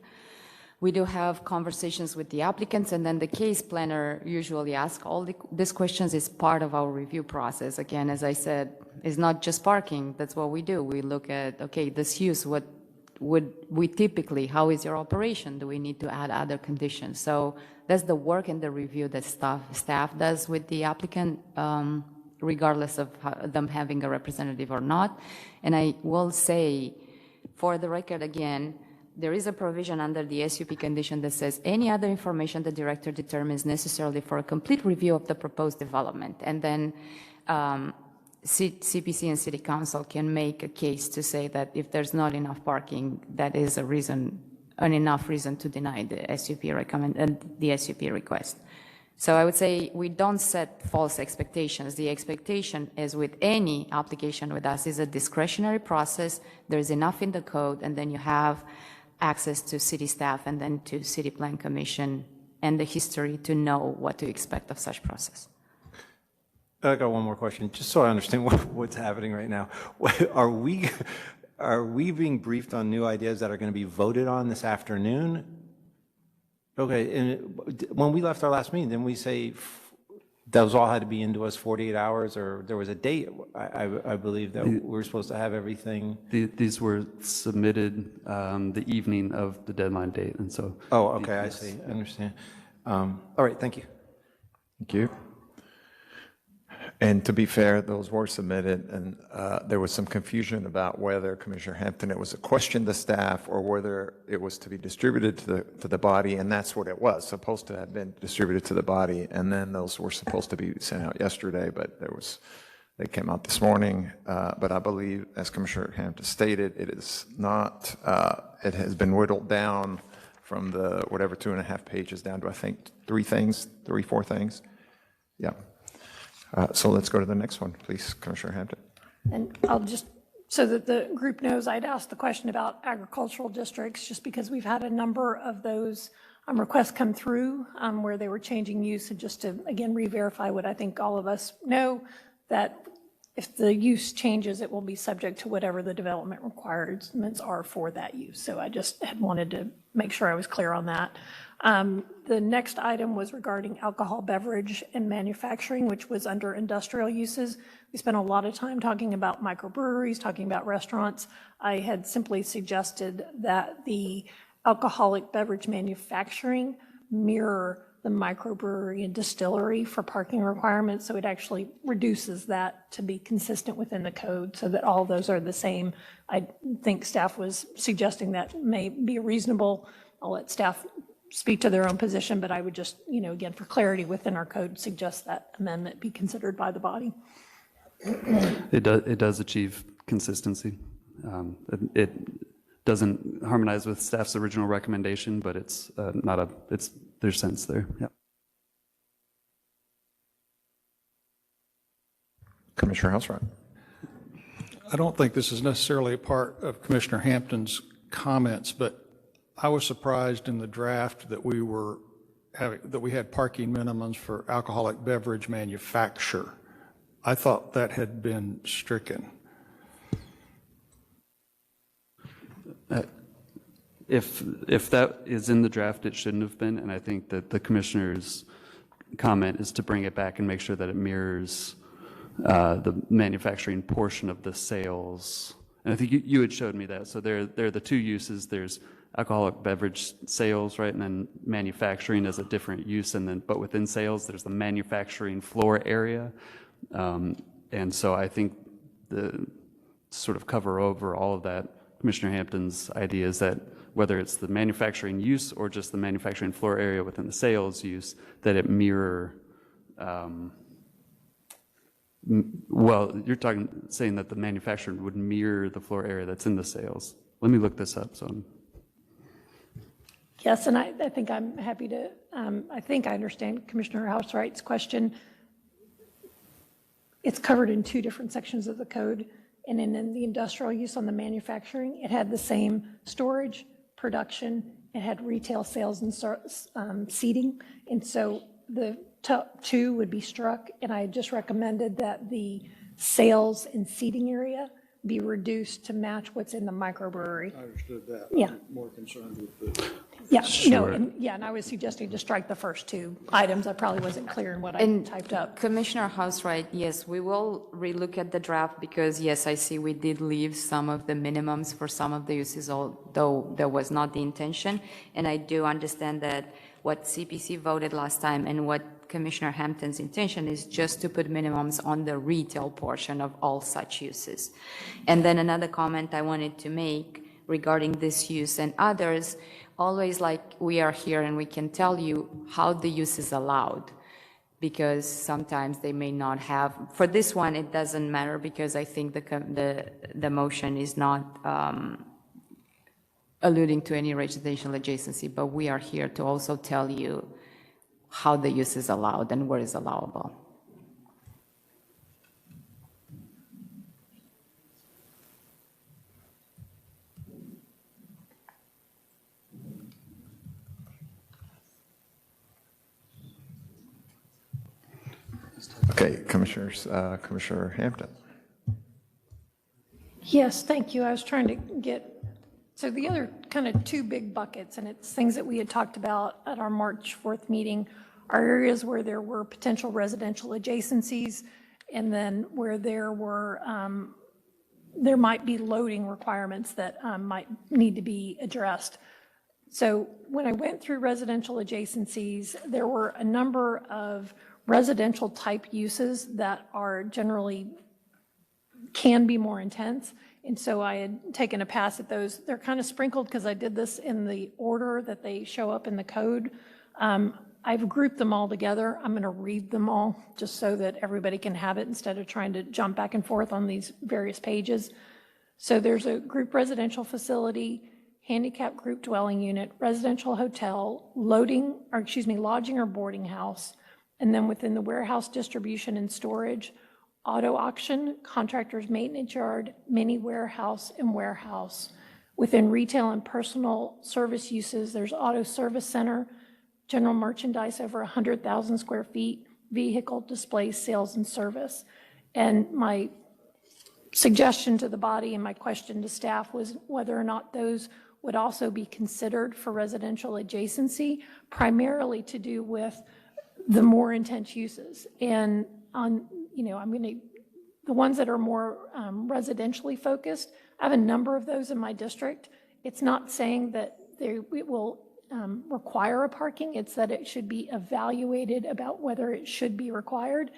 We do have conversations with the applicants, and then the case planner usually asks all these questions as part of our review process. Again, as I said, it's not just parking. That's what we do. We look at, okay, this use, what would we typically, how is your operation? Do we need to add other conditions? So that's the work and the review that staff does with the applicant, regardless of them having a representative or not. And I will say, for the record again, there is a provision under the SUP condition that says any other information the director determines necessarily for a complete review of the proposed development. And then CPC and City Council can make a case to say that if there's not enough parking, that is a reason, an enough reason to deny the SUP the SUP request. So I would say we don't set false expectations. The expectation, as with any application with us, is a discretionary process. There's enough in the code, and then you have access to city staff and then to City Plan Commission and the history to know what to expect of such process. I got one more question, just so I understand what's happening right now. Are we being briefed on new ideas that are going to be voted on this afternoon? Okay, and when we left our last meeting, didn't we say those all had to be into us 48 hours, or there was a date, I believe, that we were supposed to have everything? These were submitted the evening of the deadline date, and so. Oh, okay, I see, I understand. All right, thank you. Thank you. And to be fair, those were submitted, and there was some confusion about whether, Commissioner Hampton, it was a question to staff or whether it was to be distributed to the body, and that's what it was, supposed to have been distributed to the body, and then those were supposed to be sent out yesterday, but they came out this morning. But I believe, as Commissioner Hampton stated, it is not, it has been whittled down from the whatever 2.5 pages down to, I think, 4 things. Yeah. So let's go to the next one, please, Commissioner Hampton. And I'll just, so that the group knows, I'd asked the question about agricultural districts, just because we've had a number of those requests come through where they were changing use, and just to, again, re-verify what I think all of us know, that if the use changes, it will be subject to whatever the development requirements are for that use. So I just had wanted to make sure I was clear on that. The next item was regarding alcohol beverage and manufacturing, which was under industrial uses. We spent a lot of time talking about microbreweries, talking about restaurants. I had simply suggested that the alcoholic beverage manufacturing mirror the microbrewery and distillery for parking requirements, so it actually reduces that to be consistent within the code so that all of those are the same. I think staff was suggesting that may be reasonable. I'll let staff speak to their own position, but I would just, again, for clarity within our code, suggest that amendment be considered by the body. It does achieve consistency. It doesn't harmonize with staff's original recommendation, but it's there's sense there. Yeah. Commissioner Houserath. I don't think this is necessarily a part of Commissioner Hampton's comments, but I was surprised in the draft that we were that we had parking minimums for alcoholic beverage manufacture. I thought that had been stricken. If that is in the draft, it shouldn't have been, and I think that the commissioner's comment is to bring it back and make sure that it mirrors the manufacturing portion of the sales. And I think you had showed me that. So there are the two uses. There's alcoholic beverage sales, right, and then manufacturing as a different use, and then but within sales, there's the manufacturing floor area. And so I think the sort of cover over all of that, Commissioner Hampton's idea is that whether it's the manufacturing use or just the manufacturing floor area within the sales use, that it mirror, well, you're saying that the manufacturing would mirror the floor area that's in the sales. Let me look this up. Yes, and I think I'm happy to, I think I understand Commissioner Housewright's question. It's covered in two different sections of the code, and in the industrial use on the manufacturing, it had the same storage, production, it had retail sales and seating, and so the top two would be struck, and I just recommended that the sales and seating area be reduced to match what's in the microbrewery. I understood that. Yeah. I'm more concerned with the. Yeah, no, Sure. and I was suggesting to strike the first two items. I probably wasn't clear in what I typed up. Commissioner Housewright, yes, we will relook at the draft because, yes, I see we did leave some of the minimums for some of the uses, although that was not the intention. And I do understand that what CPC voted last time and what Commissioner Hampton's intention is just to put minimums on the retail portion of all such uses. And then another comment I wanted to make regarding this use and others, always like we are here and we can tell you how the use is allowed, because sometimes they may not have. For this one, it doesn't matter because I think the motion is not alluding to any residential adjacency, but we are here to also tell you how the use is allowed and where is allowable. Okay, Commissioners, Commissioner Hampton. Yes, thank you. I was trying to get, so the other kind of two big buckets, and it's things that we had talked about at our March 4th meeting, are areas where there were potential residential adjacencies, and then where there were, there might be loading requirements that might need to be addressed. So when I went through residential adjacencies, there were a number of residential type uses that are generally can be more intense. And so I had taken a pass at those. They're kind of sprinkled because I did this in the order that they show up in the code. I've grouped them all together. I'm going to read them all just so that everybody can have it instead of trying to jump back and forth on these various pages. So there's a group residential facility, handicap group dwelling unit, residential hotel, lodging or boarding house, and then within the warehouse, distribution and storage, auto auction, contractor's maintenance yard, mini warehouse, and warehouse. Within retail and personal service uses, there's auto service center, general merchandise over 100,000 square feet, vehicle display, sales and service. And my suggestion to the body and my question to staff was whether or not those would also be considered for residential adjacency, primarily to do with the more intense uses. And on, the ones that are more residentially focused, I have a number of those in my district. It's not saying that it will require a parking, it's that it should be evaluated about whether it should be required.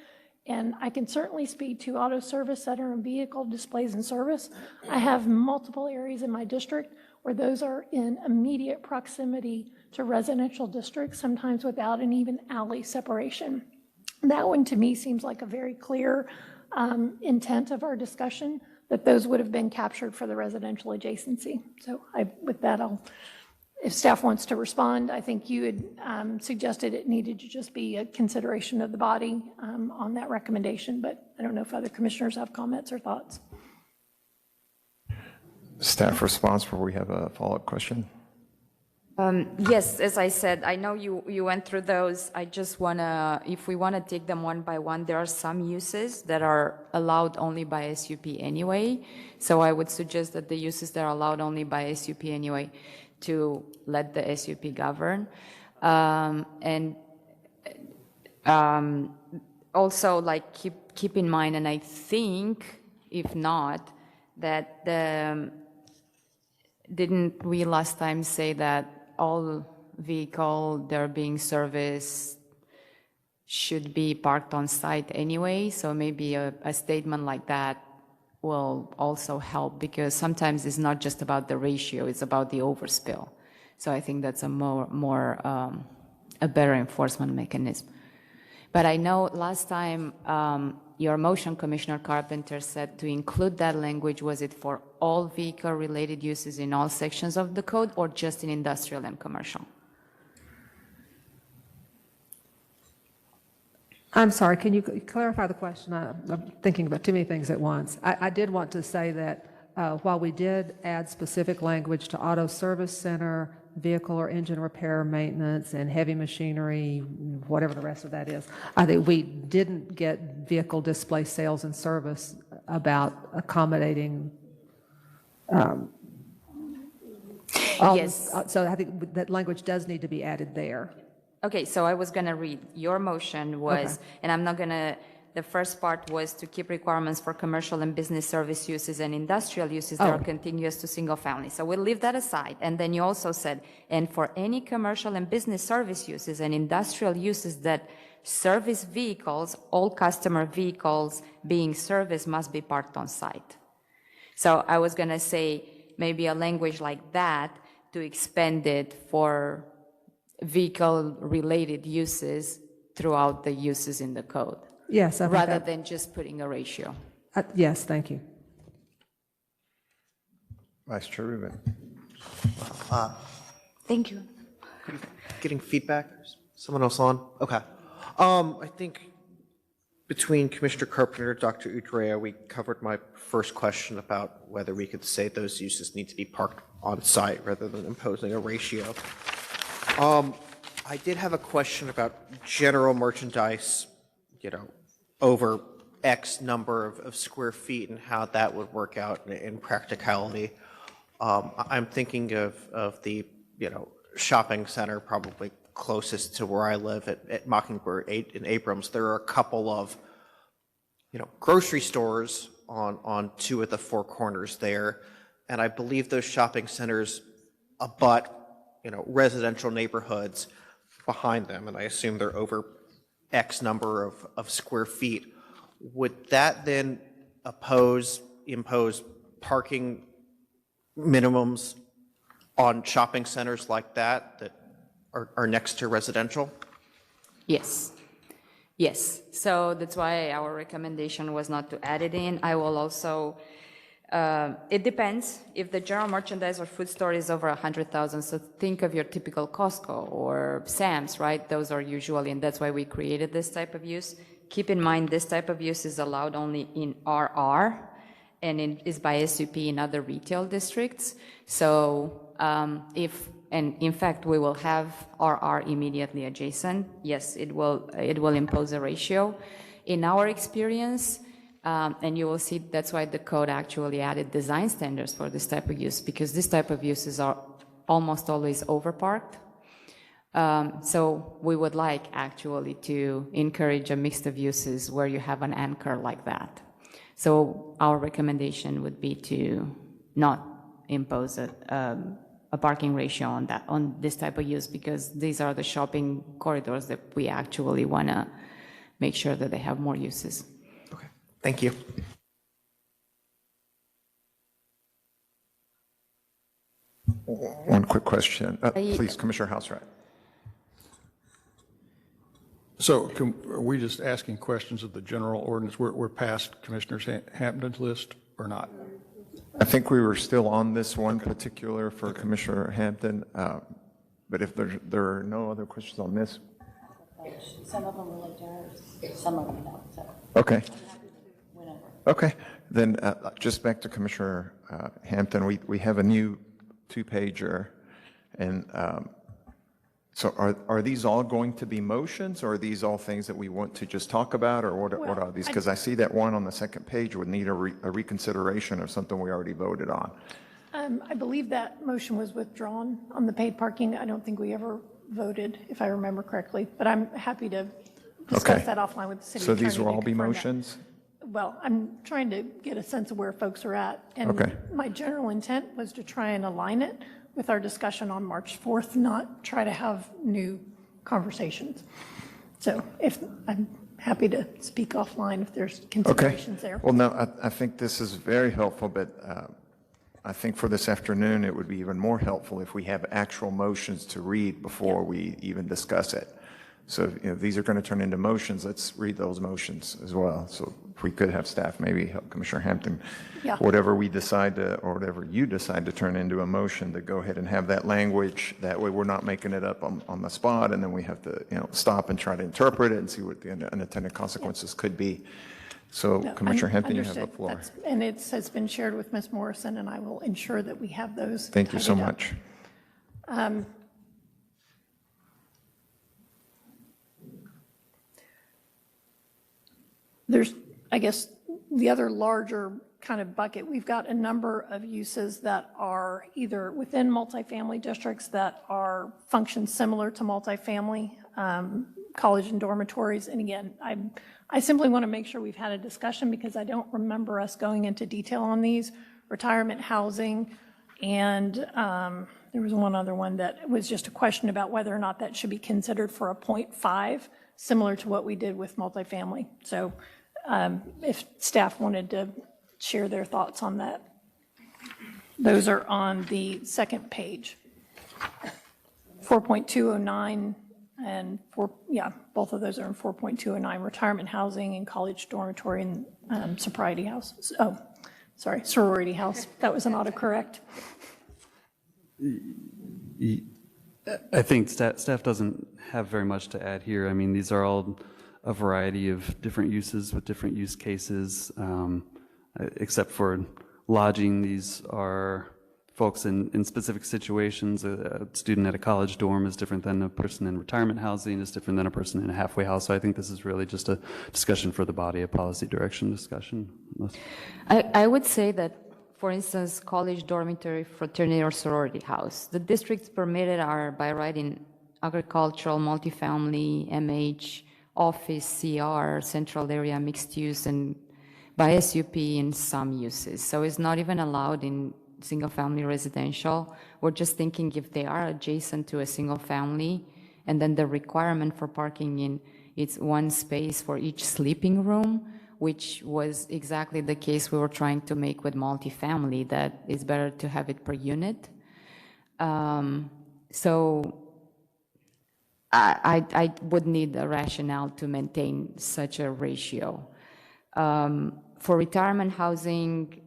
And I can certainly speak to auto service center and vehicle displays and service. I have multiple areas in my district where those are in immediate proximity to residential districts, sometimes without an even alley separation. That one to me seems like a very clear intent of our discussion, that those would have been captured for the residential adjacency. So with that, if staff wants to respond, I think you had suggested it needed to just be a consideration of the body on that recommendation, but I don't know if other commissioners have comments or thoughts. Staff response before we have a follow-up question. Yes, as I said, I know you went through those. I just want to, if we want to take them one by one, there are some uses that are allowed only by SUP anyway. So I would suggest that the uses that are allowed only by SUP anyway, to let the SUP govern. Also, like, keep in mind, and I think, if not, that didn't we last time say that all vehicle that are being serviced should be parked on site anyway? So maybe a statement like that will also help, because sometimes it's not just about the ratio, it's about the overspill. So I think that's a better enforcement mechanism. But I know last time your motion, Commissioner Carpenter, said to include that language. Was it for all vehicle-related uses in all sections of the code, or just in industrial and commercial? I'm sorry, can you clarify the question? I'm thinking about too many things at once. I did want to say that while we did add specific language to auto service center, vehicle or engine repair, maintenance, and heavy machinery, whatever the rest of that is, I think we didn't get vehicle display sales and service about accommodating. Yes. So I think that language does need to be added there. Okay, so I was going to read. Your motion was, Okay. and I'm not going to, the first part was to keep requirements for commercial and business service uses and industrial uses that are contiguous to single family. So we'll leave that aside. And then you also said, and for any commercial and business service uses and industrial uses that service vehicles, all customer vehicles being serviced must be parked on site. So I was going to say maybe a language like that to expand it for vehicle-related uses throughout the uses in the code. Yes, I think rather that- than just putting a ratio. Yes, thank you. Vice Chair Rubin. Thank you. Getting feedback? Someone else on? Okay. I think between Commissioner Carpenter and Dr. Utreya, we covered my first question about whether we could say those uses need to be parked on site rather than imposing a ratio. I did have a question about general merchandise, over X number of square feet and how that would work out in practicality. I'm thinking of the, shopping center probably closest to where I live at Mockingbird in Abrams. There are a couple of, grocery stores on two of the four corners there. And I believe those shopping centers abut, residential neighborhoods behind them. And I assume they're over X number of square feet. Would that then impose parking minimums on shopping centers like that are next to residential? Yes. Yes. So that's why our recommendation was not to add it in. I will also, it depends. If the general merchandise or food store is over 100,000, so think of your typical Costco or Sam's, right? Those are usually, and that's why we created this type of use. Keep in mind, this type of use is allowed only in RR, and it is by SUP in other retail districts. So and in fact, we will have RR immediately adjacent. Yes, it will impose a ratio. In our experience, and you will see that's why the code actually added design standards for this type of use, because this type of uses are almost always overparked. So we would like actually to encourage a mix of uses where you have an anchor like that. So our recommendation would be to not impose a parking ratio on this type of use, because these are the shopping corridors that we actually want to make sure that they have more uses. Okay, thank you. One quick question. Please, Commissioner Houserath. So are we just asking questions of the general ordinance? We're past Commissioner Hampton's list or not? I think we were still on this one particular for Commissioner Hampton, but if there are no other questions on this. Some of them relate to hers, some of them don't. So. Okay. Okay, then just back to Commissioner Hampton. We have a new two-pager, And so are these all going to be motions, or are these all things that we want to just talk about, or what are these? Because I see that one on the second page would need a reconsideration of something we already voted on. I believe that motion was withdrawn on the paid parking. I don't think we ever voted, if I remember correctly, but I'm happy to discuss that offline with the city attorney. So these will all be to confirm that. motions? Well, I'm trying to get a sense of where folks are at. And my general intent was to try and align it with our discussion on March 4th, not try to have new conversations. So I'm happy to speak offline if there's considerations there. Well, no, I think this is very helpful, but I think for this afternoon, it would be even more helpful if we have actual motions to read before we even discuss it. So if these are going to turn into motions, let's read those motions as well. So if we could have staff maybe help Commissioner Hampton, whatever we decide to, or whatever you decide to turn into a motion, to go ahead and have that language. That way we're not making it up on the spot, and then we have to stop and try to interpret it and see what the unintended consequences could be. So Commissioner Hampton, you have the floor. And it has been shared with Ms. Morrison, and I will ensure that we have those. Thank you so tidied up. much. There's, I guess, the other larger kind of bucket. We've got a number of uses that are either within multifamily districts that are functions similar to multifamily, college and dormitories. And again, I simply want to make sure we've had a discussion because I don't remember us going into detail on these. Retirement housing, and there was one other one that was just a question about whether or not that should be considered for a 0.5, similar to what we did with multifamily. So if staff wanted to share their thoughts on that. Those are on the second page. 4.209 and both of those are in 4.209, retirement housing and college dormitory and sorority house. Oh, sorry, sorority house. That was an autocorrect. I think staff doesn't have very much to add here. I mean, these are all a variety of different uses with different use cases, except for lodging. These are folks in specific situations. A student at a college dorm is different than a person in retirement housing, is different than a person in a halfway house. So I think this is really just a discussion for the body, a policy direction discussion. I would say that, for instance, college dormitory, fraternity, or sorority house, the districts permitted are by right in agricultural, multifamily, MH, office, CR, central area, mixed use, and by SUP in some uses. So it's not even allowed in single-family residential. We're just thinking if they are adjacent to a single family, and then the requirement for parking in it's one space for each sleeping room, which was exactly the case we were trying to make with multifamily, that it's better to have it per unit. So I would need a rationale to maintain such a ratio. For retirement housing,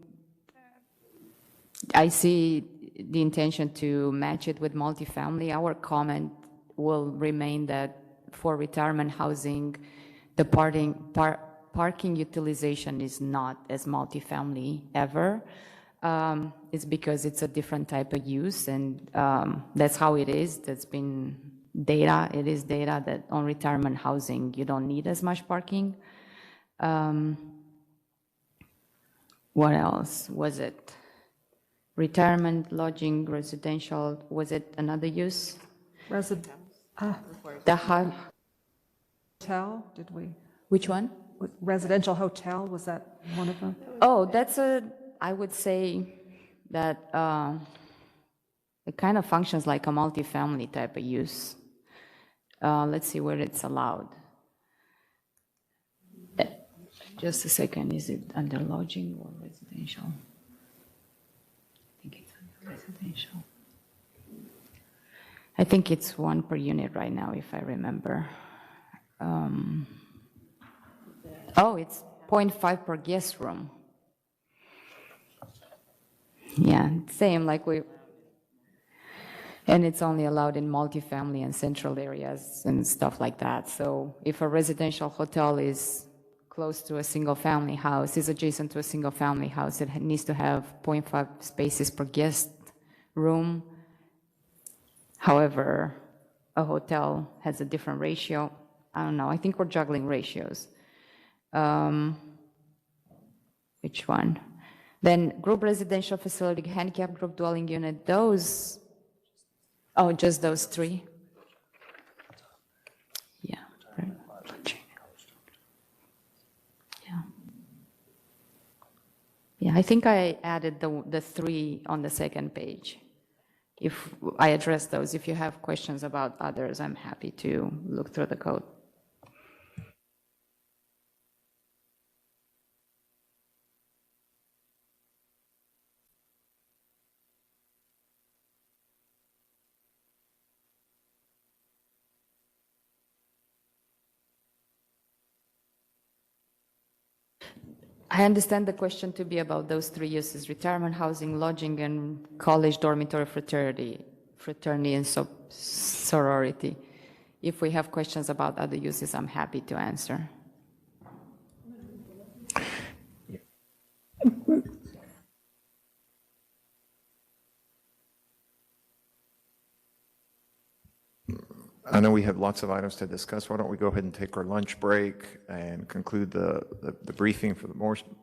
I see the intention to match it with multifamily. Our comment will remain that for retirement housing, the parking utilization is not as multifamily ever. It's because it's a different type of use, and that's how it is. That's been data. It is data that on retirement housing, you don't need as much parking. What else was it? Retirement, lodging, residential, was it another use? The hotel, did we? Which one? Residential hotel, was that one of them? Oh, that's I would say that it kind of functions like a multifamily type of use. Let's see where it's allowed. Just a second, is it under lodging or residential? I think it's under residential. I think it's one per unit right now, if I remember. Oh, it's 0.5 per guest room. Yeah, same like and it's only allowed in multifamily and central areas and stuff like that. So if a residential hotel is close to a single family house, is adjacent to a single family house, it needs to have 0.5 spaces per guest room. However, a hotel has a different ratio. I don't know, I think we're juggling ratios. Which one? Then group residential facility, handicap group dwelling unit, those, oh, just those three? Yeah. Yeah. Yeah, I think I added the three on the second page. If I address those, if you have questions about others, I'm happy to look through the code. I understand the question to be about those three uses: retirement housing, lodging, and college dormitory fraternity and sorority. If we have questions about other uses, I'm happy to answer. I know we have lots of items to discuss. Why don't we go ahead and take our lunch break and conclude the briefing for the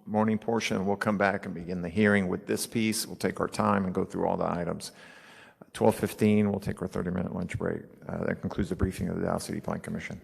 morning portion. We'll come back and begin the hearing with this piece. We'll take our time and go through all the items. 12:15, we'll take our 30-minute lunch break. That concludes the briefing of the Dallas City Plan Commission.